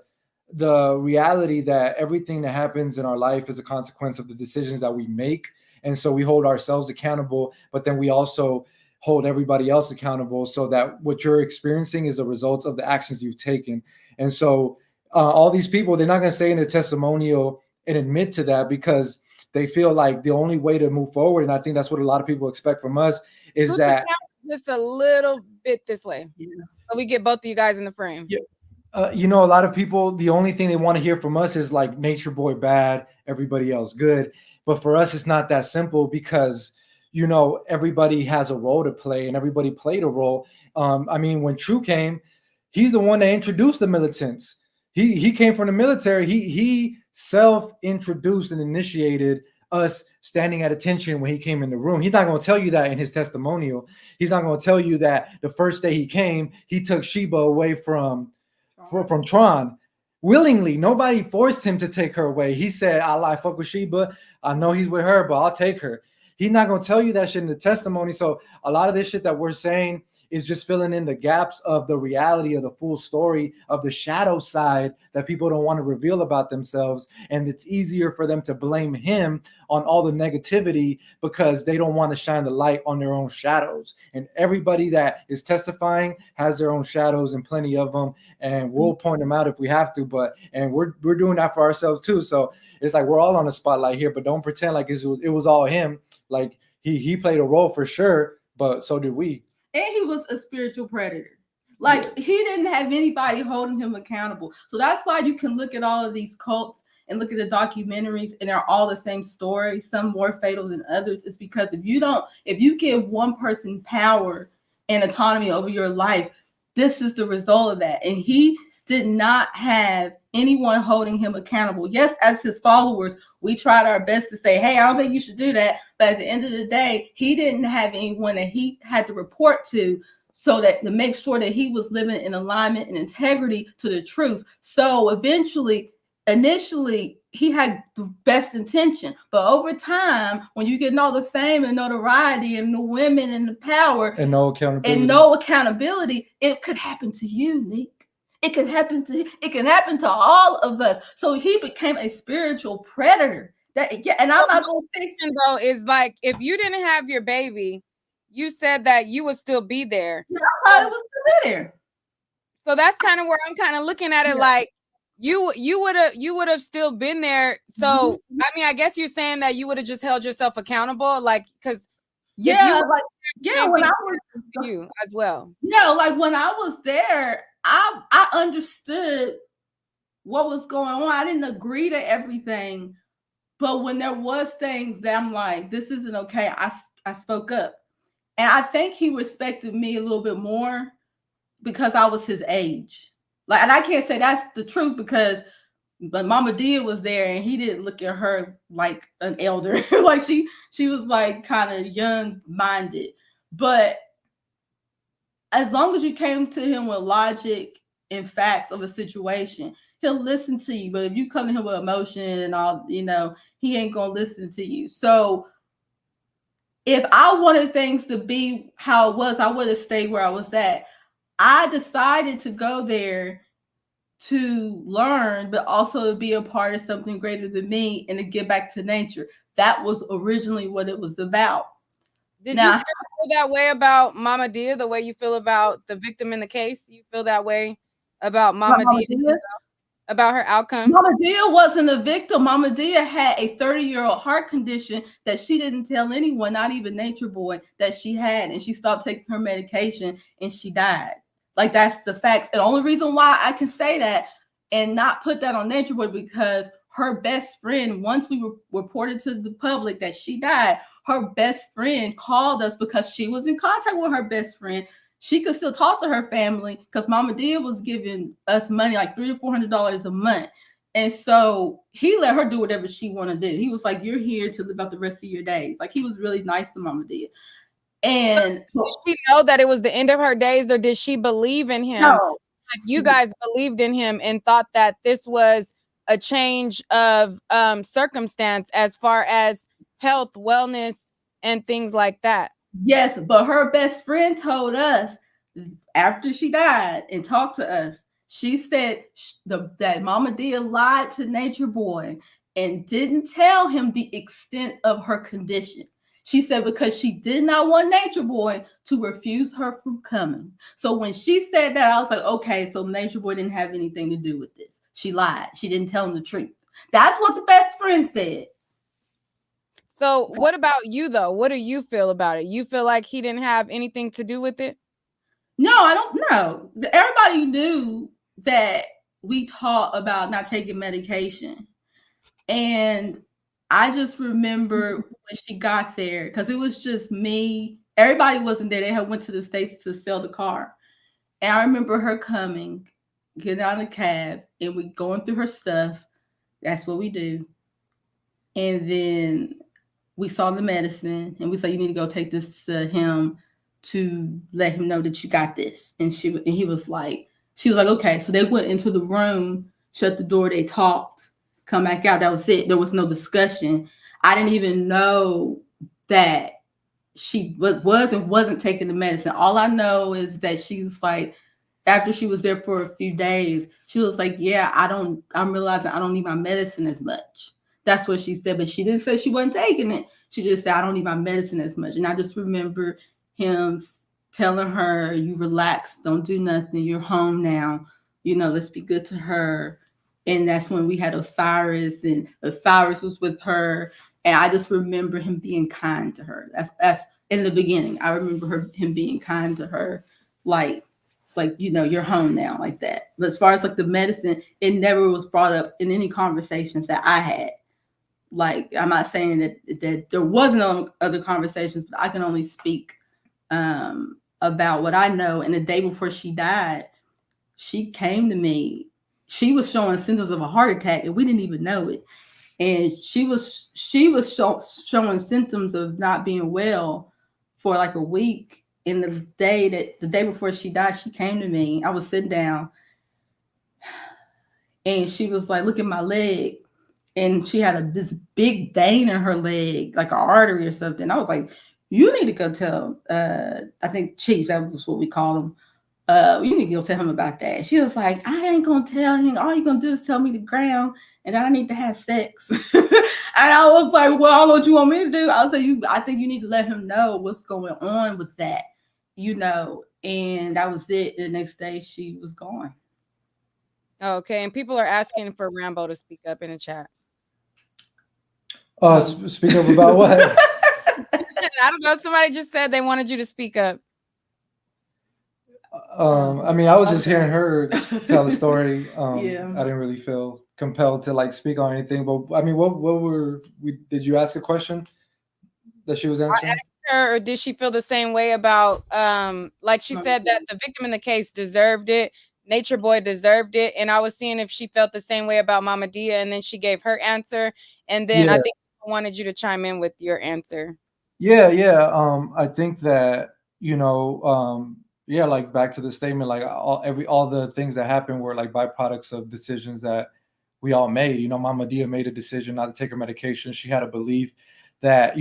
the reality that everything that happens in our life is a consequence of the decisions that we make. And so we hold ourselves accountable, but then we also hold everybody else accountable so that what you're experiencing is a result of the actions you've taken. And so all these people, they're not going to say in a testimonial and admit to that because they feel like the only way to move forward, and I think that's what a lot of people expect from us, is that just a little bit this way. Yeah. So we get both of you guys in the frame. Yeah. You know, a lot of people, the only thing they want to hear from us is like Nature Boy bad, everybody else good. But for us, it's not that simple because, you know, everybody has a role to play and everybody played a role. I mean, when True came, he's the one that introduced the militants. He came from the military. He self-introduced and initiated us standing at attention when he came in the room. He's not going to tell you that in his testimonial. He's not going to tell you that the first day he came, he took Sheba away from Tron willingly. Nobody forced him to take her away. He said, I fuck with Sheba. I know he's with her, but I'll take her. He's not going to tell you that shit in the testimony. So a lot of this shit that we're saying is just filling in the gaps of the reality of the full story of the shadow side that people don't want to reveal about themselves. And it's easier for them to blame him on all the negativity because they don't want to shine the light on their own shadows. And everybody that is testifying has their own shadows and plenty of them. And we'll point them out if we have to, and we're doing that for ourselves too. So it's like, we're all on the spotlight here, but don't pretend like it was all him. Like he played a role for sure, but so did we. And he was a spiritual predator. Like, he didn't have anybody holding him accountable. So that's why you can look at all of these cults and look at the documentaries, and they're all the same story, some more fatal than others. It's because if you give one person power and autonomy over your life, this is the result of that. And he did not have anyone holding him accountable. Yes, as his followers, we tried our best to say, hey, I don't think you should do that. But at the end of the day, he didn't have anyone that he had to report to so that to make sure that he was living in alignment and integrity to the truth. So initially, he had the best intention. But over time, when you get all the fame and notoriety and the women and the power and no accountability, it could happen to you, Nick. It can happen to all of us. So he became a spiritual predator. And I'm not going to think though is like, if you didn't have your baby, you said that you would still be there. Yeah, I was still there. So that's kind of where I'm kind of looking at it. Yeah. Like you would have still been there. So I mean, I guess you're saying that you would have just held yourself accountable, like because when I was you as well. Yeah, like when I was there, I understood what was going on. I didn't agree to everything, but when there was things that I'm like, this isn't okay, I spoke up. And I think he respected me a little bit more because I was his age. Like, and I can't say that's the truth because Mama Dia was there and he didn't look at her like an elder. Like she was like kind of young-minded. But as long as you came to him with logic and facts of a situation, he'll listen to you. But if you come to him with emotion and all, he ain't gonna listen to you. So if I wanted things to be how it was, I would have stayed where I was at. I decided to go there to learn, but also to be a part of something greater than me and to get back to nature. That was originally what it was about. Did you still feel that way about Mama Dia, the way you feel about the victim in the case? You feel that way about Mama Dia? About her outcome? Mama Dia wasn't a victim. Mama Dia had a 30-year-old heart condition that she didn't tell anyone, not even Natureboy, that she had. And she stopped taking her medication and she died. Like, that's the facts. And the only reason why I can say that and not put that on Natureboy, because her best friend, once we reported to the public that she died, her best friend called us because she was in contact with her best friend. She could still talk to her family because Mama Dia was giving us money, like $300 to $400 a month. And so he let her do whatever she wanted to do. He was like, you're here to live out the rest of your days. Like, he was really nice to Mama Dia. And did she know that it was the end of her days, or did she believe in him? No. Like, you guys believed in him and thought that this was a change of circumstance as far as health, wellness, and things like that. Yes, but her best friend told us after she died and talked to us, she said that Mama Dia lied to Natureboy and didn't tell him the extent of her condition. She said because she did not want Natureboy to refuse her from coming. So when she said that, I was like, okay, so Natureboy didn't have anything to do with this. She lied. She didn't tell him the truth. That's what the best friend said. So what about you though? What do you feel about it? You feel like he didn't have anything to do with it? No, I don't know. Everybody knew that we taught about not taking medication. And I just remember when she got there, because it was just me. Everybody wasn't there. They had went to the States to sell the car. And I remember her coming, getting out of the cab, and we going through her stuff. That's what we do. And then we saw the medicine, and we said, you need to go take this to him to let him know that you got this. And she was like, okay. So they went into the room, shut the door, they talked, come back out. That was it. There was no discussion. I didn't even know that she was and wasn't taking the medicine. All I know is that she was like, after she was there for a few days, she was like, yeah, I'm realizing I don't need my medicine as much. That's what she said, but she didn't say she wasn't taking it. She just said, I don't need my medicine as much. And I just remember him telling her, you relax, don't do nothing. You're home now. Let's be good to her. And that's when we had Osiris, and Osiris was with her. And I just remember him being kind to her. That's in the beginning. I remember him being kind to her, like, you're home now, like that. But as far as like the medicine, it never was brought up in any conversations that I had. Like, I'm not saying that there wasn't no other conversations, but I can only speak about what I know. And the day before she died, she came to me. She was showing symptoms of a heart attack, and we didn't even know it. And she was showing symptoms of not being well for like a week. And the day before she died, she came to me. I was sitting down, and she was like, "Look at my leg." And she had this big vein in her leg, like an artery or something. I was like, you need to go tell, I think Chief, that was what we call him. You need to go tell him about that. She was like, I ain't going to tell him. All you're going to do is tell me to ground, and I need to have sex. And I was like, well, I don't know what you want me to do. I was like, I think you need to let him know what's going on with that, And that was it. The next day, she was gone. Okay, and people are asking for Rambo to speak up in the chat. Speak up about what? I don't know. Somebody just said they wanted you to speak up. I mean, I was just hearing her tell the story. Yeah. I didn't really feel compelled to like speak on anything. But I mean, did you ask a question that she was answering? I asked her, or did she feel the same way about like she said that the victim in the case deserved it. Natureboy deserved it, and I was seeing if she felt the same way about Mama Dia, and then she gave her answer, and then I think I wanted you to chime in with your answer. Yeah. I think that like back to the statement, like all the things that happened were like byproducts of decisions that we all made. Mama Dia made a decision not to take her medication. She had a belief that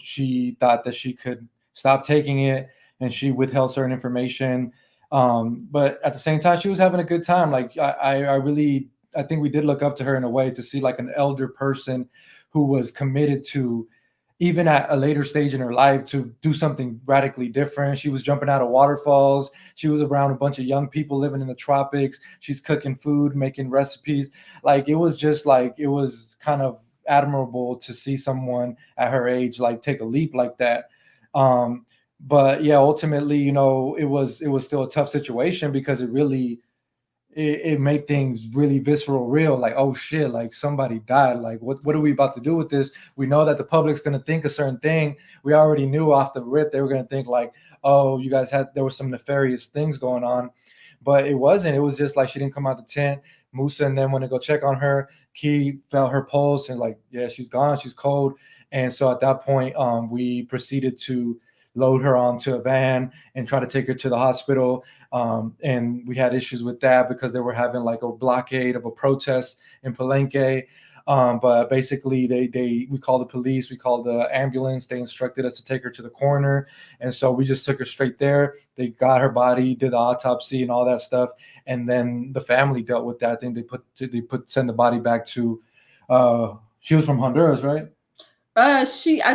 she thought that she could stop taking it, and she withheld certain information. But at the same time, she was having a good time. Like I think we did look up to her in a way, to see like an elder person who was committed to, even at a later stage in her life, to do something radically different. She was jumping out of waterfalls. She was around a bunch of young people living in the tropics. She's cooking food, making recipes. Like, it was kind of admirable to see someone at her age like take a leap like that. But yeah, ultimately, it was still a tough situation, because it made things really visceral, real. Like, oh shit, like somebody died. Like, what are we about to do with this? We know that the public's going to think a certain thing. We already knew off the rip they were going to think like, oh, you guys there was some nefarious things going on. But it wasn't. It was just like she didn't come out the tent. Musa and then went to go check on her. Key felt her pulse and like, yeah, she's gone. She's cold. And so at that point, we proceeded to load her onto a van and try to take her to the hospital. And we had issues with that because they were having like a blockade of a protest in Palenque. But basically we called the police, we called the ambulance. They instructed us to take her to the coroner. And so we just took her straight there. They got her body, did the autopsy and all that stuff. And then the family dealt with that. I think send the body back to, she was from Honduras, right? I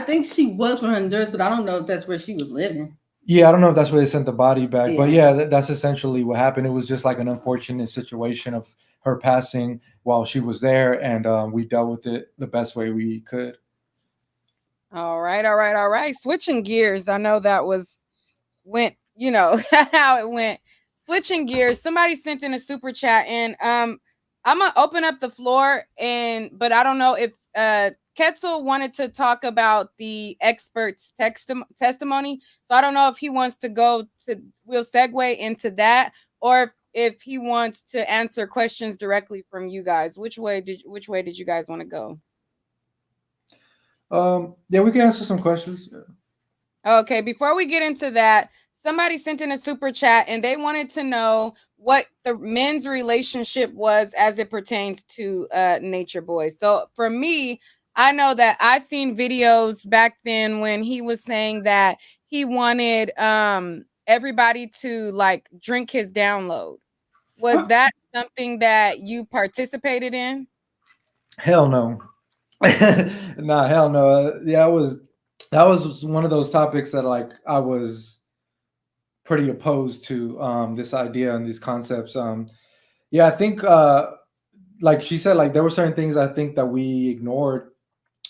think she was from Honduras, but I don't know if that's where she was living. Yeah, I don't know if that's where they sent the body back, but yeah, that's essentially what happened. It was just like an unfortunate situation of her passing while she was there, and we dealt with it the best way we could. All right, all right, all right. Switching gears. I know that went, you know, how it went. Switching gears. Somebody sent in a super chat, and I'm gonna open up the floor, but I don't know if Ketzel wanted to talk about the expert's testimony. So I don't know if he wants to we'll segue into that, or if he wants to answer questions directly from you guys. Which way did you guys want to go? Yeah, we can answer some questions. Okay, before we get into that, somebody sent in a super chat and they wanted to know what the men's relationship was as it pertains to Nature Boy. So for me, I know that I seen videos back then when he was saying that he wanted everybody to like drink his download. Was that something that you participated in? Hell no. Nah, hell no. Yeah, that was one of those topics that like I was pretty opposed to this idea and these concepts. Yeah, I think like she said, like there were certain things I think that we ignored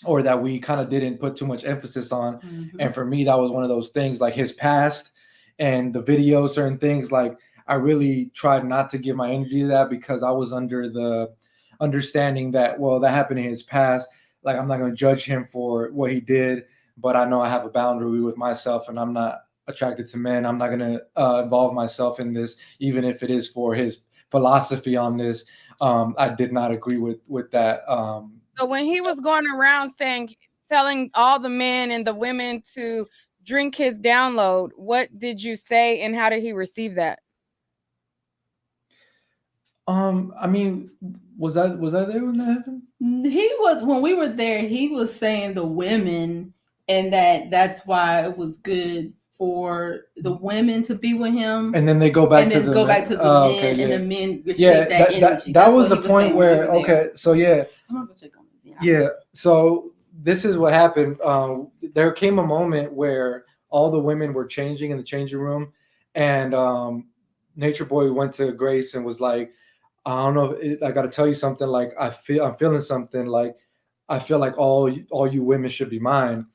or that we kind of didn't put too much emphasis on. Mhm. And for me, that was one of those things, like his past and the video, certain things. Like I really tried not to give my energy to that because I was under the understanding that, well, that happened in his past. Like I'm not going to judge him for what he did, but I know I have a boundary with myself, and I'm not attracted to men. I'm not going to involve myself in this, even if it is for his philosophy on this. I did not agree with that. So when he was going around telling all the men and the women to drink his download, what did you say and how did he receive that? I mean, was I there when that happened? He was, when we were there, he was saying the women, and that's why it was good for the women to be with him, And then they go back and to then the go men. back to the Oh, men, okay, and yeah. the men receive Yeah, that energy. that That's was what the he point saying when we where were there. okay, so yeah, I'm gonna go check on this. yeah. So this is what happened. There came a moment where all the women were changing in the changing room, and Nature Boy went to Grace and was like, I don't know. I got to tell you something. Like I'm feeling something. Like I feel like all you women should be mine.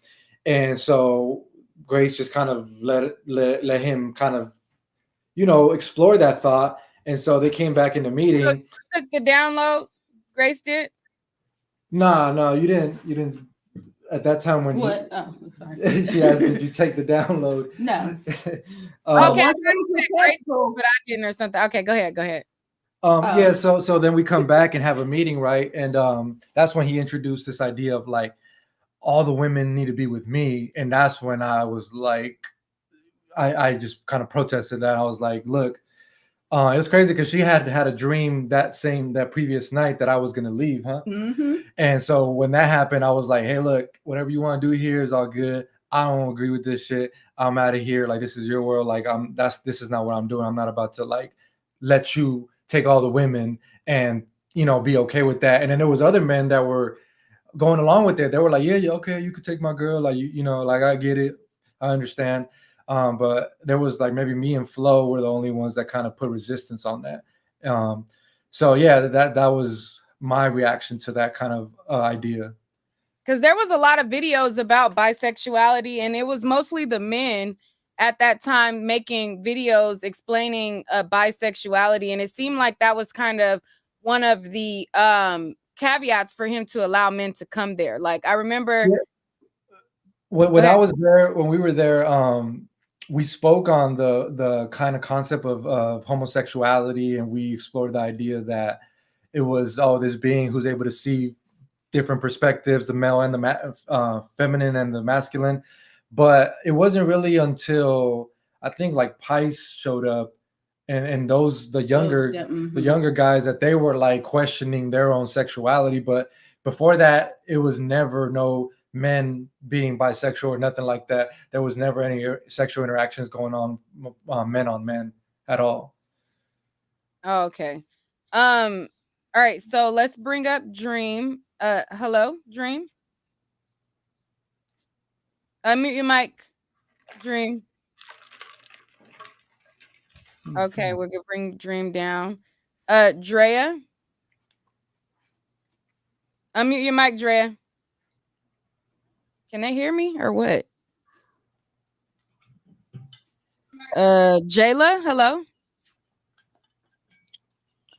And so Grace just kind of let him kind of explore that thought. And so they came back in the So meeting. she took the download, Grace did? Nah, no, you didn't. At that time when What? Oh, I'm sorry. she asked, "Did you take the download?" No. Okay, Oh, I once thought I you was said Grace too, successful. but I didn't or something. Okay, go ahead. Yeah, so then we come back and have a meeting, right? And that's when he introduced this idea of like all the women need to be with me, and that's when I was like, I just kind of protested that. I was like, look, it was crazy because she had had a dream that previous night that I was gonna leave, huh? Mm-hmm. And so when that happened, I was like, hey, look, whatever you want to do here is all good. I don't agree with this shit. I'm out of here. Like this is your world. Like this is not what I'm doing. I'm not about to like let you take all the women and be okay with that. And then there was other men that were going along with it. They were like, yeah, okay, you could take my girl. Like like I get it. I understand. But there was like maybe me and Flo were the only ones that kind of put resistance on that. So yeah, that was my reaction to that kind of idea. Because there was a lot of videos about bisexuality, and it was mostly the men at that time making videos explaining bisexuality, and it seemed like that was kind of one of the caveats for him to allow men to come there. Like I remember when I was there, when we were there, we spoke on the kind of concept of homosexuality, and we explored the idea that it was this being who's able to see different perspectives, the male and the feminine and the masculine. But it wasn't really until I think like Pice showed up and the younger guys that they were like questioning their own sexuality. But before that, it was never no men being bisexual or nothing like that. There was never any sexual interactions going on men on men at all. Oh, okay. All right, so let's bring up Dream. Hello, Dream. Mute your mic, Dream. Okay, we're gonna bring Dream down. Drea. Unmute your mic, Drea. Can they hear me or what? Jayla, hello.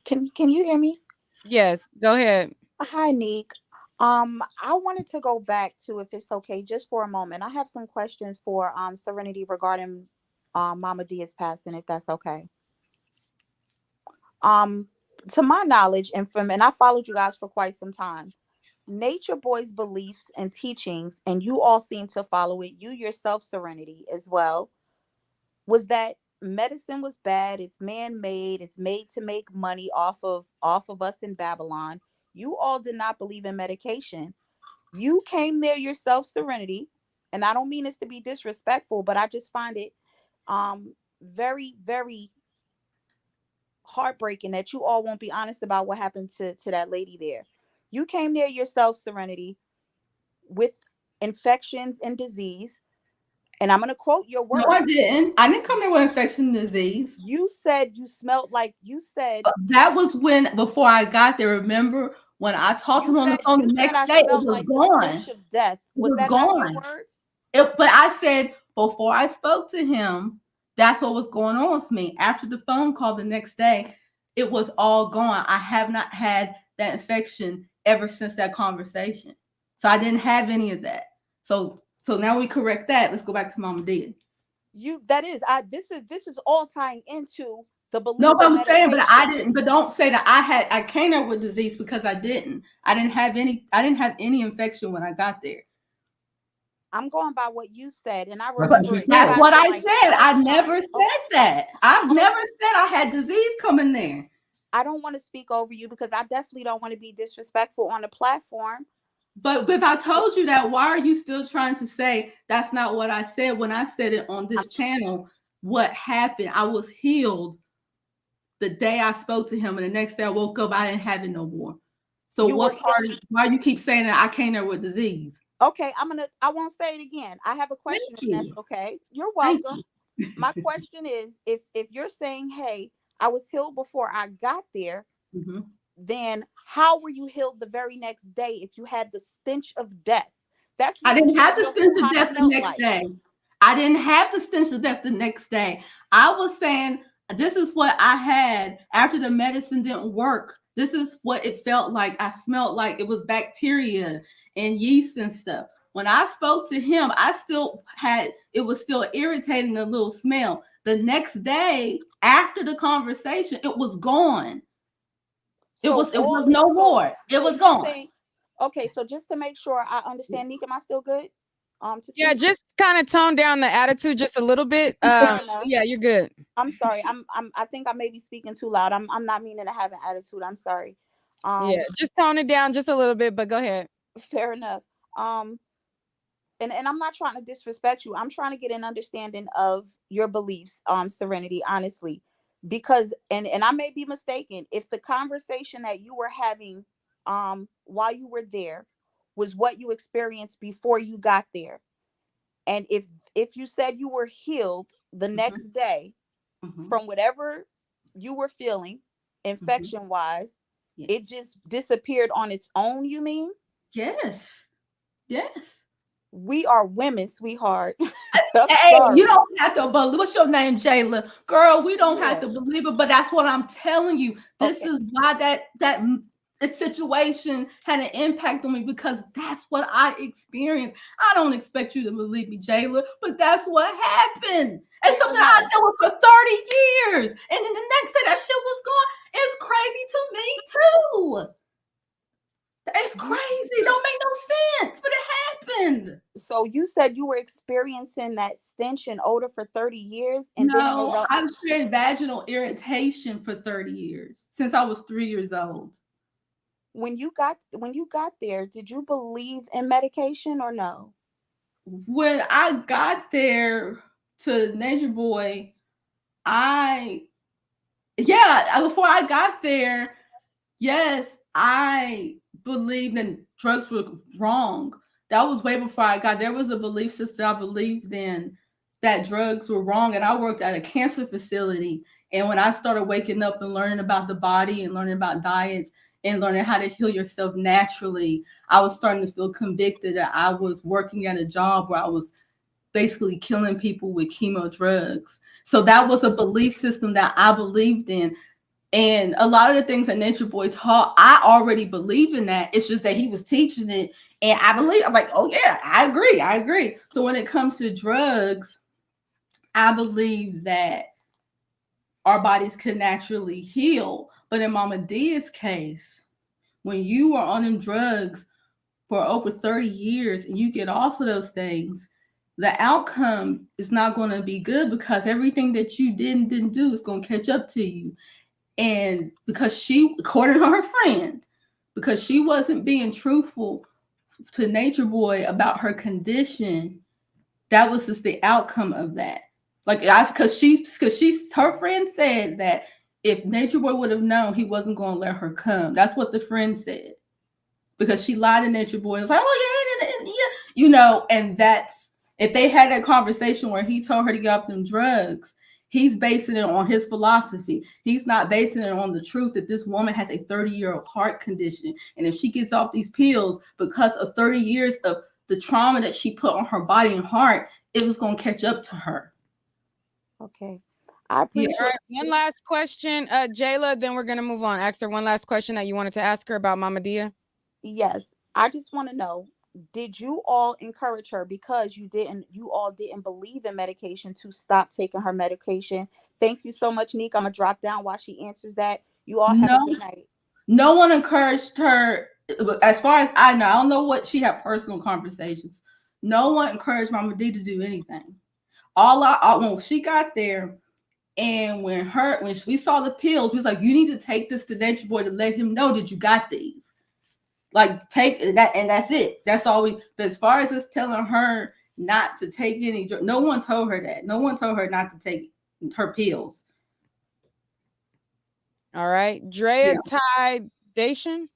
Can you hear me? Yes, go ahead. Hi, Neek. I wanted to go back to, if it's okay, just for a moment. I have some questions for Serenity regarding Mama Dia's passing, if that's okay. Um, to my knowledge, and I followed you guys for quite some time. Nature Boy's beliefs and teachings, and you all seem to follow it. You yourself, Serenity, as well, was that medicine was bad. It's man-made. It's made to make money off of us in Babylon. You all did not believe in medication. You came there yourself, Serenity, and I don't mean this to be disrespectful, but I just find it very, very heartbreaking that you all won't be honest about what happened to that lady there. You came there yourself, Serenity, with infections and disease. And I'm going to quote your No, words. I didn't. I didn't come there with infection disease. You said you smelled like, you said. That was before I got there. Remember when I talked to him on the phone the next day, it was like gone. The stench of death. Was that gone. not your words? But I said before I spoke to him, that's what was going on with me. After the phone call the next day, it was all gone. I have not had that infection ever since that conversation. So I didn't have any of that. So now we correct that. Let's go back to Mama Did. This is all tying into the belief. No, but I'm saying, but I didn't. But don't say that I came there with disease, because I didn't. I didn't have any infection when I got there. I'm going by what you said, and I remember that's what I said. I never said that. I've never said I had disease coming there. I don't want to speak over you because I definitely don't want to be disrespectful on the platform. But if I told you that, why are you still trying to say that's not what I said when I said it on this channel? What happened? I was healed the day I spoke to him, and the next day I woke up, I didn't have it no more. So why you keep saying that I came there with disease? Okay, I won't say it again. I have a question. That's okay. You're welcome. My question is, if you're saying, hey, I was healed before I got there, then how were you healed the very next day if you had the stench of death? I didn't have the stench of death the next day. I didn't have the stench of death the next day. I was saying, this is what I had after the medicine didn't work. This is what it felt like. I smelled like it was bacteria and yeast and stuff. When I spoke to him, it was still irritating, a little smell. The next day after the conversation, it was gone. It was no more. It was gone. Okay, so just to make sure I understand, Nick, am I still good? Yeah, just kind of tone down the attitude just a little bit. Yeah, you're good. I'm sorry. I think I may be speaking too loud. I'm not meaning to have an attitude. I'm sorry. Yeah, just tone it down just a little bit, but go ahead. Fair enough. And I'm not trying to disrespect you. I'm trying to get an understanding of your beliefs, Serenity, honestly. Because and I may be mistaken, if the conversation that you were having while you were there was what you experienced before you got there. And if you said you were healed the next day from whatever you were feeling, infection wise, it just disappeared on its own, you mean? Yes. Yes. We are women, sweetheart. Hey, you don't have to believe. What's your name, Jayla? Girl, we don't have to believe it, but that's what I'm telling you. This is why that situation had an impact on me, because that's what I experienced. I don't expect you to believe me, Jayla, but that's what happened. And something I dealt with for 30 years. And then the next day that shit was gone. It's crazy to me too. It's crazy. Don't make no sense, but it happened. So you said you were experiencing that stench and odor for 30 years? And no, I've experienced vaginal irritation for 30 years, since I was 3 years old. When you got there, did you believe in medication or no? When I got there to Natureboy, before I got there, yes, I believed that drugs were wrong. That was way before I got there. Was a belief system I believed in, that drugs were wrong. And I worked at a cancer facility. And when I started waking up and learning about the body and learning about diets and learning how to heal yourself naturally, I was starting to feel convicted that I was working at a job where I was basically killing people with chemo drugs. So that was a belief system that I believed in. And a lot of the things that Natureboy taught, I already believe in that. It's just that he was teaching it. And I'm like, oh yeah, I agree. So when it comes to drugs, I believe that our bodies can naturally heal. But in Mama Dia's case, when you are on them drugs for over 30 years and you get off of those things, the outcome is not going to be good because everything that you didn't do is going to catch up to you. And because she, according to her friend, because she wasn't being truthful to Natureboy about her condition, that was just the outcome of that. Like, because her friend said that if Natureboy would have known, he wasn't going to let her come. That's what the friend said, because she lied to Natureboy. It was like, oh yeah, and that's, if they had that conversation where he told her to get off them drugs, he's basing it on his philosophy. He's not basing it on the truth that this woman has a 30-year-old heart condition. And if she gets off these pills because of 30 years of the trauma that she put on her body and heart, it was going to catch up to her. Okay. I appreciate All right, one last question, Jayla, then we're going to move on. Ask her one last question that you wanted to ask her about Mama Dia. Yes. I just want to know, did you all encourage her, because you all didn't believe in medication, to stop taking her medication? Thank you so much, Nick. I'm gonna drop down while she answers that. You all have a good night. No one encouraged her, as far as I know. I don't know what she had personal conversations. No one encouraged Mama D to do anything. When she got there, and when we saw the pills, we was like, you need to take this to Natureboy to let him know that you got these. Like, take that, and that's it. That's all we. But as far as us telling her not to take any, no one told her that. No one told her not to take her pills. All right, Drea Tidation.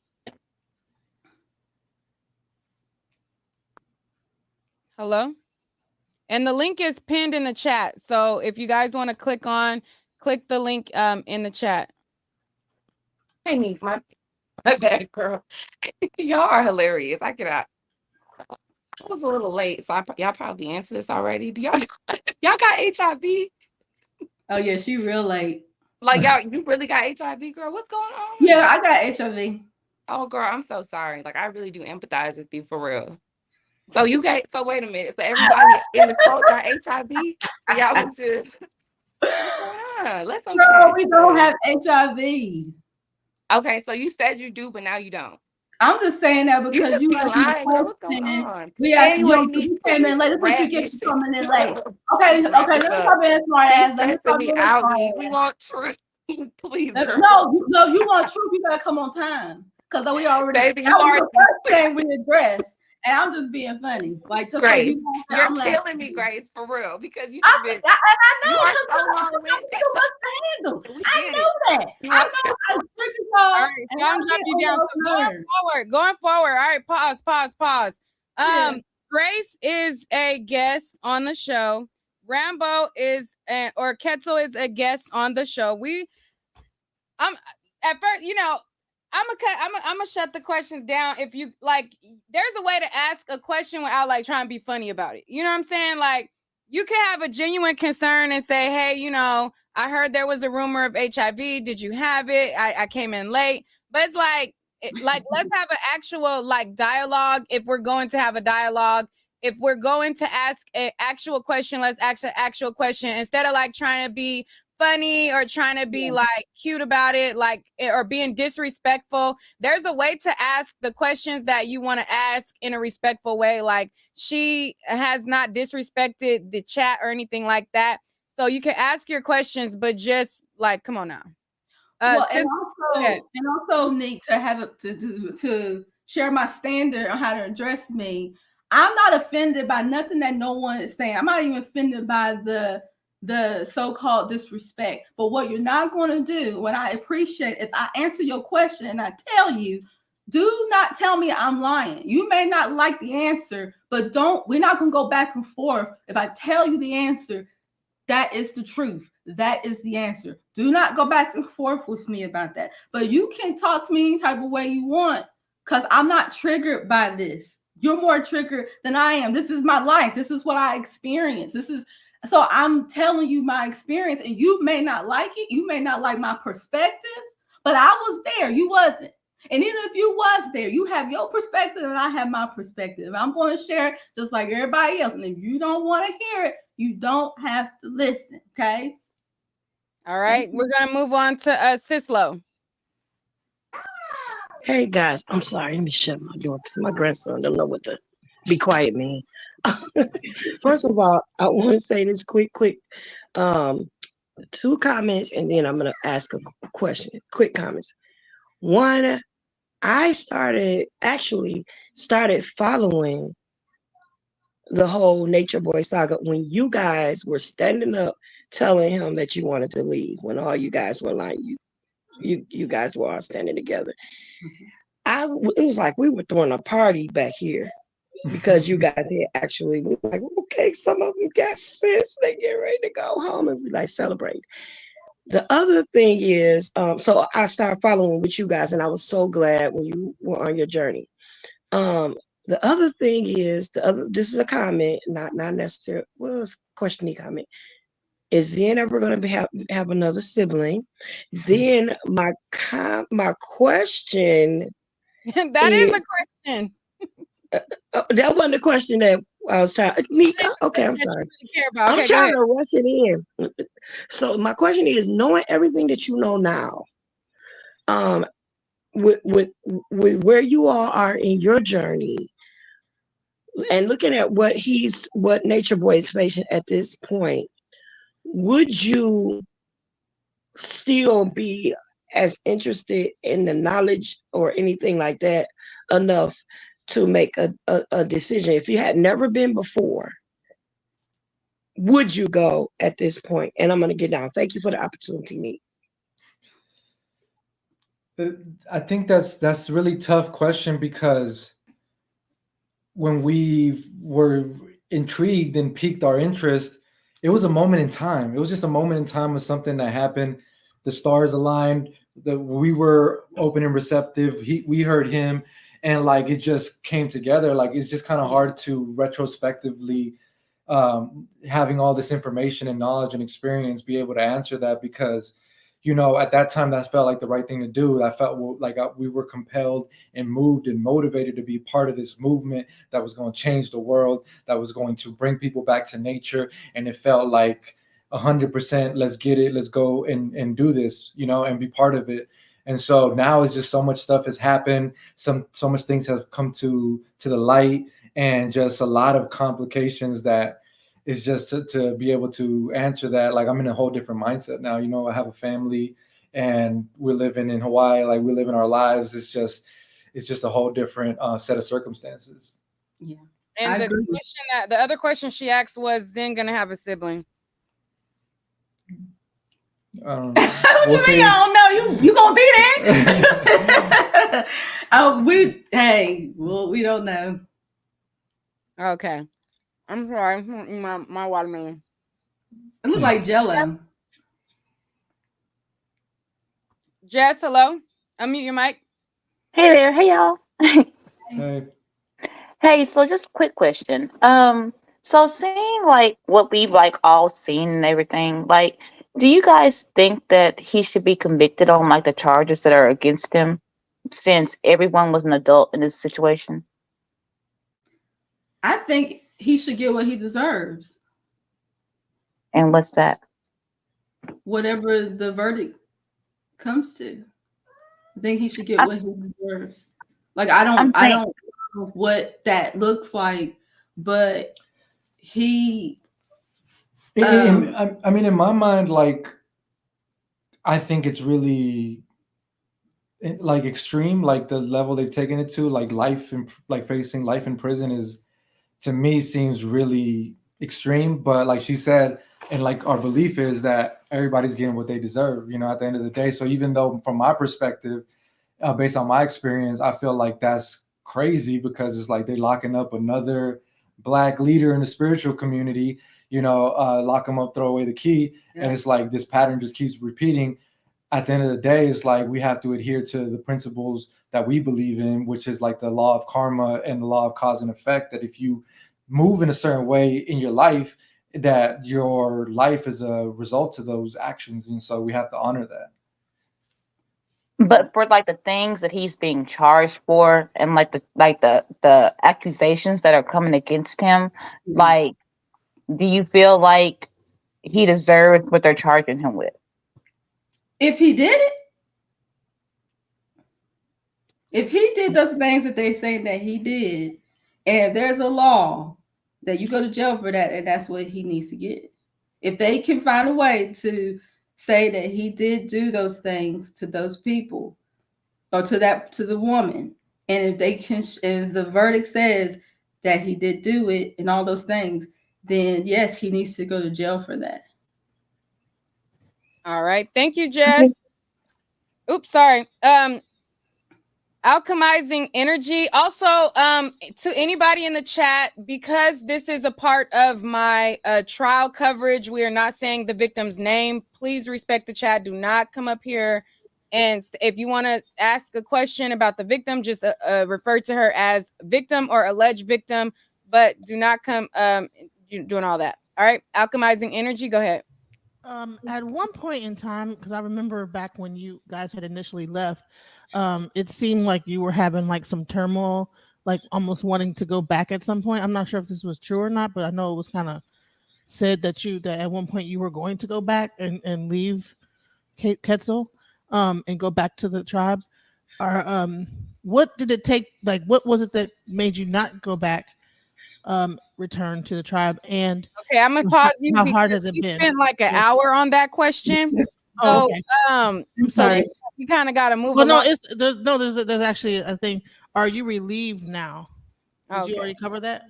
Hello, and the link is pinned in the chat. So if you guys want to click the link in the chat. Hey, Nick, my bad, girl. Y'all are hilarious. I was a little late, so y'all probably answered this already. Do y'all got HIV? Oh yeah, she real late. Like, you really got HIV, girl? What's going on? Yeah, I got HIV. Oh, girl, I'm so sorry. Like, I really do empathize with you, for real. So wait a minute. So everybody in the cult got HIV? So y'all was just, what's going on? Let's unpack. No, we don't have HIV. Okay, so you said you do, but now you don't. I'm just saying that because you lying. What's going on? We came in late. That's what you get for coming in late. Okay, let me come in, smart ass. Let me come in. We want truth, please. No, you want truth. You gotta come on time, because we already. Baby, you are the first thing we addressed, and I'm just being funny. Like, just Grace, so you're killing me, Grace, for real, because you. I know, because so long-winded. You must handle. I know that. I know. I freaking know. All right, so I'm dropping you down. So going forward. All right, pause. Grace is a guest on the show. Rambo is, or Ketzel is a guest on the show. I'm at first, I'm gonna shut the questions down. If you like, there's a way to ask a question without like trying to be funny about it. You know what I'm saying? Like, you can have a genuine concern and say, hey, I heard there was a rumor of HIV. Did you have it? I came in late. But it's like let's have an actual like dialogue. If we're going to have a dialogue, if we're going to ask an actual question, let's ask an actual question instead of like trying to be funny or trying to be like cute about it, like, or being disrespectful. There's a way to ask the questions that you want to ask in a respectful way. Like, she has not disrespected the chat or anything like that. So you can ask your questions, but just like, come on now. And also, Nick, to have it to share my standard on how to address me. I'm not offended by nothing that no one is saying. I'm not even offended by the so-called disrespect. But what you're not going to do, what I appreciate, if I answer your question and I tell you, do not tell me I'm lying. You may not like the answer, but we're not going to go back and forth. If I tell you the answer, That is the truth. That is the answer. Do not go back and forth with me about that. But you can talk to me any type of way you want, because I'm not triggered by this. You're more triggered than I am. This is my life. This is what I experience. So I'm telling you my experience, and you may not like it. You may not like my perspective, but I was there. You wasn't. And even if you was there, you have your perspective and I have my perspective. I'm going to share it just like everybody else. And if you don't want to hear it, you don't have to listen. Okay. All right. We're going to move on to Sislo. Hey guys, I'm sorry. Let me shut my door because my grandson don't know what to be quiet mean. First of all, I want to say this quick, two comments, and then I'm gonna ask a question. Quick comments. One, I started following the whole Nature Boy saga when you guys were standing up telling him that you wanted to leave, when all you guys were like you guys were all standing together. It was like we were throwing a party back here because you guys had actually like, okay, some of them got sense, they get ready to go home, and we like celebrate. The other thing is, so I started following with you guys, and I was so glad when you were on your journey. The other thing is, this is a comment, not necessarily, well, it's a questioning comment. Is Zen ever going to have another sibling? Then my question That is a question. that wasn't the question that I was trying. Okay, I'm sorry. I'm trying to rush it in. So my question is, knowing everything that you know now, with where you all are in your journey, and looking at what Nature Boy is facing at this point, would you still be as interested in the knowledge or anything like that enough to make a decision? If you had never been before, would you go at this point? And I'm going to get down. Thank you for the opportunity, Nick. I think that's a really tough question, because when we were intrigued and piqued our interest, it was a moment in time. It was just a moment in time of something that happened. The stars aligned, that we were open and receptive. We heard him, and like it just came together. Like it's just kind of hard to retrospectively, having all this information and knowledge and experience, be able to answer that, because at that time that felt like the right thing to do. I felt like we were compelled and moved and motivated to be part of this movement that was going to change the world, that was going to bring people back to nature. And it felt like 100%, let's get it, let's go and do this, and be part of it. And so now it's just so much stuff has happened. So much things have come to the light, and just a lot of complications that is just to be able to answer that. Like I'm in a whole different mindset now. I have a family, and we're living in Hawaii. Like we're living our lives. It's just a whole different set of circumstances. Yeah. And the other question she asked was, Zen gonna have a sibling? What you mean? I don't know. You gonna be there? We don't know. Okay. I'm sorry. My watermelon. It looks like Jell-O. Jess, hello. Unmute your mic. Hey there. Hey y'all. Hey. Hey, so just quick question. So seeing like what we've like all seen and everything, like, do you guys think that he should be convicted on like the charges that are against him, since everyone was an adult in this situation? I think he should get what he deserves. And what's that? Whatever the verdict comes to. I think he should get what he deserves. Like I don't know what that looks like, but he I mean, in my mind, like I think it's really like extreme, like the level they've taken it to, like facing life in prison is, to me, seems really extreme. But like she said, and like our belief is that everybody's getting what they deserve, at the end of the day. So even though from my perspective, based on my experience, I feel like that's crazy, because it's like they're locking up another Black leader in the spiritual community, lock them up, throw away the key. Yeah. And it's like this pattern just keeps repeating. At the end of the day, it's like we have to adhere to the principles that we believe in, which is like the law of karma and the law of cause and effect, that if you move in a certain way in your life, that your life is a result to those actions. And so we have to honor that. But for like the things that he's being charged for, and like the accusations that are coming against him, like, do you feel like he deserves what they're charging him with? If he did it, if he did those things that they say that he did, and there's a law that you go to jail for that, and that's what he needs to get. If they can find a way to say that he did do those things to those people, or to the woman, and if they can, and the verdict says that he did do it and all those things, then yes, he needs to go to jail for that. All right. Thank you, Jess. Oops, sorry. Alchemizing energy. Also, to anybody in the chat, because this is a part of my trial coverage, we are not saying the victim's name. Please respect the chat. Do not come up here. And if you want to ask a question about the victim, just refer to her as victim or alleged victim, but do not come doing all that. All right. Alchemizing energy. Go ahead. At one point in time, because I remember back when you guys had initially left, it seemed like you were having like some turmoil, like almost wanting to go back at some point. I'm not sure if this was true or not, but I know it was kind of said that at one point you were going to go back and leave Quetzal, and go back to the tribe. Or what did it take? Like, what was it that made you not go back? Return to the tribe? And okay, I'm gonna pause you. How hard has it been? Spent like an hour on that question. Oh, so okay. I'm sorry. So you kind of got to move. Well, along. there's actually a thing. Are you relieved now? Did you already cover that?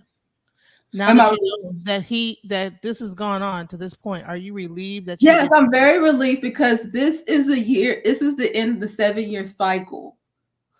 Now that you know that this has gone on to this point, are you relieved that? Yes, I'm very relieved, because this is a year. This is the end of the 7-year cycle.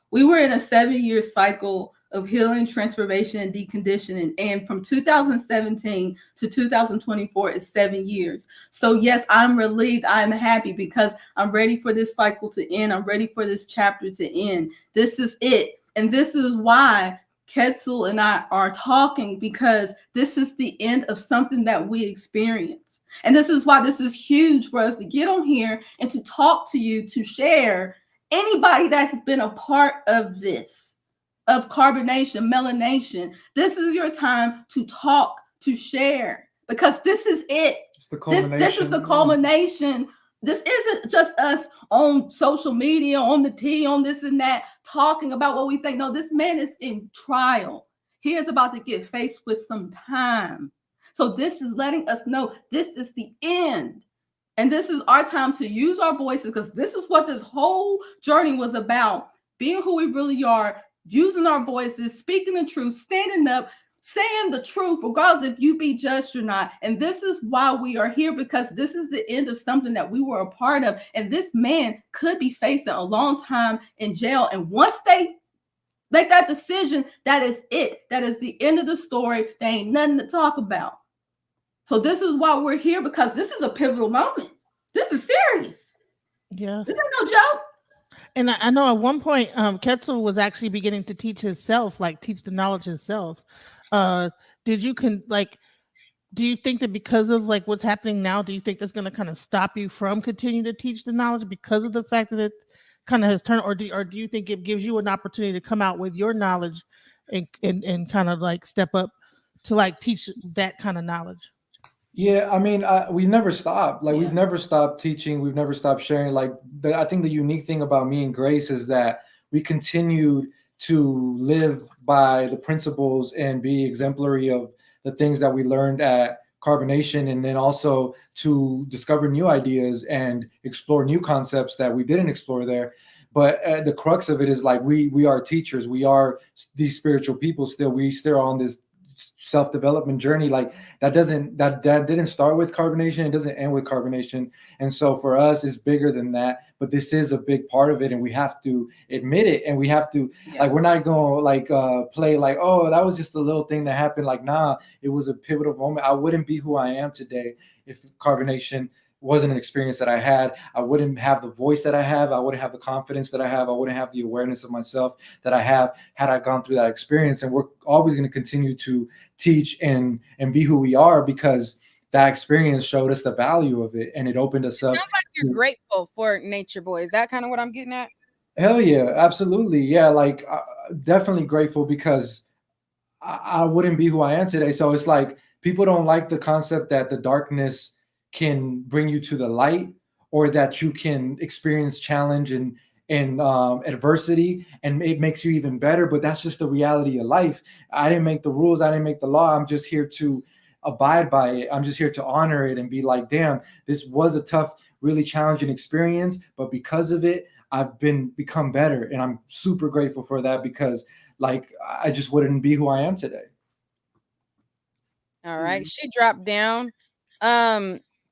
We were in a 7-year cycle of healing, transformation, and deconditioning. And from 2017 to 2024 is 7 years. So yes, I'm relieved. I'm happy, because I'm ready for this cycle to end. I'm ready for this chapter to end. This is it. And this is why Quetzal and I are talking, because this is the end of something that we experienced. And this is why this is huge for us to get on here and to talk to you, to share. Anybody that has been a part of this, of carbonation, melanation, this is your time to talk, to share, because this is it. This is the culmination. This isn't just us on social media, on the tea, on this and that, talking about what we think. No, this man is in trial. He is about to get faced with some time. So this is letting us know this is the end. And this is our time to use our voices, because this is what this whole journey was about. Being who we really are, using our voices, speaking the truth, standing up, saying the truth, regardless if you be judged or not. And this is why we are here, because this is the end of something that we were a part of. And this man could be facing a long time in jail. And once they make that decision, that is it. That is the end of the story. There ain't nothing to talk about. So this is why we're here, because this is a pivotal moment. This is serious. Yeah. This ain't no joke. And I know at one point, Quetzal was actually beginning to teach himself, like teach the knowledge himself. Do you think that because of like what's happening now, do you think that's going to kind of stop you from continuing to teach the knowledge because of the fact that it kind of has turned, or do you think it gives you an opportunity to come out with your knowledge and kind of like step up to like teach that kind of knowledge? Yeah, I mean, we never stopped. Like, we've never stopped teaching. We've never stopped sharing. Like, I think the unique thing about me and Grace is that we continued to live by the principles and be exemplary of the things that we learned at Carbonation, and then also to discover new ideas and explore new concepts that we didn't explore there. But the crux of it is like we are teachers. We are these spiritual people still. We still are on this self-development journey. Like that didn't start with carbonation, it doesn't end with carbonation. And so for us it's bigger than that, but this is a big part of it, and we have to admit it, and we have to like, we're not gonna like play like, oh, that was just a little thing that happened. Like, nah, it was a pivotal moment. I wouldn't be who I am today if carbonation wasn't an experience that I had. I wouldn't have the voice that I have. I wouldn't have the confidence that I have. I wouldn't have the awareness of myself that I have had I gone through that experience. And we're always going to continue to teach and be who we are, because that experience showed us the value of it, and it opened us up. Sounds like you're grateful for Nature Boy. Is that kind of what I'm getting at? Hell yeah, absolutely. Yeah, like definitely grateful, because I wouldn't be who I am today. So it's like people don't like the concept that the darkness can bring you to the light, or that you can experience challenge and adversity, and it makes you even better. But that's just the reality of life. I didn't make the rules. I didn't make the law. I'm just here to abide by it. I'm just here to honor it and be like, damn, this was a tough, really challenging experience, but because of it, I've become better, and I'm super grateful for that, because like I just wouldn't be who I am today. All right. She dropped down.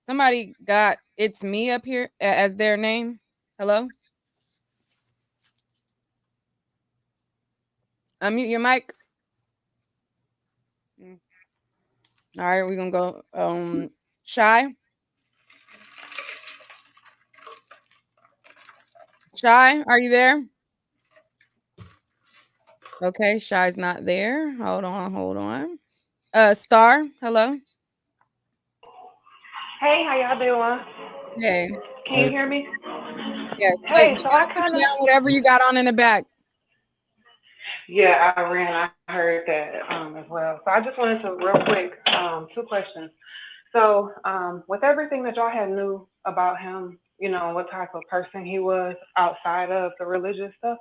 Somebody got It's Me up here as their name. Hello? Unmute your mic. All right, we're gonna go Shy. Shy, are you there? Okay, Shy's not there. Hold on. Star, hello. Hey, how y'all doing? Hey. Can you hear me? Yes. Hey, You so gotta I turn kind of, down whatever you got on in the back. yeah, I heard that as well. So I just wanted to real quick, two questions. So with everything that y'all had knew about him, you know, what type of person he was outside of the religious stuff,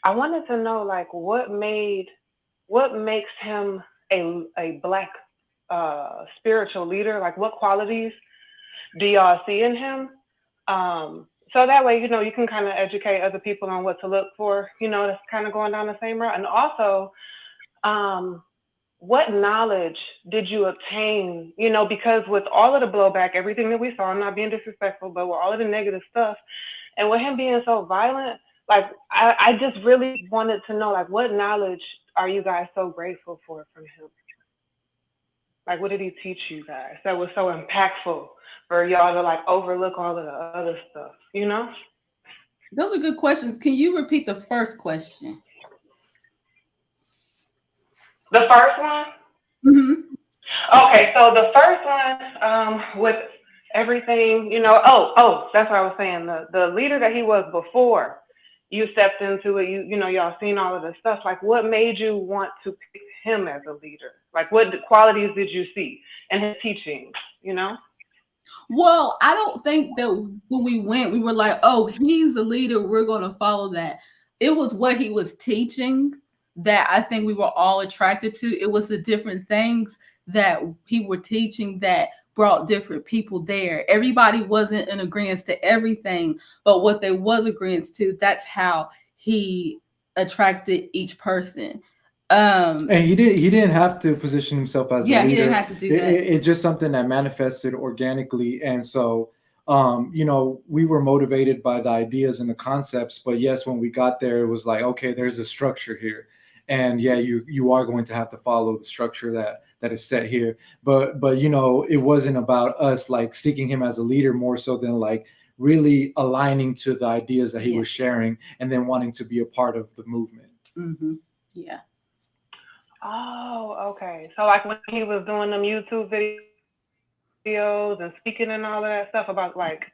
I wanted to know like what makes him a black spiritual leader? Like what qualities do y'all see in him? So that way, you know, you can kind of educate other people on what to look for, you know, that's kind of going down the same route. And also, what knowledge did you obtain, you know, because with all of the blowback, everything that we saw, I'm not being disrespectful, but with all of the negative stuff, and with him being so violent, like, I just really wanted to know, like, what knowledge are you guys so grateful for from him? Like, what did he teach you guys that was so impactful for y'all to like overlook all of the other stuff, you know? Those are good questions. Can you repeat the first question? The first one? Okay, so the first one, with everything, you know, that's what I was saying. The leader that he was before you stepped into it, you know, y'all seen all of this stuff. Like, what made you want to pick him as a leader? Like, what qualities did you see in his teachings, you know? Well, I don't think that when we went, we were like, oh, he's the leader, we're going to follow that. It was what he was teaching that I think we were all attracted to. It was the different things that he were teaching that brought different people there. Everybody wasn't in agreement to everything, but what they was agreement to, that's how he attracted each person. And he didn't have to position himself as a leader. He didn't have to do that. It's just something that manifested organically. And so you know, we were motivated by the ideas and the concepts, but yes, when we got there, it was like, okay, there's a structure here. And yeah, you are going to have to follow the structure that is set here. But you know, it wasn't about us like seeking him as a leader, more so than like really aligning to the ideas that he was sharing, and then wanting to be a part of the movement. Mm-hmm. Yeah. Oh, okay. So like when he was doing them YouTube videos and speaking and all of that stuff about like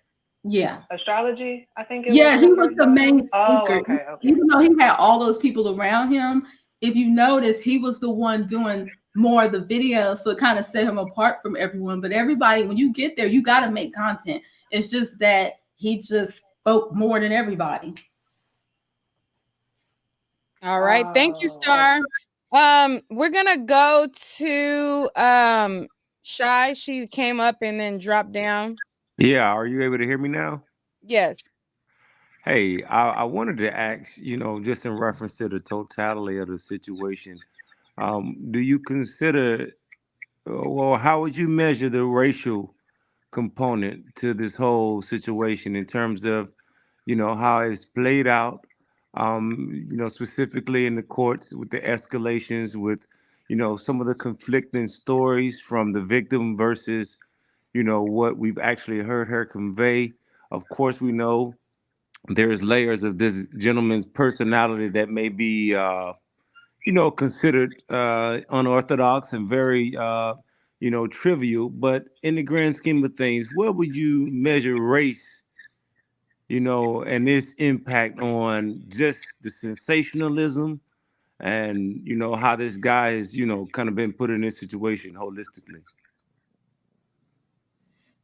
astrology, I think it was. He was the main speaker. Oh, okay. Even though he had all those people around him, if you notice, he was the one doing more of the videos, so it kind of set him apart from everyone. But everybody, when you get there, you got to make content. It's just that he just spoke more than everybody. All right. Thank you, Star. We're gonna go to Shy. She came up and then dropped down. Yeah, are you able to hear me now? Yes. Hey, I wanted to ask, you know, just in reference to the totality of the situation, Do you consider, well, how would you measure the racial component to this whole situation in terms of, how it's played out, specifically in the courts with the escalations, with, some of the conflicting stories from the victim versus, what we've actually heard her convey. Of course, we know there's layers of this gentleman's personality that may be, considered unorthodox and very, trivial. But in the grand scheme of things, where would you measure race, and its impact on just the sensationalism and, how this guy has, kind of been put in this situation holistically?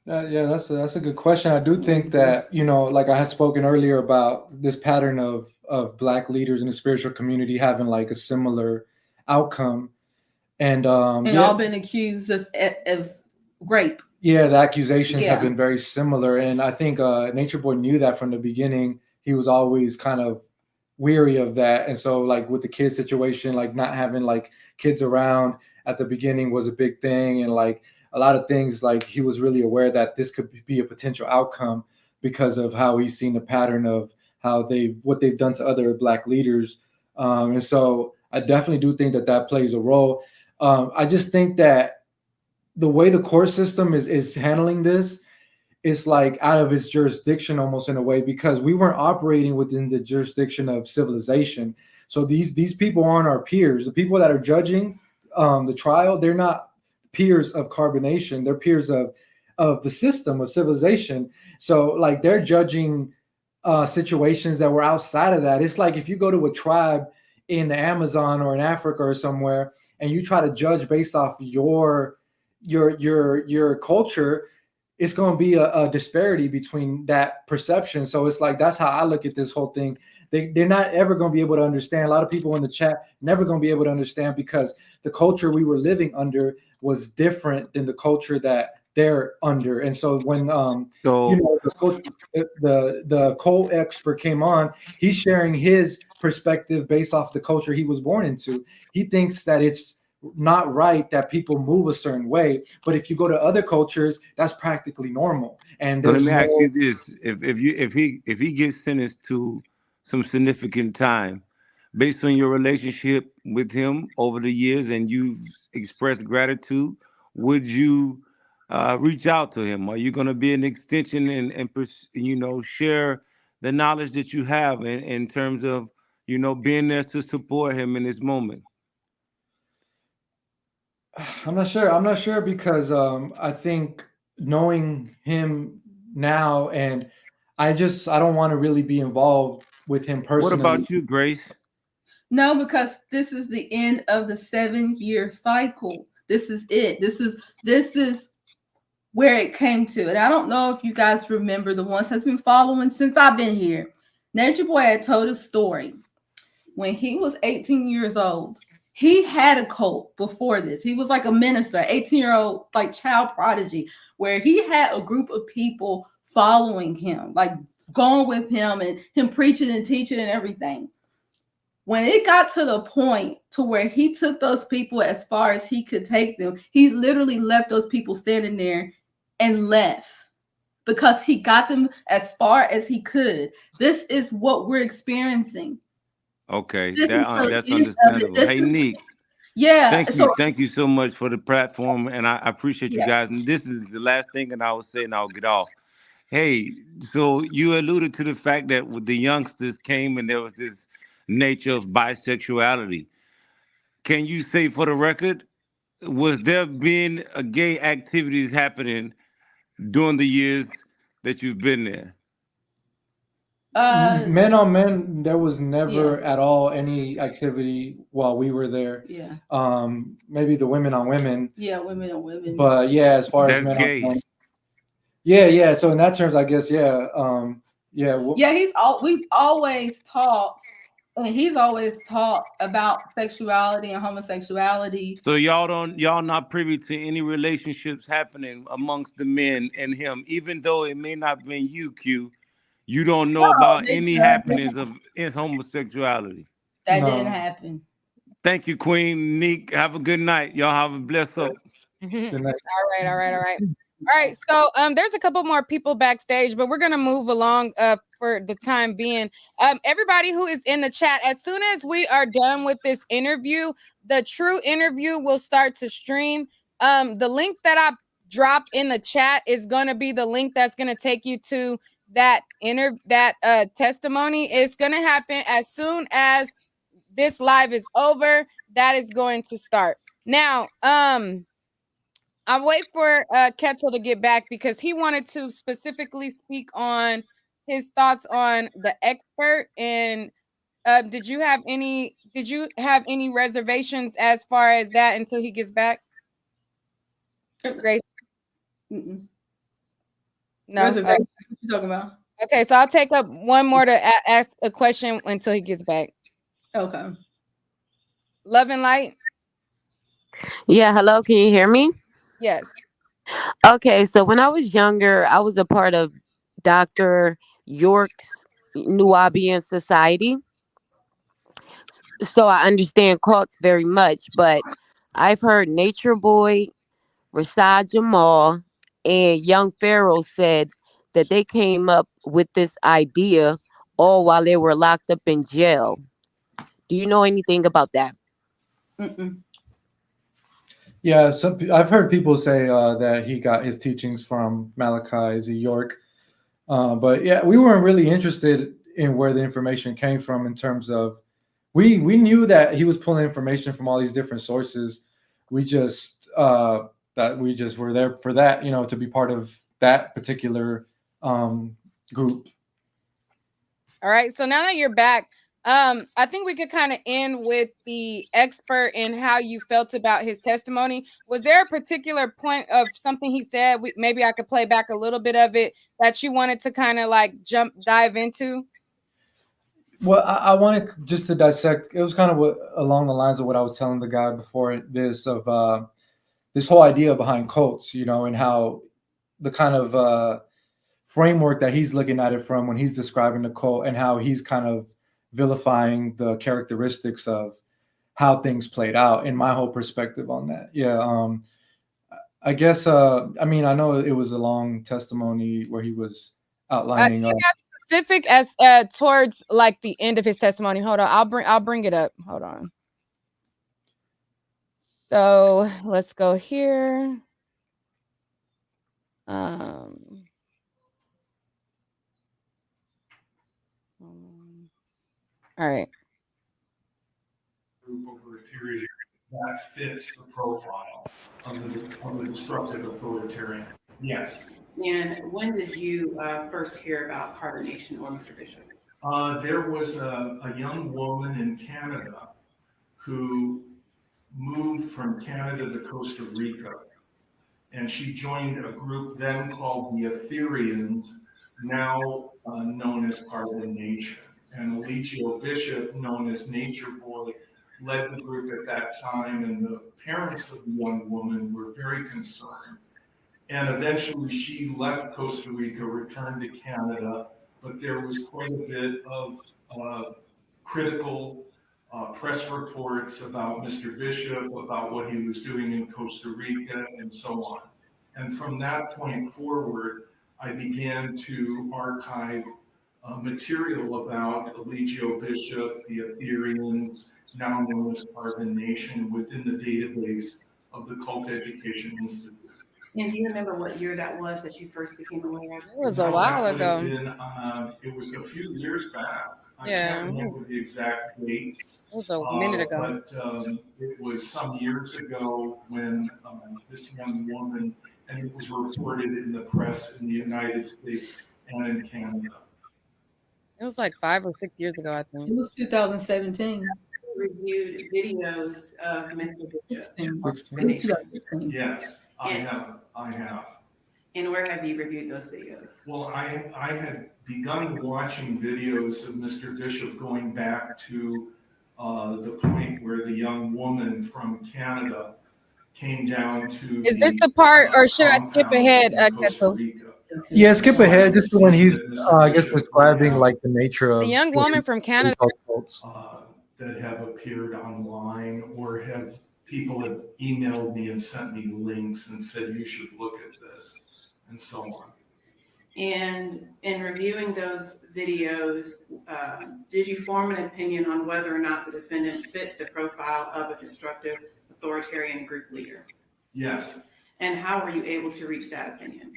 Yeah, that's a good question. I do think that, like I had spoken earlier about this pattern of black leaders in the spiritual community having like a similar outcome, and And yeah, all been accused of rape. yeah, the accusations have Yeah. been very similar, and I think Nature Boy knew that from the beginning. He was always kind of weary of that, and so like with the kid situation, like not having like kids around at the beginning was a big thing, and like a lot of things, like he was really aware that this could be a potential outcome because of how he's seen the pattern of how what they've done to other black leaders, and so I definitely do think that that plays a role. I just think that the way the court system is handling this is like out of its jurisdiction almost in a way, because we weren't operating within the jurisdiction of civilization. So these people aren't our peers. The people that are judging the trial, they're not peers of carbonation. They're peers of the system of civilization. So like they're judging situations that were outside of that. It's like if you go to a tribe in the Amazon or in Africa or somewhere, and you try to judge based off your culture, it's going to be a disparity between that perception. So it's like that's how I look at this whole thing. They're not ever going to be able to understand. A lot of people in the chat never going to be able to understand, because the culture we were living under was different than the culture that they're under. And so when the coal expert came on, he's sharing his perspective based off the culture he was born into. He thinks that it's not right that people move a certain way, but if you go to other cultures, that's practically normal. And So let there's me ask no, you this: if he gets sentenced to some significant time, based on your relationship with him over the years, and you've expressed gratitude, would you reach out to him? Are you going to be an extension and share the knowledge that you have in terms of being there to support him in this moment? I'm not sure. I'm not sure because I think knowing him now, and I don't want to really be involved with him What personally. about you, Grace? No, because this is the end of the 7-year cycle. This is it. This is where it came to. And I don't know if you guys remember, the ones that's been following since I've been here. Nature Boy had told a story. When he was 18 years old, he had a cult before this. He was like a minister, 18-year-old, like child prodigy, where he had a group of people following him, like going with him and him preaching and teaching and everything. When it got to the point to where he took those people as far as he could take them, he literally left those people standing there and left because he got them as far as he could. This is what we're experiencing. Okay, This is the that's end of it. understandable. Hey, Nick, Yeah. So thank you so much for the platform, and I appreciate you yeah. guys. And this is the last thing, and I will say, and I'll get off. Hey, so you alluded to the fact that with the youngsters came and there was this nature of bisexuality. Can you say for the record, was there been a gay activities happening during the years that you've been there? Men on men, there was never Yeah. at all any activity while we were there. Yeah. Maybe the women on women, Yeah, women on women. but yeah, as far as That's men on gay. men, yeah. So in that terms, I guess, yeah, yeah. Yeah, we've always talked, and he's always talked about sexuality and homosexuality. So y'all not privy to any relationships happening amongst the men and him, even though it may not been you, Q. You don't know No, about any happenings of his homosexuality. that didn't No. happen. Thank you, Queen Neek. Have a good night. Y'all have a blessed up. Good night. All right. So there's a couple more people backstage, but we're gonna move along for the time being. Everybody who is in the chat, as soon as we are done with this interview, the true interview will start to stream. The link that I drop in the chat is gonna be the link that's gonna take you to that testimony. It's gonna happen as soon as this live is over. That is going to start. Now, I'll wait for Ketchel to get back because he wanted to specifically speak on his thoughts on the expert. And did you have any reservations as far as that until he gets back? Grace? Mm-mm. No. Reservations. What you talking about? Okay, so I'll take up one more to ask a question until he gets back. Okay. Love and Light? Yeah, hello, can you hear me? Yes. Okay, so when I was younger, I was a part of Dr. York's Nubian Society. So I understand cults very much, but I've heard Natureboy, Rashad Jamal, and Young Pharaoh said that they came up with this idea all while they were locked up in jail. Do you know anything about that? Mm-mm. Yeah, I've heard people say that he got his teachings from Malachi Z. York. But yeah, we weren't really interested in where the information came from in terms of we knew that he was pulling information from all these different sources. We just were there for that, to be part of that particular group. All right. So now that you're back, I think we could kind of end with the expert and how you felt about his testimony. Was there a particular point of something he said? Maybe I could play back a little bit of it that you wanted to kind of like dive into? Well, I wanted just to dissect. It was kind of along the lines of what I was telling the guy before this of this whole idea behind cults, and how the kind of framework that he's looking at it from when he's describing the cult and how he's kind of vilifying the characteristics of how things played out and my whole perspective on that. Yeah. I guess, I know it was a long testimony where he was outlining. Specific as towards like the end of his testimony. Hold on. I'll bring it up. Hold on. So let's go here. All right. Over a period that fits the profile of the destructive authoritarian. Yes. And when did you first hear about carbonation or Mr. Bishop? There was a young woman in Canada who moved from Canada to Costa Rica, and she joined a group then called the Ethereans, now known as Carbonation. And Eligio Bishop, known as Natureboy, led the group at that time, and the parents of the young woman were very concerned. And eventually she left Costa Rica, returned to Canada, but there was quite a bit of critical press reports about Mr. Bishop, about what he was doing in Costa Rica, and so on. And from that point forward, I began to archive material about Eligio Bishop, the Ethereans, now known as Carbonation, within the database of the Cult Education Institute. And do you remember what year that was that you first became aware of? It was a while ago. It was a few years back. I Yeah. can't remember the exact date. It was a minute ago. But it was some years ago when this young woman, and it was reported in the press in the United States and in Canada. It was like 5 or 6 years ago, I think. It was 2017. Reviewed videos of Mr. Bishop. Yes, I have. And where have you reviewed those videos? Well, I had begun watching videos of Mr. Bishop going back to the point where the young woman from Canada came down to. Is this the part, or should I skip ahead, Ketchel? Yeah, skip ahead just to when he's, I guess, describing like the nature of The young woman from Canada. that have appeared online, or people have emailed me and sent me links and said you should look at this, and so on. And in reviewing those videos, did you form an opinion on whether or not the defendant fits the profile of a destructive authoritarian group leader? Yes. And how were you able to reach that opinion?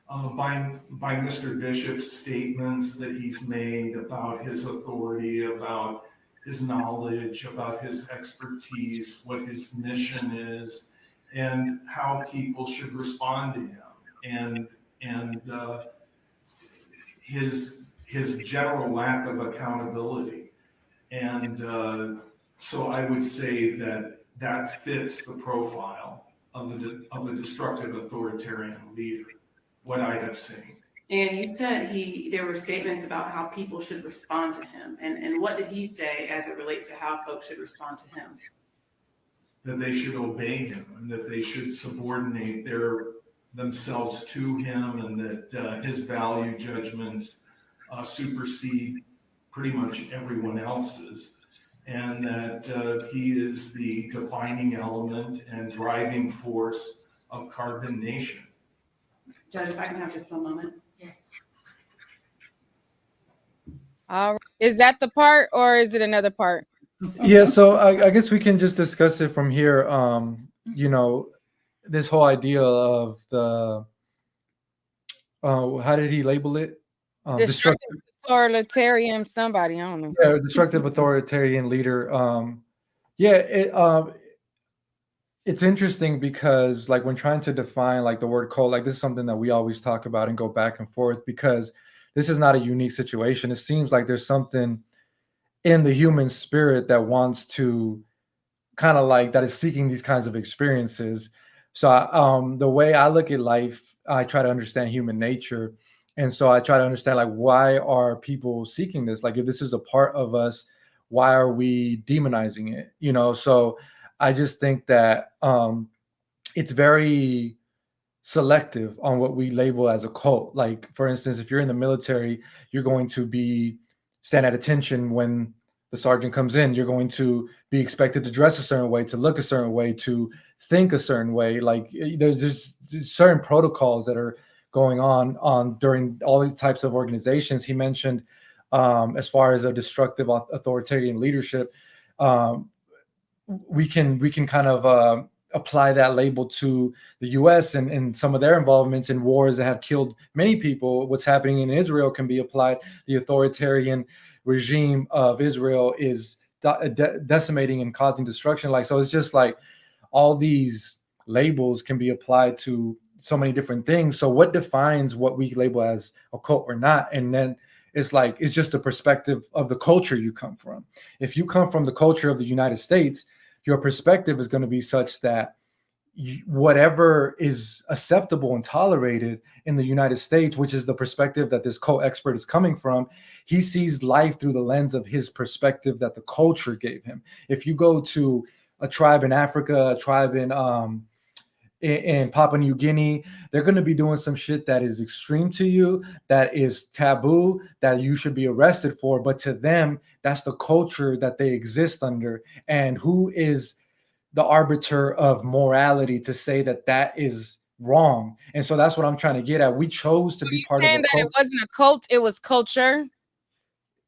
By Mr. Bishop's statements that he's made about his authority, about his knowledge, about his expertise, what his mission is, and how people should respond to him, and his general lack of accountability. And so I would say that fits the profile of a destructive authoritarian leader, what I have seen. And you said there were statements about how people should respond to him. And what did he say as it relates to how folks should respond to him? That they should obey him, and that they should subordinate themselves to him, and that his value judgments supersede pretty much everyone else's, and that he is the defining element and driving force of Carbon Nation. Judge, if I can have just one moment. Yes. All right. Is that the part, or is it another part? Yeah, so I guess we can just discuss it from here. This whole idea of the how did he label it? Destructive authoritarian somebody, I don't know. Yeah, destructive authoritarian leader. It's interesting because, like, when trying to define like the word cult, like this is something that we always talk about and go back and forth, because this is not a unique situation. It seems like there's something in the human spirit that wants to kind of like that is seeking these kinds of experiences. So the way I look at life, I try to understand human nature. And so I try to understand, like, why are people seeking this? Like, if this is a part of us, why are we demonizing it? So I just think that it's very selective on what we label as a cult. Like, for instance, if you're in the military, you're going to stand at attention when the sergeant comes in. You're going to be expected to dress a certain way, to look a certain way, to think a certain way. Like, there's just certain protocols that are going on during all these types of organizations. He mentioned, as far as a destructive authoritarian leadership, we can kind of apply that label to the U.S. and some of their involvements in wars that have killed many people. What's happening in Israel can be applied. The authoritarian regime of Israel is decimating and causing destruction. Like, so it's just like all these labels can be applied to so many different things. So what defines what we label as a cult or not? And then it's just a perspective of the culture you come from. If you come from the culture of the United States, your perspective is going to be such that whatever is acceptable and tolerated in the United States, which is the perspective that this cult expert is coming from, he sees life through the lens of his perspective that the culture gave him. If you go to a tribe in Africa, a tribe in Papua New Guinea, they're going to be doing some shit that is extreme to you, that is taboo, that you should be arrested for. But to them, that's the culture that they exist under. And who is the arbiter of morality to say that that is wrong? And so that's what I'm trying to get at. We chose to be part of a cult. It wasn't a cult, it was culture.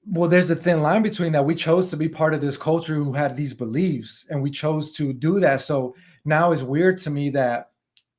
Well, there's a thin line between that. We chose to be part of this culture who had these beliefs, and we chose to do that. So now it's weird to me that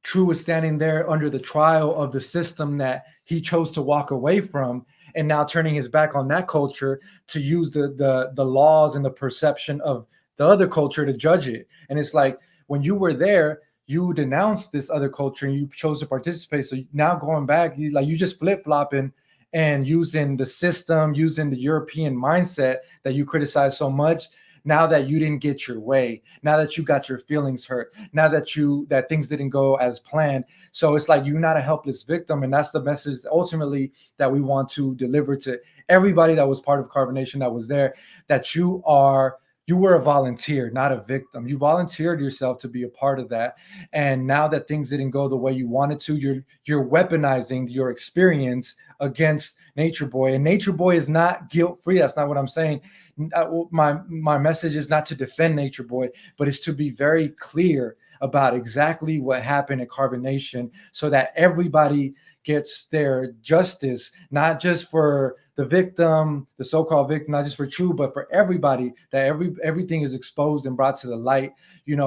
True is standing there under the trial of the system that he chose to walk away from, and now turning his back on that culture to use the laws and the perception of the other culture to judge it. And it's like, when you were there, you denounced this other culture and you chose to participate. So now going back, you just flip-flopping and using the system, using the European mindset that you criticize so much. Now that you didn't get your way, now that you got your feelings hurt, now that things didn't go as planned. So it's like, you're not a helpless victim. And that's the message ultimately that we want to deliver to everybody that was part of Carbon Nation, that was there, that you are you were a volunteer, not a victim. You volunteered yourself to be a part of that. And now that things didn't go the way you wanted to, you're weaponizing your experience against Nature Boy. And Nature Boy is not guilt-free. That's not what I'm saying. My message is not to defend Nature Boy, but it's to be very clear about exactly what happened at Carbonation so that everybody gets their justice, not just for the victim, the so-called victim, not just for True, but for everybody, that everything is exposed and brought to the light,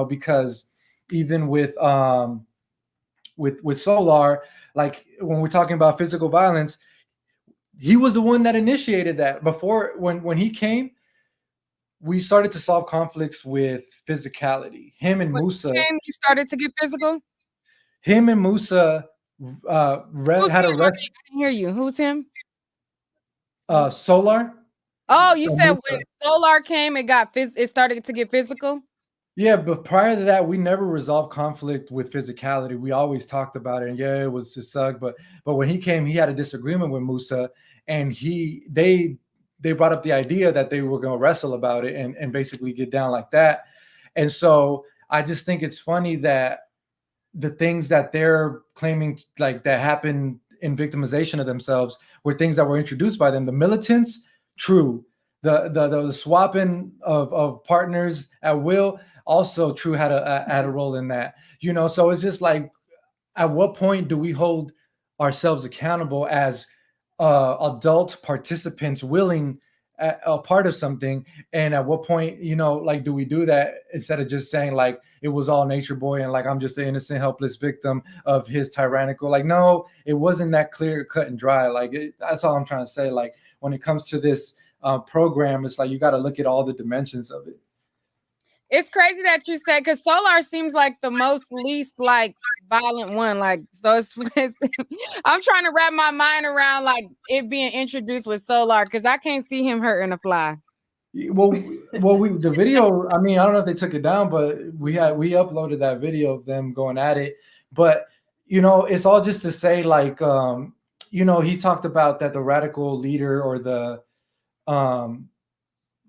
because even with Solar, like when we're talking about physical violence, he was the one that initiated that. Before, when he came, we started to solve conflicts with physicality. Him and Musa. You started to get physical? Him and Musa had a rest. I didn't hear you. Who's him? Solar. Oh, you said when Solar came, it started to get physical? Yeah, but prior to that, we never resolved conflict with physicality. We always talked about it, and yeah, it was just suck. But when he came, he had a disagreement with Musa, and they brought up the idea that they were going to wrestle about it and basically get down like that. And so I just think it's funny that the things that they're claiming like that happened in victimization of themselves were things that were introduced by them. The militants, true. The swapping of partners at will, also True had a role in that. So it's just like, at what point do we hold ourselves accountable as adult participants willing a part of something, and at what point like do we do that instead of just saying like it was all Nature Boy and like I'm just an innocent helpless victim of his tyrannical, like no, it wasn't that clear cut and dry. Like that's all I'm trying to say. Like when it comes to this program, it's like you got to look at all the dimensions of it. It's crazy that you said, because Solar seems like the least like violent one. Like, so it's I'm trying to wrap my mind around like it being introduced with Solar, because I can't see him hurting a fly. Well, the video, I mean, I don't know if they took it down, but we uploaded that video of them going at it. But it's all just to say like he talked about that the radical leader or the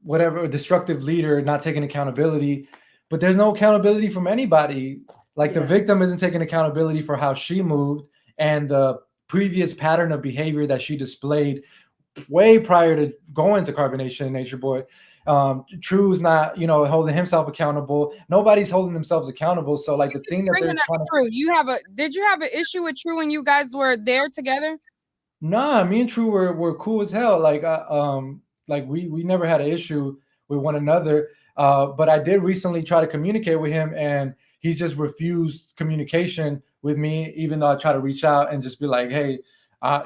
whatever destructive leader not taking accountability, but there's no accountability from anybody. Like the victim isn't taking accountability for how she moved and the previous pattern of behavior that she displayed way prior to going to Carbonation and Nature Boy. True's not, holding himself accountable. Nobody's holding themselves accountable. So like the thing that they're trying to... Did you have an issue with True when you guys were there together? Nah, me and True were cool as hell. Like we never had an issue with one another. But I did recently try to communicate with him, and he just refused communication with me, even though I try to reach out and just be like, hey, I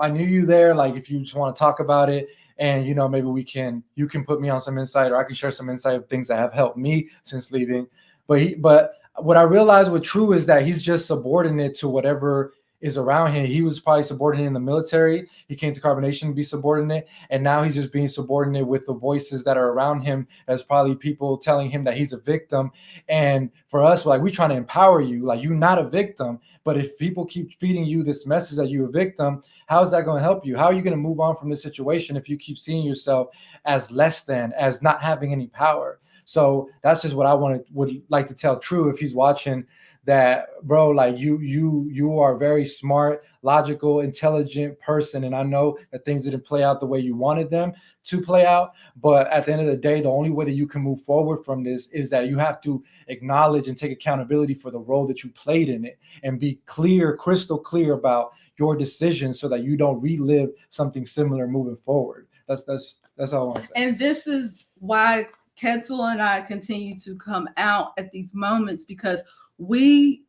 knew you there. Like, if you just want to talk about it, and maybe you can put me on some insight, or I can share some insight of things that have helped me since leaving. But what I realized with True is that he's just subordinate to whatever is around him. He was probably subordinate in the military. He came to Carbonation to be subordinate, and now he's just being subordinate with the voices that are around him. As probably people telling him that he's a victim. And for us, like, we're trying to empower you. Like, you're not a victim. But if people keep feeding you this message that you're a victim, how is that going to help you? How are you going to move on from this situation if you keep seeing yourself as less than, as not having any power? So that's just what I would like to tell True if he's watching, that, bro, like you are a very smart, logical, intelligent person. And I know that things didn't play out the way you wanted them to play out. But at the end of the day, the only way that you can move forward from this is that you have to acknowledge and take accountability for the role that you played in it, and be clear, crystal clear about your decisions so that you don't relive something similar moving forward. That's all I want to say. And this is why Ketzel and I continue to come out at these moments, because we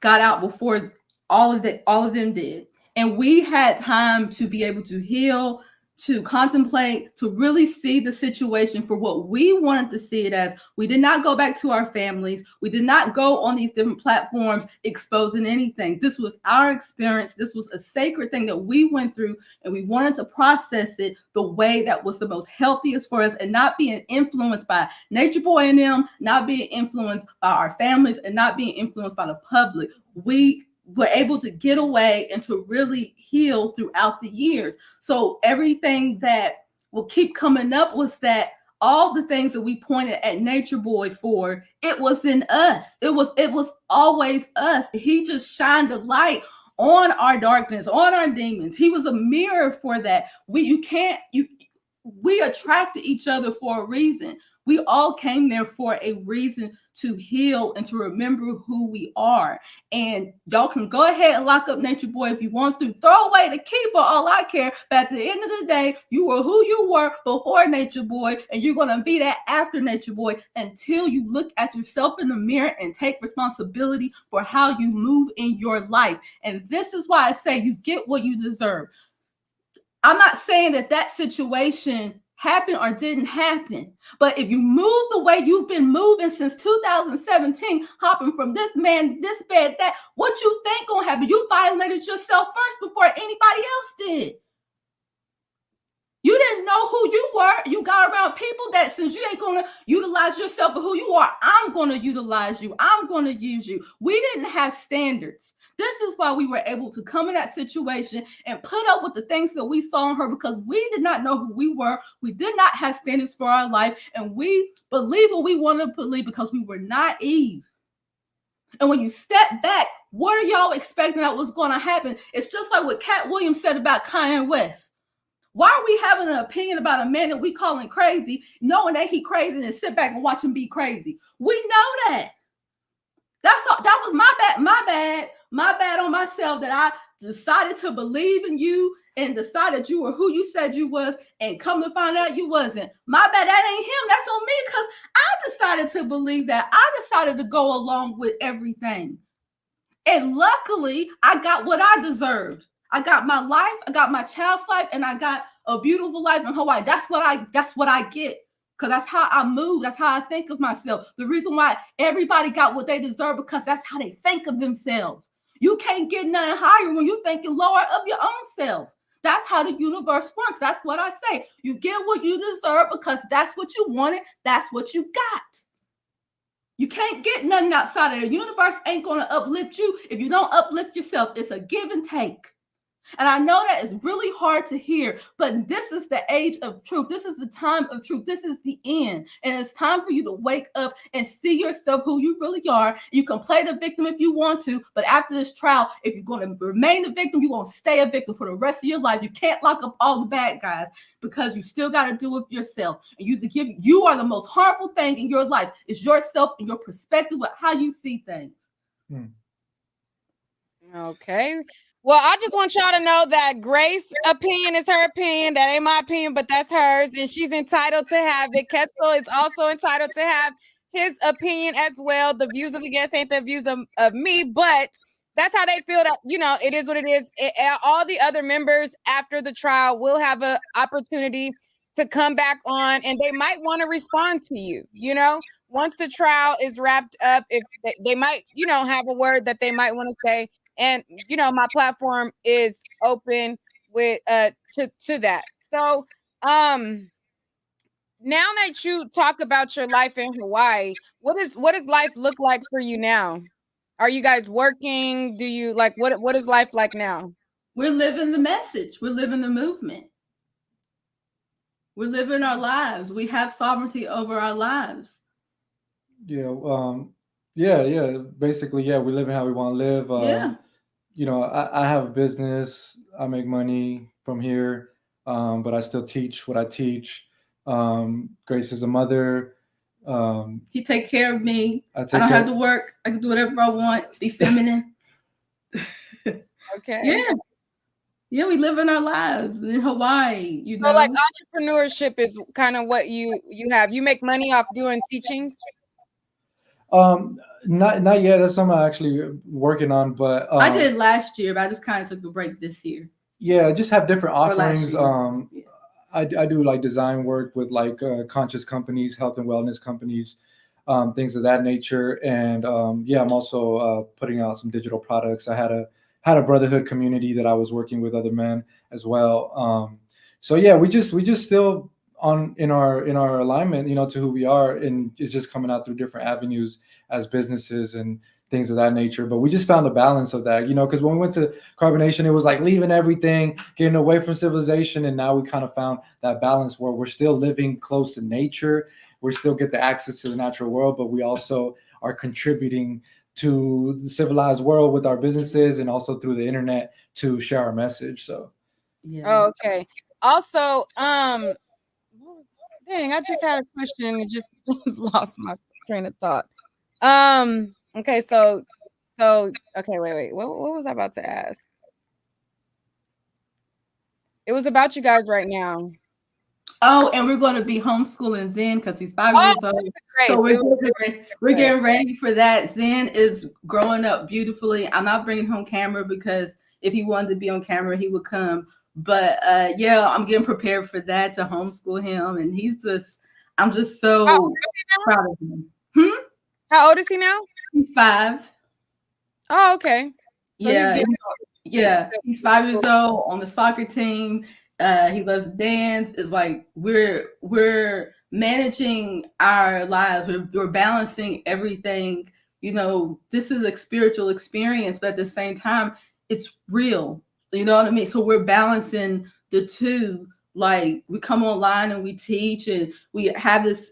got out before all of them did, and we had time to be able to heal, to contemplate, to really see the situation for what we wanted to see it as. We did not go back to our families. We did not go on these different platforms exposing anything. This was our experience. This was a sacred thing that we went through, and we wanted to process it the way that was the most healthiest for us, and not being influenced by Nature Boy and them, not being influenced by our families, and not being influenced by the public. We were able to get away and to really heal throughout the years. So everything that will keep coming up was that all the things that we pointed at Nature Boy for, it was in us. It was always us. He just shined the light on our darkness, on our demons. He was a mirror for that. We attracted each other for a reason. We all came there for a reason, to heal and to remember who we are. And y'all can go ahead and lock up Nature Boy if you want to. Throw away the key for all I care. But at the end of the day, you were who you were before Nature Boy, and you're going to be that after Nature Boy until you look at yourself in the mirror and take responsibility for how you move in your life. And this is why I say you get what you deserve. I'm not saying that situation happened or didn't happen, but if you move the way you've been moving since 2017, hopping from this man, this bed, that, what you think gonna happen? You violated yourself first before anybody else did. You didn't know who you were. You got around people that, since you ain't gonna utilize yourself for who you are, I'm gonna utilize you. I'm gonna use you. We didn't have standards. This is why we were able to come in that situation and put up with the things that we saw in her, because we did not know who we were. We did not have standards for our life, and we believed what we wanted to believe because we were naive. And when you step back, what are y'all expecting that was going to happen? It's just like what Cat Williams said about Kanye West. Why are we having an opinion about a man that we calling crazy, knowing that he crazy, and sit back and watch him be crazy? We know that. That's all. That was my bad on myself, that I decided to believe in you and decided you were who you said you was, and come to find out you wasn't. My bad. That ain't him. That's on me, because I decided to believe that. I decided to go along with everything. And luckily, I got what I deserved. I got my life, I got my child's life, and I got a beautiful life in Hawaii. That's what I get. Because that's how I move. That's how I think of myself. The reason why everybody got what they deserve, because that's how they think of themselves. You can't get nothing higher when you're thinking lower of your own self. That's how the universe works. That's what I say. You get what you deserve because that's what you wanted. That's what you got. You can't get nothing outside of it. The universe ain't going to uplift you if you don't uplift yourself. It's a give and take. And I know that is really hard to hear, but this is the age of truth. This is the time of truth. This is the end. And it's time for you to wake up and see yourself who you really are. You can play the victim if you want to, but after this trial, if you're going to remain a victim, you're going to stay a victim for the rest of your life. You can't lock up all the bad guys, because you still got to deal with yourself. And you are the most harmful thing in your life. It's yourself and your perspective of how you see things. Okay. Well, I just want y'all to know that Grace's opinion is her opinion. That ain't my opinion, but that's hers, and she's entitled to have it. Ketzel is also entitled to have his opinion as well. The views of the guests ain't the views of me, but that's how they feel. That, it is what it is. All the other members after the trial will have an opportunity to come back on, and they might want to respond to you. Once the trial is wrapped up, if they might, have a word that they might want to say. And, my platform is open with to that. So now that you talk about your life in Hawaii, what does life look like for you now? Are you guys working? Do you what is life like now? We're living the message. We're living the movement. We're living our lives. We have sovereignty over our lives. Yeah. Basically, we live in how we want to live. I have a business. I make money from here, but I still teach what I teach. Grace is a mother. He take care of me. I don't have to work. I can do whatever I want. Be feminine. Okay. Yeah, we live in our lives in Hawaii. So like entrepreneurship is kind of what you have. You make money off doing teachings? Not yet. That's something I'm actually working on, but I did last year, but I just kind of took a break this year. Yeah, just have different offerings. I do like design work with conscious companies, health and wellness companies, things of that nature. And I'm also putting out some digital products. I had a brotherhood community that I was working with other men as well. We just still in our alignment, to who we are, and it's just coming out through different avenues as businesses and things of that nature. But we just found the balance of that, because when we went to carbonation, it was like leaving everything, getting away from civilization. And now we kind of found that balance where we're still living close to nature. We still get the access to the natural world, but we also are contributing to the civilized world with our businesses and also through the internet to share our message. So, oh, okay. Also, dang, I just had a question and just lost my train of thought. Okay, so okay, wait. What was I about to ask? It was about you guys right now. Oh, and we're going to be homeschooling Zen because he's 5 Oh, years old. So we're getting ready for that. Zen is growing up beautifully. I'm not bringing home camera because if he wanted to be on camera, he would come. But yeah, I'm getting prepared for that, to homeschool him. And I'm just so proud of him. How old is he now? He's 5. Oh, okay. So Yeah, he's 5 years old, on the soccer team. He loves to dance. It's like we're managing our lives. We're balancing everything. This is a spiritual experience, but at the same time, it's real. You know what I mean? So we're balancing the two. Like, we come online and we teach and we have this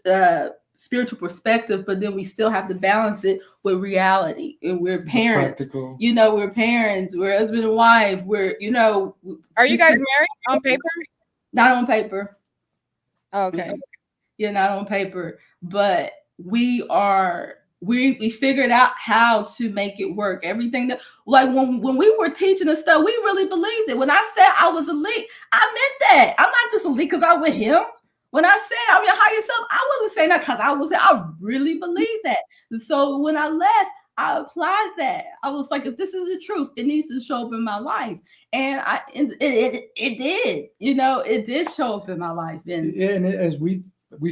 spiritual perspective, but then we still have to balance it with reality. And we're parents. Practical. We're parents. We're husband and wife. Are you guys married on paper? Not on paper. Oh, okay. Yeah, not on paper. But we figured out how to make it work. Everything that, like, when we were teaching and stuff, we really believed it. When I said I was elite, I meant that. I'm not just elite because I'm with him. When I said I'm your higher self, I wasn't saying that because I really believe that. So when I left, I applied that. I was like, if this is the truth, it needs to show up in my life. And it did. It did show up in my life. And as we've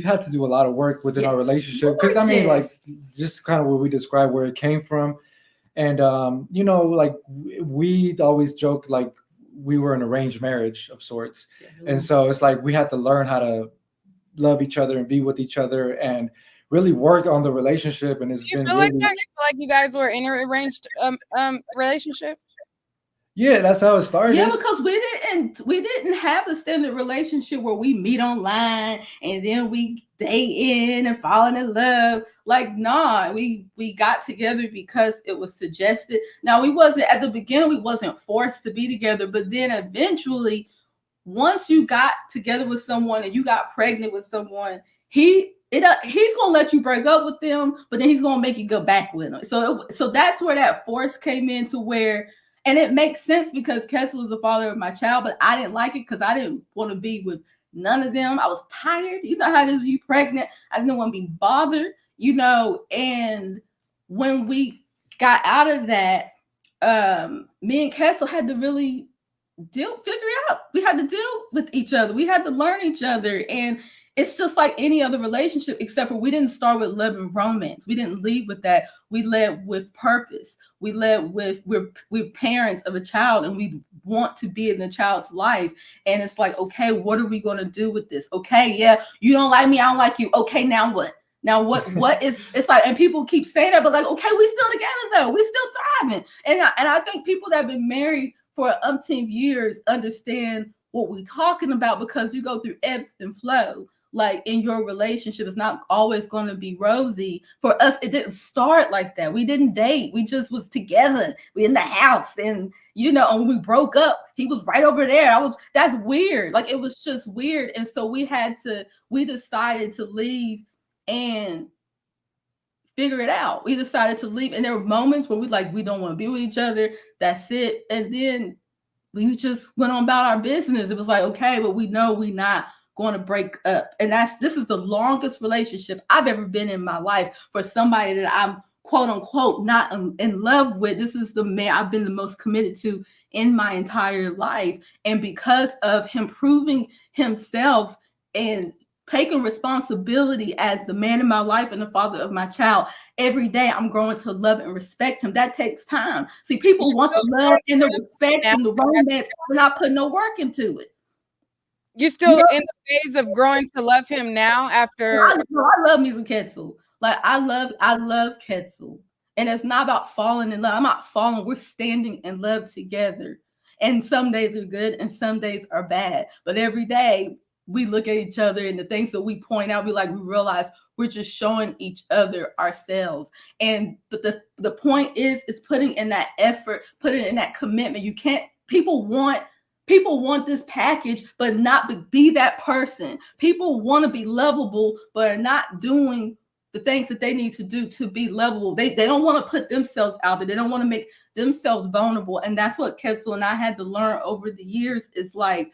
had to do a lot of work within our relationship, because I mean, like, just kind of what we described, where it came from. And like, we always joke like we were an arranged marriage of sorts. And so it's like we had to learn how to love each other and be with each other and really work on the relationship. And it's been feel really, like that? You feel like you guys were in an arranged relationship? yeah, that's how it started. Yeah, because we didn't have the standard relationship where we meet online and then we date in and falling in love. Like, nah, we got together because it was suggested. Now, we wasn't at the beginning, we wasn't forced to be together, but then eventually, once you got together with someone and you got pregnant with someone, he's gonna let you break up with them, but then he's gonna make you go back with them. So that's where that force came into where. And it makes sense because Kessel was the father of my child, but I didn't like it because I didn't want to be with none of them. I was tired. You know how it is when you're pregnant. I didn't want to be bothered, and when we got out of that, me and Kessel had to really figure it out. We had to deal with each other. We had to learn each other. And it's just like any other relationship, except for we didn't start with love and romance. We didn't lead with that. We led with purpose. We led with we're parents of a child and we want to be in the child's life. And it's like, okay, what are we going to do with this? Okay, yeah, you don't like me, I don't like you. Okay, now what? Now what is it's like, and people keep saying that, but like, okay, we still together though. We still thriving. And I think people that have been married for umpteen years understand what we're talking about because you go through ebbs and flow. Like, in your relationship, it's not always going to be rosy. For us, it didn't start like that. We didn't date. We just was together. We in the house. And, and when we broke up, he was right over there. That's weird. Like, it was just weird. And so we decided to leave and figure it out. We decided to leave. And there were moments where we don't want to be with each other. That's it. And then we just went on about our business. It was like, okay, but we know we're not going to break up. And this is the longest relationship I've ever been in my life for somebody that I'm quote unquote not in love with. This is the man I've been the most committed to in my entire life. And because of him proving himself and taking responsibility as the man in my life and the father of my child, every day I'm growing to love and respect him. That takes time. See, people want the love and the respect and the romance. We're not putting no work into it. You still in the phase of growing to love him now after? I love me some Ketzel. Like, I love Ketzel. And it's not about falling in love. I'm not falling. We're standing in love together. And some days are good and some days are bad. But every day we look at each other and the things that we point out, we realize we're just showing each other ourselves. But the point is putting in that effort, putting in that commitment. You can't, people want this package, but not be that person. People want to be lovable, but are not doing the things that they need to do to be lovable. They don't want to put themselves out there. They don't want to make themselves vulnerable. And that's what Ketzel and I had to learn over the years. Is like,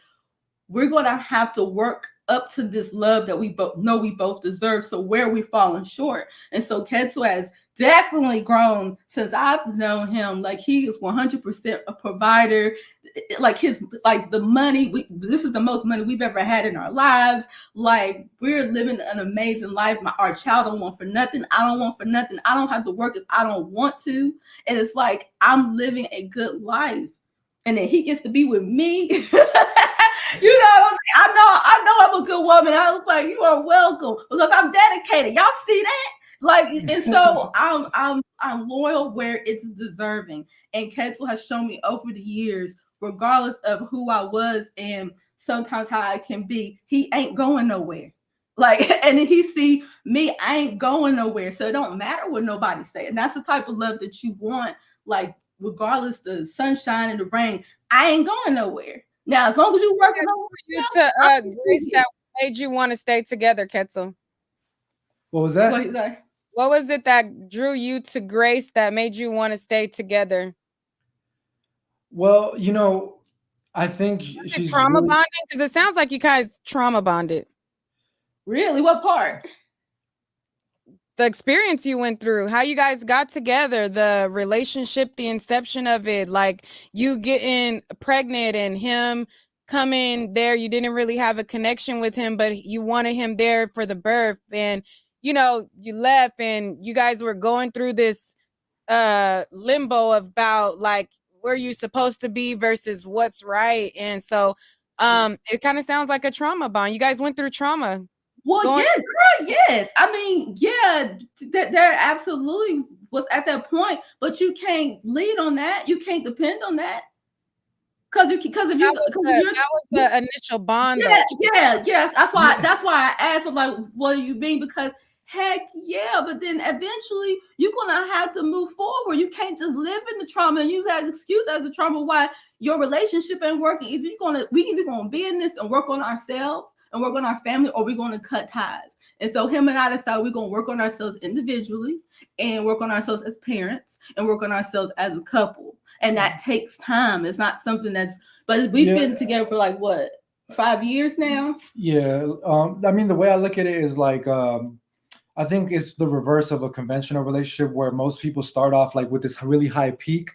we're going to have to work up to this love that we both know we both deserve. So where are we falling short? And so Ketzel has definitely grown since I've known him. Like, he is 100% a provider. Like, the money, this is the most money we've ever had in our lives. Like, we're living an amazing life. Our child don't want for nothing. I don't want for nothing. I don't have to work if I don't want to. And it's like, I'm living a good life. And then he gets to be with me. You know, I know I'm a good woman. I was like, you are welcome, because I'm dedicated. Y'all see that? Like, and so I'm loyal where it's deserving. And Ketzel has shown me over the years, regardless of who I was and sometimes how I can be, he ain't going nowhere. Like, and then he see me, I ain't going nowhere. So it don't matter what nobody say. And that's the type of love that you want. Like, regardless the sunshine and the rain, I ain't going nowhere. Now, as long as you working on you to grace that made you want to stay together, Ketzel. What was that? What was it that drew you to Grace that made you want to stay together? Well, you know, I think she's trauma really bonding, because it sounds like you guys trauma bonded. Really? What part? The experience you went through, how you guys got together, the relationship, the inception of it, like you getting pregnant and him coming there. You didn't really have a connection with him, but you wanted him there for the birth. And, you know, you left and you guys were going through this limbo about like where you're supposed to be versus what's right. And so it kind of sounds like a trauma bond. You guys went through trauma. Well, yeah, girl, yes. I mean, yeah, there absolutely was at that point, but you can't lead on that. You can't depend on that. Because if you that was the initial bond. Yes. That's why I asked him, like, what do you mean? Because heck yeah, but then eventually you're gonna have to move forward. You can't just live in the trauma and use that excuse as a trauma why your relationship ain't working. We either gonna be in this and work on ourselves and work on our family, or we're going to cut ties. And so him and I decided we're going to work on ourselves individually and work on ourselves as parents and work on ourselves as a couple. And that takes time. It's not something but we've been together for like, what, 5 years now? Yeah. I mean, the way I look at it is like, I think it's the reverse of a conventional relationship where most people start off like with this really high peak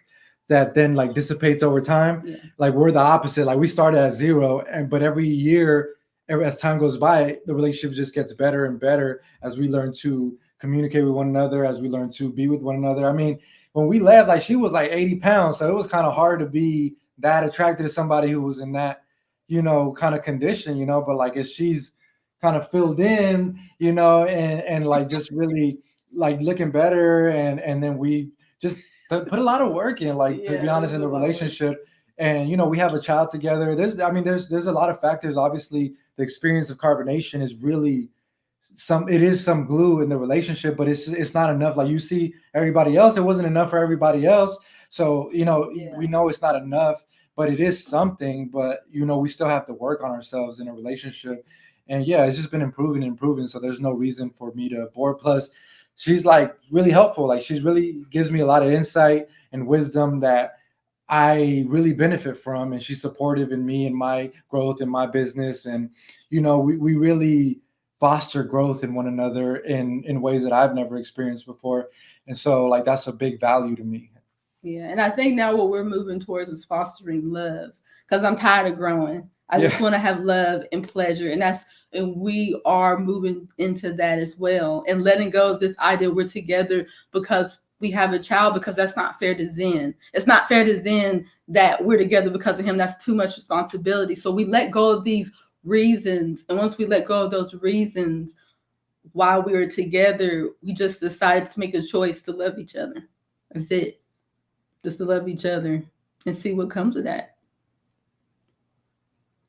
that then like dissipates over time. Yeah. Like we're the opposite. Like we started at 0, but every year, as time goes by, the relationship just gets better and better as we learn to communicate with one another, as we learn to be with one another. I mean, when we left, like she was like 80 pounds. So it was kind of hard to be that attracted to somebody who was in that, you know, kind of condition, you know, but like as she's kind of filled in, you know, and like just really like looking better. And then we just put a lot of work in, like, to be honest, in the relationship. And, you know, we have a child together. There's a lot of factors. Obviously, the experience of carbonation is really some glue in the relationship, but it's not enough. Like you see everybody else, it wasn't enough for everybody else. So, you know, we know it's not enough, but it is something. But, you know, we still have to work on ourselves in a relationship. And yeah, it's just been improving. So there's no reason for me to abort. Plus, she's like really helpful. Like she's really gives me a lot of insight and wisdom that I really benefit from, and she's supportive in me and my growth in my business. And, you know, we really foster growth in one another in ways that I've never experienced before. And so like, that's a big value to me. Yeah. And I think now what we're moving towards is fostering love, because I'm tired of growing. I just want to have love and pleasure. And we are moving into that as well, and letting go of this idea we're together because we have a child, because that's not fair to Zen. It's not fair to Zen that we're together because of him. That's too much responsibility. So we let go of these reasons. And once we let go of those reasons while we were together, we just decided to make a choice to love each other. That's it. Just to love each other and see what comes of that.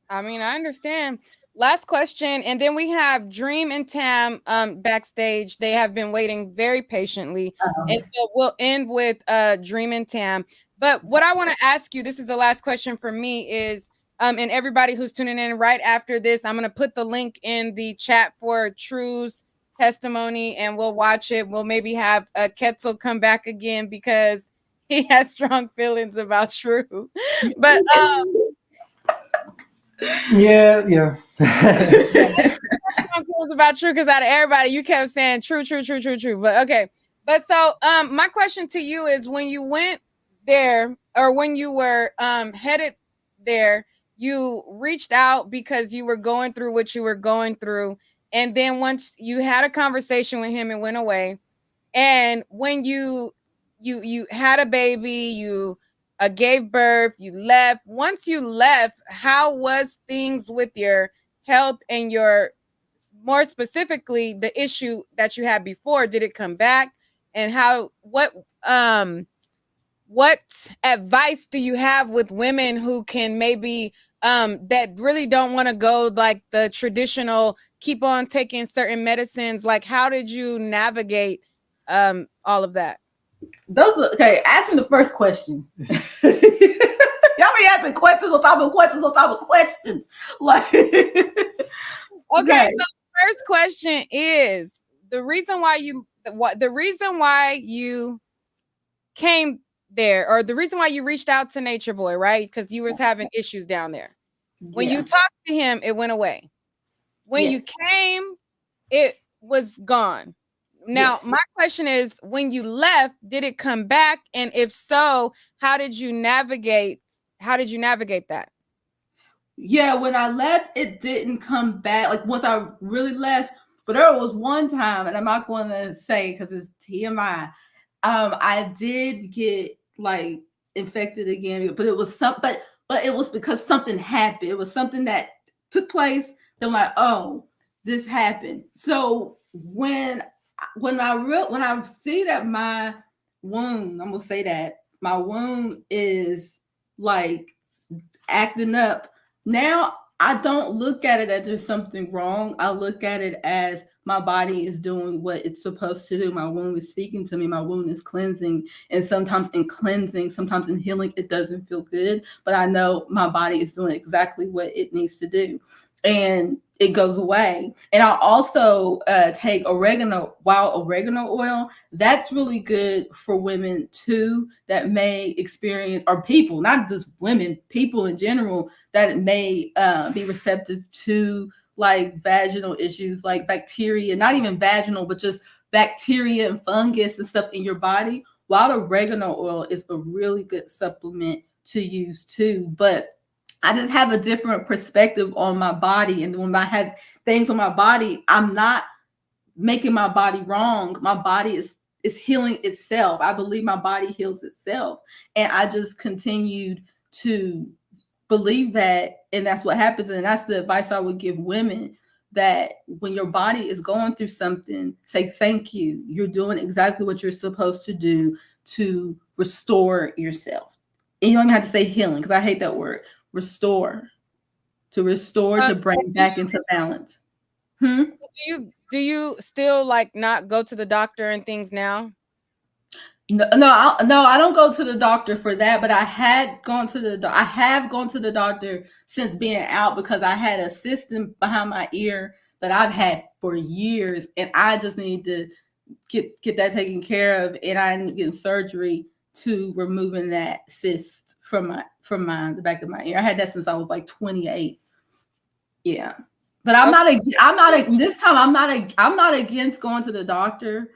I mean, I understand. Last question, and then we have Dream and Tam backstage. They have been waiting very patiently. And so we'll end with Dream and Tam. But what I want to ask you, this is the last question for me, is and everybody who's tuning in right after this, I'm gonna put the link in the chat for True's testimony and we'll watch it. We'll maybe have Ketzel come back again because he has strong feelings about True. But Yeah. was about True because out of everybody, you kept saying true. But okay. But so my question to you is, when you went there, or when you were headed there, you reached out because you were going through what you were going through. And then once you had a conversation with him, it went away. And when you had a baby, you gave birth, you left. Once you left, how was things with your health and your, more specifically, the issue that you had before? Did it come back? And what advice do you have with women who can maybe that really don't want to go like the traditional, keep on taking certain medicines? Like, how did you navigate all of that? Okay, ask me the first question. Y'all be asking questions on top of questions on top of questions. Like, okay, so the first question is the reason why you came there, or the reason why you reached out to Natureboy, right? Because you was having issues down there. When you talked to him, it went away. When you came, it was gone. Now, my question is, when you left, did it come back? And if so, how did you navigate that? Yeah, when I left, it didn't come back. Like, once I really left, but there was one time, and I'm not going to say because it's TMI. I did get like infected again, but it was but it was because something happened. It was something that took place. Then I'm like, oh, this happened. So when I see that my wound, I'm gonna say that my wound is like acting up. Now I don't look at it as there's something wrong. I look at it as my body is doing what it's supposed to do. My wound is speaking to me. My wound is cleansing. And sometimes in cleansing, sometimes in healing, it doesn't feel good. But I know my body is doing exactly what it needs to do. And it goes away. And I'll also take wild oregano oil. That's really good for women too that may experience, or people, not just women, people in general that may be receptive to like vaginal issues, like bacteria, not even vaginal, but just bacteria and fungus and stuff in your body. Wild oregano oil is a really good supplement to use too. But I just have a different perspective on my body. And when I have things on my body, I'm not making my body wrong. My body is healing itself. I believe my body heals itself. And I just continued to believe that. And that's what happens. And that's the advice I would give women, that when your body is going through something, say thank you. You're doing exactly what you're supposed to do to restore yourself. And you don't even have to say healing, because I hate that word. Restore, to bring back into balance. Do you still like not go to the doctor and things now? No, I don't go to the doctor for that. But I have gone to the doctor since being out, because I had a system behind my ear that I've had for years, and I just need to get that taken care of. And I'm getting surgery to removing that cyst from the back of my ear. I had that since I was like 28. Yeah, but I'm not against going to the doctor.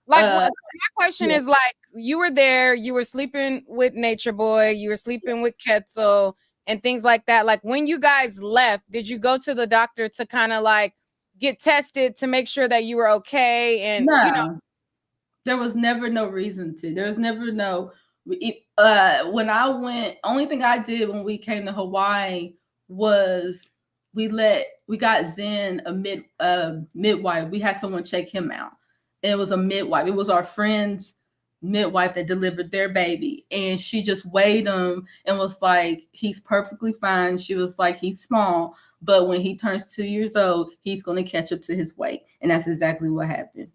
Like, my question is, like, you were there, you were sleeping with Natureboy, you were sleeping with Ketzel and things like that. Like, when you guys left, did you go to the doctor to kind of like get tested to make sure that you were okay? And there was never no reason to. There was never no. When I went, only thing I did when we came to Hawaii was we got Zen a midwife. We had someone check him out. And it was a midwife. It was our friend's midwife that delivered their baby, and she just weighed him and was like, he's perfectly fine. She was like, he's small, but when he turns 2 years old, he's going to catch up to his weight. And that's exactly what happened.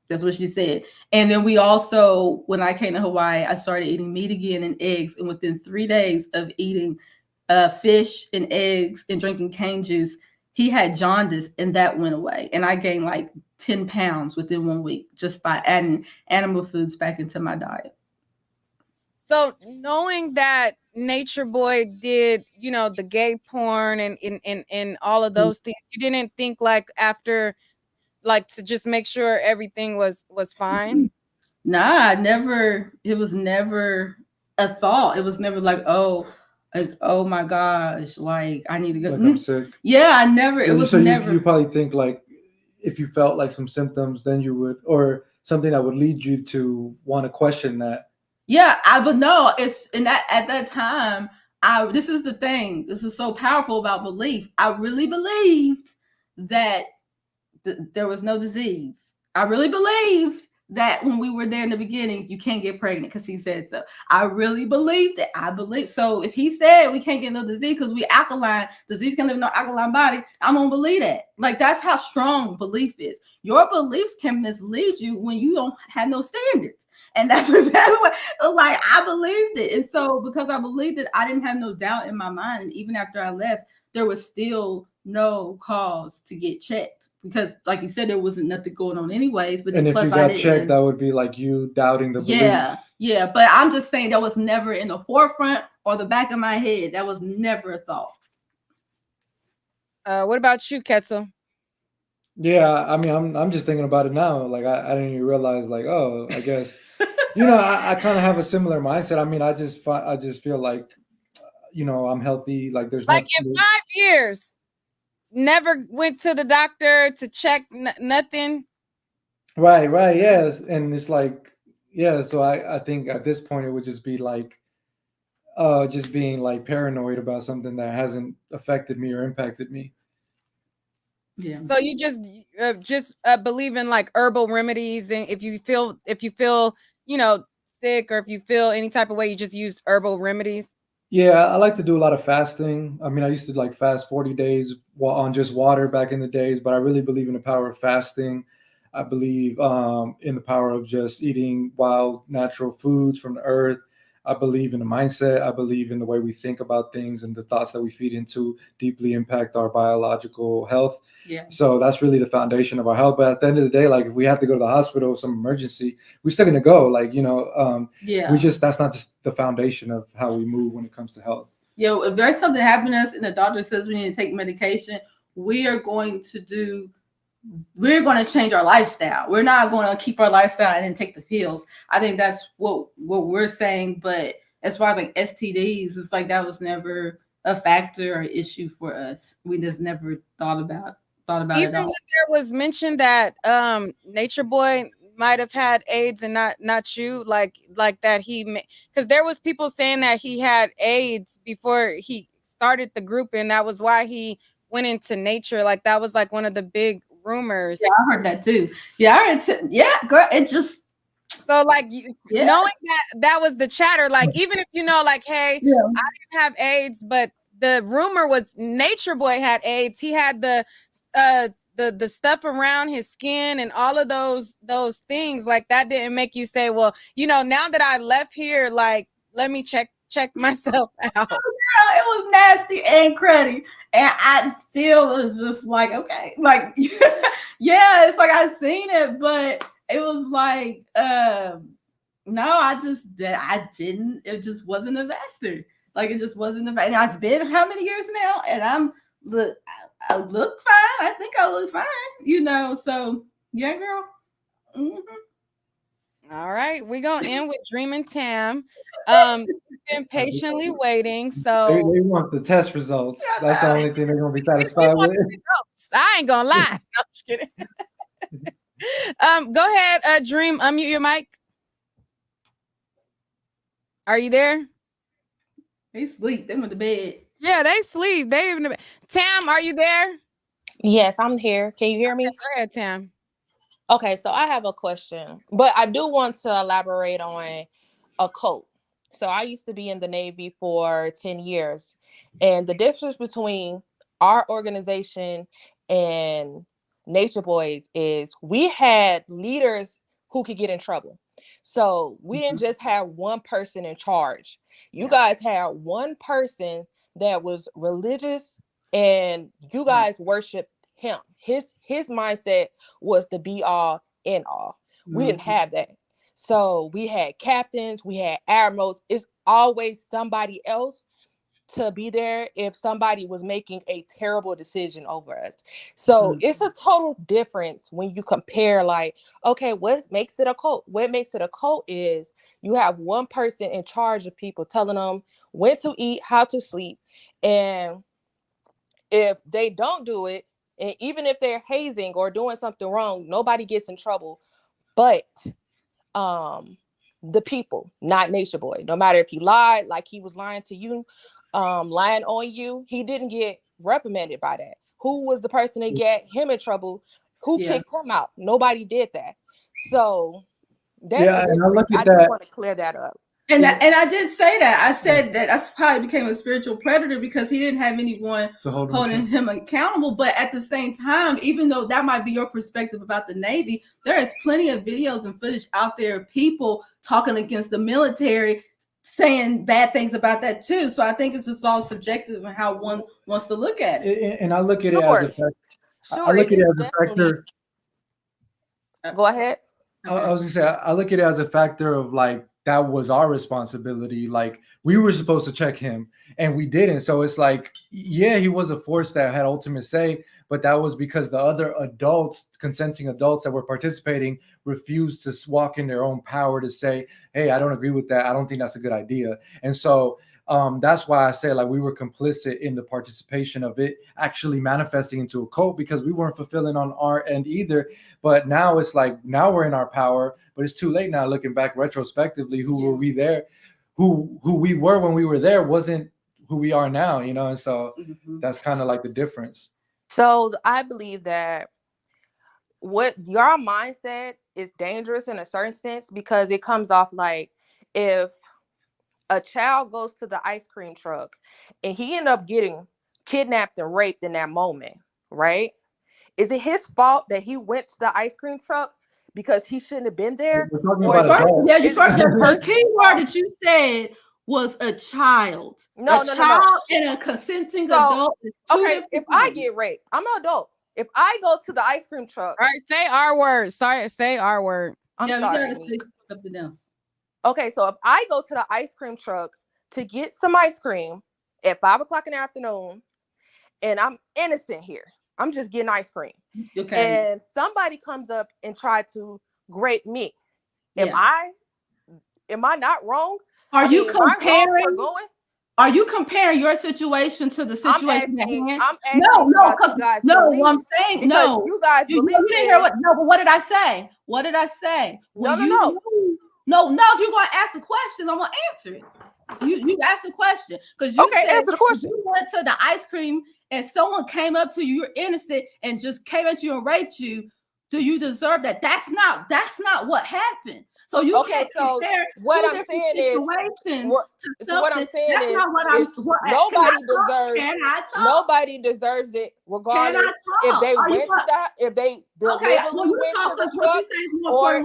That's what she said. And then we also, when I came to Hawaii, I started eating meat again and eggs. And within 3 days of eating fish and eggs and drinking cane juice, he had jaundice, and that went away. And I gained like 10 pounds within 1 week just by adding animal foods back into my diet. So knowing that Nature Boy did, you know, the gay porn and all of those things, you didn't think like after, like, to just make sure everything was fine? Nah, it was never a thought. It was never like, oh my gosh, like I need to go. Like I'm sick. Yeah, I never. It was so never. You probably think like if you felt like some symptoms, then you would, or something that would lead you to want to question that. Yeah, I would know. It's and that at that time, this is the thing. This is so powerful about belief. I really believed that there was no disease. I really believed that when we were there in the beginning, you can't get pregnant because he said so. I really believed it. I believe so. If he said we can't get no disease because we alkaline, disease can live in no alkaline body, I'm gonna believe that. Like that's how strong belief is. Your beliefs can mislead you when you don't have no standards. And that's exactly what, like, I believed it. And so because I believed it, I didn't have no doubt in my mind. And even after I left, there was still no cause to get checked. Because, like you said, there wasn't nothing going on anyways. But and if plus you got checked, that would be like you doubting the belief. Yeah. But I'm just saying that was never in the forefront or the back of my head. That was never a thought. What about you, Ketzel? Yeah, I mean, I'm just thinking about it now. Like I didn't even realize. Like, oh, I guess, I kind of have a similar mindset. I mean, I just feel like, I'm healthy. Like there's like in 5 years. Never went to the doctor to check nothing. Right, yes. And it's like, yeah, so I think at this point it would just be like just being like paranoid about something that hasn't affected me or impacted me. Yeah. So you just believe in like herbal remedies, and if you feel sick or if you feel any type of way, you just use herbal remedies. Yeah, I like to do a lot of fasting. I mean, I used to like fast 40 days on just water back in the days, but I really believe in the power of fasting. I believe in the power of just eating wild, natural foods from the earth. I believe in the mindset. I believe in the way we think about things, and the thoughts that we feed into deeply impact our biological health. Yeah. So that's really the foundation of our health. But at the end of the day, like if we have to go to the hospital, some emergency, we're still going to go. Like, that's not just the foundation of how we move when it comes to health. Yeah. If there's something happening to us and the doctor says we need to take medication, we are going to change our lifestyle. We're not going to keep our lifestyle and then take the pills. I think that's what we're saying. But as far as like STDs, it's like that was never a factor or issue for us. We just never thought about it at all. Even when there was mentioned that Nature Boy might have had AIDS and not you, like that because there was people saying that he had AIDS before he started the group, and that was why he went into nature. Like that was like one of the big rumors. Yeah, I heard that too. Yeah, I heard yeah, girl, it just so like knowing that was the chatter. Like even if like, hey, I didn't have AIDS, but the rumor was Nature Boy had AIDS. He had the stuff around his skin and all of those things. Like that didn't make you say, well, now that I left here, like let me check myself out. Girl, it was nasty and cruddy, and I still was just like, okay, like yeah, it's like I seen it, but it was like no, I didn't. It just wasn't a factor. Like it just wasn't a factor. And it's been how many years now, and I look fine. I think I look fine, so yeah, girl. Mm-hmm. All right, we're gonna end with Dream and Tam. Been patiently waiting, so they want the test results. That's the only thing they're gonna be satisfied with. I ain't gonna lie. No, I'm just kidding. Go ahead, Dream. Unmute your mic. Are you there? They sleep. They went to bed. Yeah, they sleep. They even. Tam, are you there? Yes, I'm here. Can you hear me? Go ahead, Tam. Okay, so I have a question, but I do want to elaborate on a cult. So I used to be in the Navy for 10 years, and the difference between our organization and Nature Boys is we had leaders who could get in trouble. So we didn't just have one person in charge. You guys had one person that was religious, and you guys worshiped him. His mindset was the be all end all. We didn't have that. So we had captains, we had admirals. It's always somebody else to be there if somebody was making a terrible decision over us. So it's a total difference when you compare, like, okay, what makes it a cult? What makes it a cult is you have one person in charge of people, telling them when to eat, how to sleep. And if they don't do it, and even if they're hazing or doing something wrong, nobody gets in trouble but the people, not Nature Boy. No matter if he lied, like he was lying to you, lying on you, he didn't get reprimanded by that. Who was the person that got him in trouble? Who kicked him out? Nobody did that. So that's the Yeah, and I difference. look at I just that. want to clear that up. And I did say that. I said that that's probably became a spiritual predator because he didn't have anyone holding him accountable. But at the same time, even though that might be your perspective about the Navy, there is plenty of videos and footage out there of people talking against the military, saying bad things about that too. So I think it's just all subjective and how one wants to look at it. And I look at it as a factor. I Sure, look it at it is as a definitely. factor. Go ahead. I was gonna say I look at it as a factor of like that was our responsibility. Like we were supposed to check him and we didn't. So it's like, yeah, he was a force that had ultimate say, but that was because the other adults, consenting adults that were participating, refused to walk in their own power to say, hey, I don't agree with that. I don't think that's a good idea. And so that's why I say like we were complicit in the participation of it actually manifesting into a cult because we weren't fulfilling on our end either. But now it's like now we're in our power, but it's too late now. Looking back retrospectively, who were we there? Who we were when we were there wasn't who we are now, you know. And so that's kind of like the difference. So I believe that what your mindset is dangerous in a certain sense because it comes off like if a child goes to the ice cream truck and he ended up getting kidnapped and raped in that moment, right? Is it his fault that he went to the ice cream truck because he shouldn't have been there? We're talking Or about adults. The key word that you said was a child. No. And a consenting So, adult. Okay, if I get raped, I'm an adult. If I go to the ice cream truck, All right, say our word. Sorry, say our word. I'm You sorry. gotta say something else. Okay, so if I go to the ice cream truck to get some ice cream at 5 o'clock in the afternoon, and I'm innocent here, I'm just getting ice cream. Okay. And somebody comes up and try to grape me. Am I not wrong? Are you am I wrong for comparing? going? Are you comparing your situation to the situation at hand? I'm asking No, about because you guys' no, what I'm beliefs, saying, because no. you guys' You beliefs didn't hear is but what did I say? What did I say? no. If you're gonna ask a question, I'm gonna answer it. You asked a question because you said answer the question. you went to the ice cream and someone came up to you, you're innocent, and just came at you and raped you. Do you deserve that? That's not what happened. So you can't compare what two I'm different saying is situations to so what I'm something. saying That's is not what I'm. nobody Can I talk? deserves Can I talk? nobody deserves it regardless if they went to that, if they deliberately went to the truck, or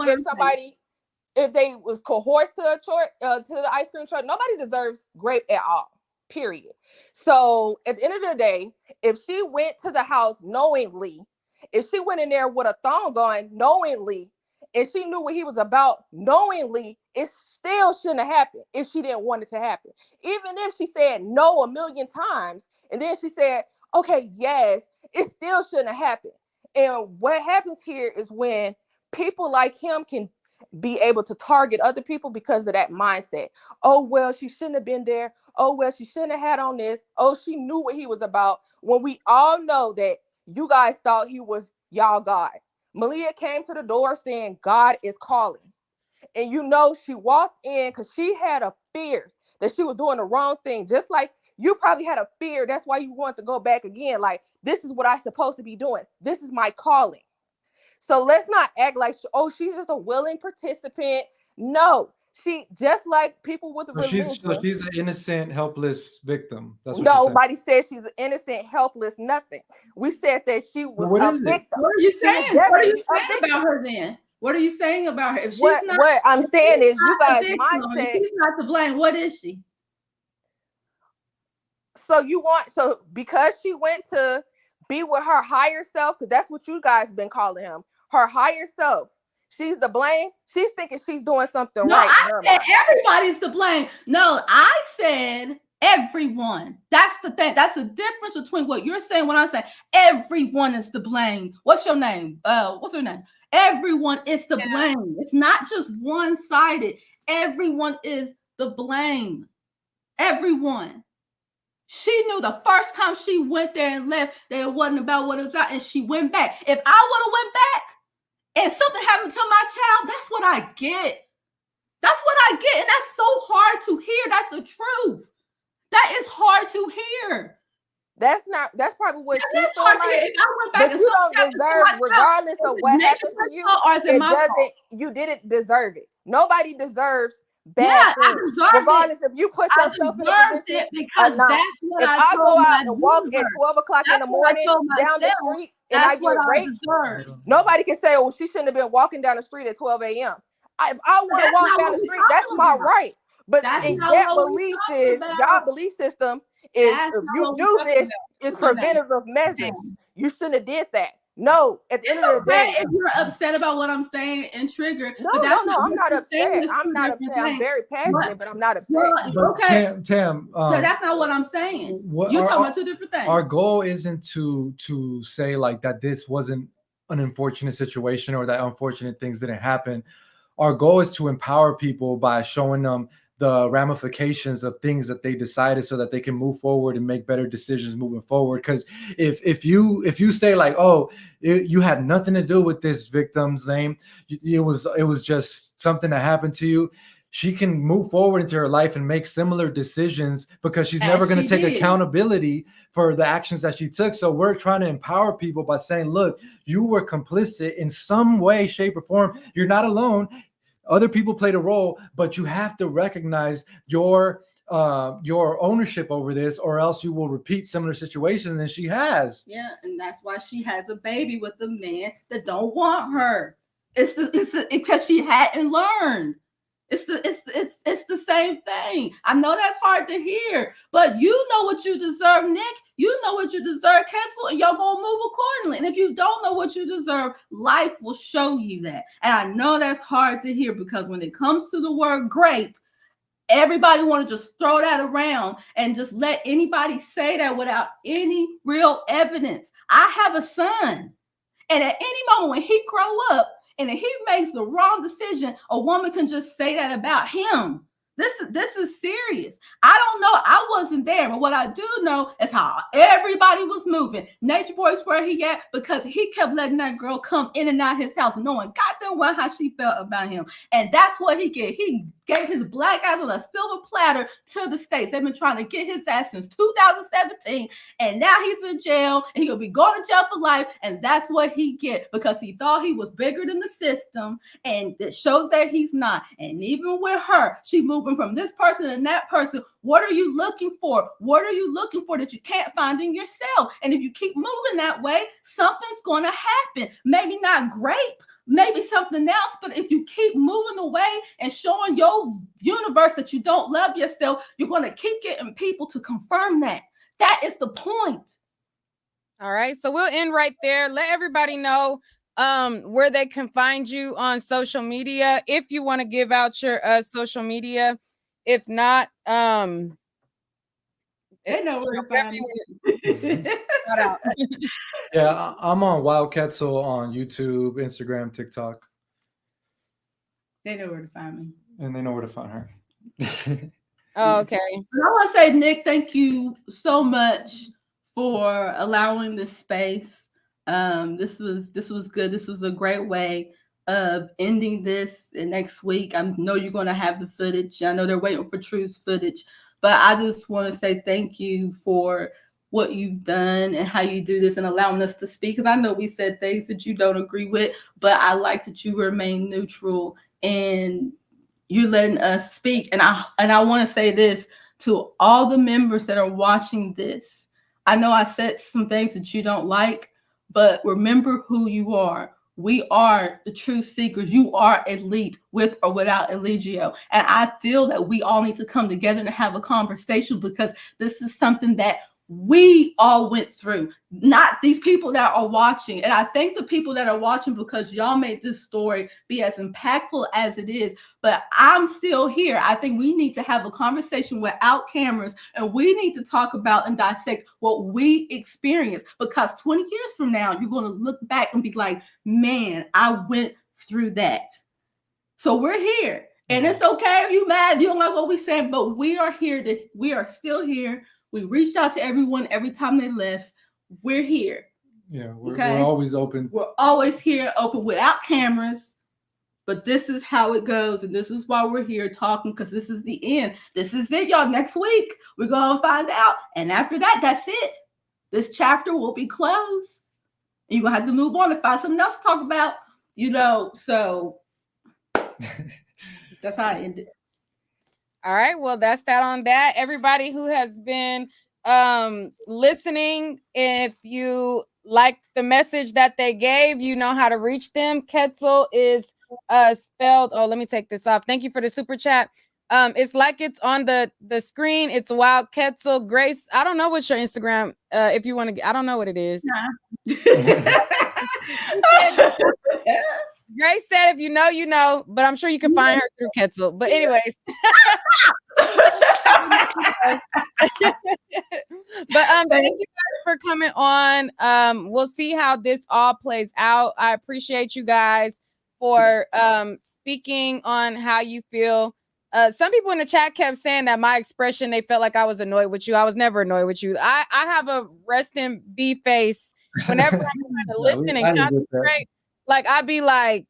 if they was coerced to a truck, to the ice cream truck. Nobody deserves grape at all. Period. So at the end of the day, if she went to the house knowingly, if she went in there with a thong on knowingly, and she knew what he was about knowingly, it still shouldn't have happened if she didn't want it to happen. Even if she said no a million times, and then she said, okay, yes, it still shouldn't have happened. And what happens here is when people like him can be able to target other people because of that mindset. Oh, well, she shouldn't have been there. Oh, well, she shouldn't have had on this. Oh, she knew what he was about. When we all know that you guys thought he was y'all God. Malia came to the door saying, God is calling. And you know, she walked in because she had a fear that she was doing the wrong thing. Just like you probably had a fear. That's why you want to go back again. Like, this is what I'm supposed to be doing. This is my calling. So let's not act like, oh, she's just a willing participant. No, she just like people with religion. So she's an innocent, helpless victim. That's what you said. Nobody said she's innocent, helpless, nothing. We said that she was What a is it? victim. What are you She was saying? What are you definitely a saying victim. about her then? What are you saying about her? If she's What I'm saying is, you guys' mindset. If she's not to blame, what is she? So because she went to be with her higher self, because that's what you guys been calling him, her higher self. She's the blame. She's thinking she's doing something No, right. I said everybody's to blame. No, I said everyone. That's the thing. That's the difference between what you're saying. What I'm saying, everyone is to blame. What's your name? What's her name? Everyone is to blame. It's not just one-sided. Everyone is the blame. Everyone. She knew the first time she went there and left that it wasn't about what it was about, and she went back. If I would have went back and something happened to my child, that's what I get. That's what I get, and that's so hard to hear. That's the truth. That is hard to hear. That's probably what you feel like. But you don't deserve, regardless of what happened to you, you didn't deserve it. Nobody deserves bad things, regardless if you put yourself in a position or not. If I go out and walk at 12 o'clock in the morning down the street and I get raped, nobody can say, oh, she shouldn't have been walking down the street at 12 a.m. If I want to walk down the street, that's my right. But in that y'all belief system is, if you do this, it's preventative measures. You shouldn't have did that. No, at the end of the day, if you're upset about what I'm saying and triggered, no, I'm not upset. I'm not upset. I'm very passionate, but I'm not upset. Okay, Tam, that's not what I'm saying. You're talking about two different things. Our goal isn't to say like that this wasn't an unfortunate situation or that unfortunate things didn't happen. Our goal is to empower people by showing them the ramifications of things that they decided so that they can move forward and make better decisions moving forward. Because if you say like, oh, you had nothing to do with this victim's name, it was just something that happened to you, she can move forward into her life and make similar decisions because she's never going to take accountability for the actions that she took. So we're trying to empower people by saying, look, you were complicit in some way, shape, or form. You're not alone. Other people played a role, but you have to recognize your ownership over this, or else you will repeat similar situations. And she has. Yeah, and that's why she has a baby with a man that don't want her. It's because she hadn't learned. It's the same thing. I know that's hard to hear, but you know what you deserve, Nick. You know what you deserve, Cancel, and y'all gonna move accordingly. And if you don't know what you deserve, life will show you that. And I know that's hard to hear because when it comes to the word grape, everybody want to just throw that around and just let anybody say that without any real evidence. I have a son, and at any moment when he grow up, and if he makes the wrong decision, a woman can just say that about him. This is serious. I don't know. I wasn't there, but what I do know is how everybody was moving. Natureboy's where he at because he kept letting that girl come in and out his house, knowing goddamn well how she felt about him. And that's what he did. He gave his black ass on a silver platter to the States. They've been trying to get his ass since 2017, and now he's in jail, and he'll be going to jail for life, and that's what he get because he thought he was bigger than the system, and it shows that he's not. And even with her, she moving from this person and that person. What are you looking for? What are you looking for that you can't find in yourself? And if you keep moving that way, something's going to happen. Maybe not grape, maybe something else, but if you keep moving away and showing your universe that you don't love yourself, you're going to keep getting people to confirm that. That is the point. All right, so we'll end right there. Let everybody know where they can find you on social media if you want to give out your social media. If not, they know where to find me. Yeah, I'm on Wild Quetzal on YouTube, Instagram, TikTok. They know where to find me. And they know where to find her. Oh, okay. I want to say, Nick, thank you so much for allowing this space. This was good. This was a great way of ending this. And next week, I know you're going to have the footage. I know they're waiting for Truth's footage, but I just want to say thank you for what you've done and how you do this and allowing us to speak. Because I know we said things that you don't agree with, but I like that you remain neutral and you're letting us speak. And I want to say this to all the members that are watching this. I know I said some things that you don't like, but remember who you are. We are the truth seekers. You are elite with or without Eligio. And I feel that we all need to come together and have a conversation because this is something that we all went through, not these people that are watching. And I thank the people that are watching because y'all made this story be as impactful as it is. But I'm still here. I think we need to have a conversation without cameras and we need to talk about and dissect what we experienced because 20 years from now, you're going to look back and be like, man, I went through that. So we're here. And it's okay if you're mad, you don't like what we said, but we are here. We are still here. We reached out to everyone every time they left. We're here. Yeah, we're always open. We're always here, open without cameras. But this is how it goes. And this is why we're here talking because this is the end. This is it, y'all. Next week, we're going to find out. And after that, that's it. This chapter will be closed. You're going to have to move on and find something else to talk about, so that's how I ended. All right, well, that's that on that. Everybody who has been listening, if you like the message that they gave, you know how to reach them. Ketzel is spelled. Oh, let me take this off. Thank you for the super chat. It's like it's on the screen. It's Wild Ketzel. Grace, I don't know what's your Instagram. If you want to, I don't know what it is. Nah. Grace said, if you know, you know, but I'm sure you can find her through Ketzel. But anyways. But thank you guys for coming on. We'll see how this all plays out. I appreciate you guys for speaking on how you feel. Some people in the chat kept saying that my expression, they felt like I was annoyed with you. I was never annoyed with you. I have a rest in B face whenever I'm trying to listen and concentrate. Like I'd be like,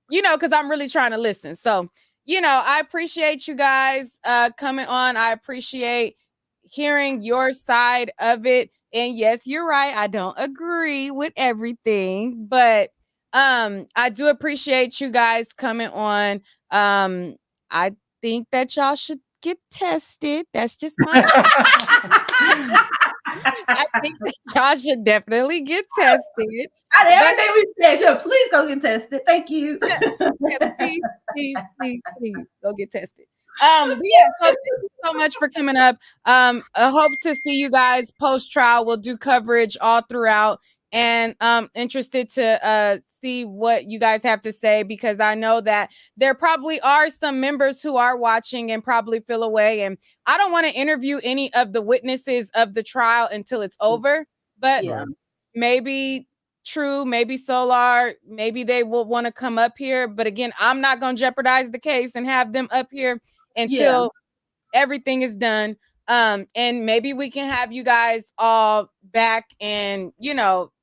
because I'm really trying to listen. So, I appreciate you guys coming on. I appreciate hearing your side of it. And yes, you're right. I don't agree with everything, but I do appreciate you guys coming on. I think that y'all should get tested. That's just my I think that y'all should definitely get tested. Everything we said, please go get tested. Thank you. Please go get tested. So thank you so much for coming up. I hope to see you guys post trial. We'll do coverage all throughout, and interested to see what you guys have to say because I know that there probably are some members who are watching and probably feel away. And I don't want to interview any of the witnesses of the trial until it's over, but maybe True, maybe Solar, maybe they will want to come up here. But again, I'm not going to jeopardize the case and have them up here until everything is done. And maybe we can have you guys all back and,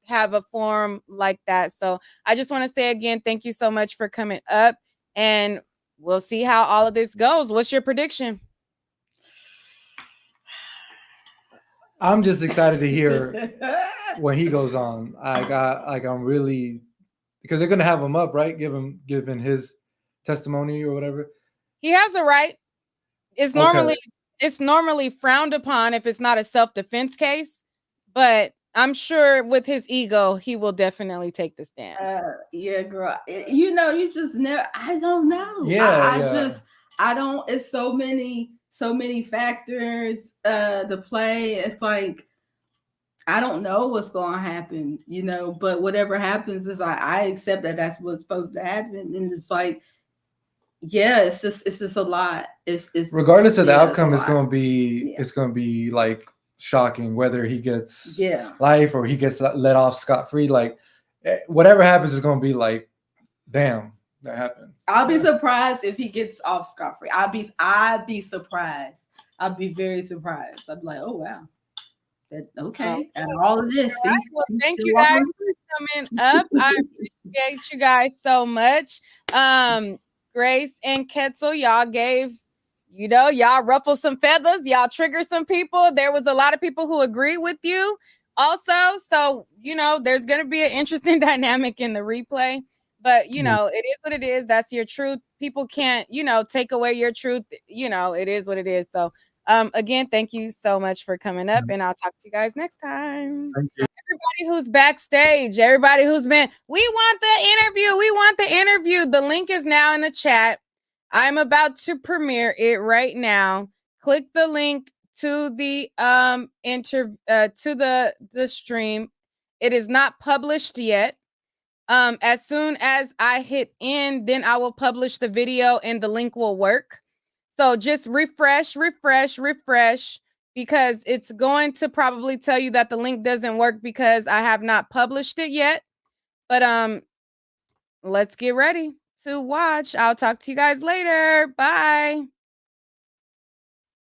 have a forum like that. So I just want to say again, thank you so much for coming up and we'll see how all of this goes. What's your prediction? I'm just excited to hear when he goes on. I'm really, because they're gonna have him up, right? Given his testimony or whatever. He has a right. It's normally frowned upon if it's not a self-defense case, but I'm sure with his ego, he will definitely take the stand. Yeah, girl. You just never. I don't know. I don't. It's so many factors to play. It's like I don't know what's going to happen, but whatever happens is I accept that that's what's supposed to happen. And it's like, it's just a lot. It's regardless of the outcome, it's going to be like shocking whether he gets life or he gets let off scot-free. Like whatever happens is going to be like, damn, that happened. I'll be surprised if he gets off scot-free. I'd be surprised. I'd be very surprised. I'd be like, oh wow. Okay. And all of this. Right. Well, thank you guys for coming up. I appreciate you guys so much. Grace and Ketzel, y'all gave y'all ruffle some feathers, y'all trigger some people. There was a lot of people who agree with you also. So, there's going to be an interesting dynamic in the replay. But, it is what it is. That's your truth. People can't, take away your truth. It is what it is. So, again, thank you so much for coming up, and I'll talk to you guys next time. Thank you. Everybody who's backstage, everybody who's been, we want the interview. We want the interview. The link is now in the chat. I'm about to premiere it right now. Click the link to the to the stream. It is not published yet. As soon as I hit end, then I will publish the video and the link will work. So just refresh, because it's going to probably tell you that the link doesn't work because I have not published it yet. But let's get ready to watch. I'll talk to you guys later. Bye.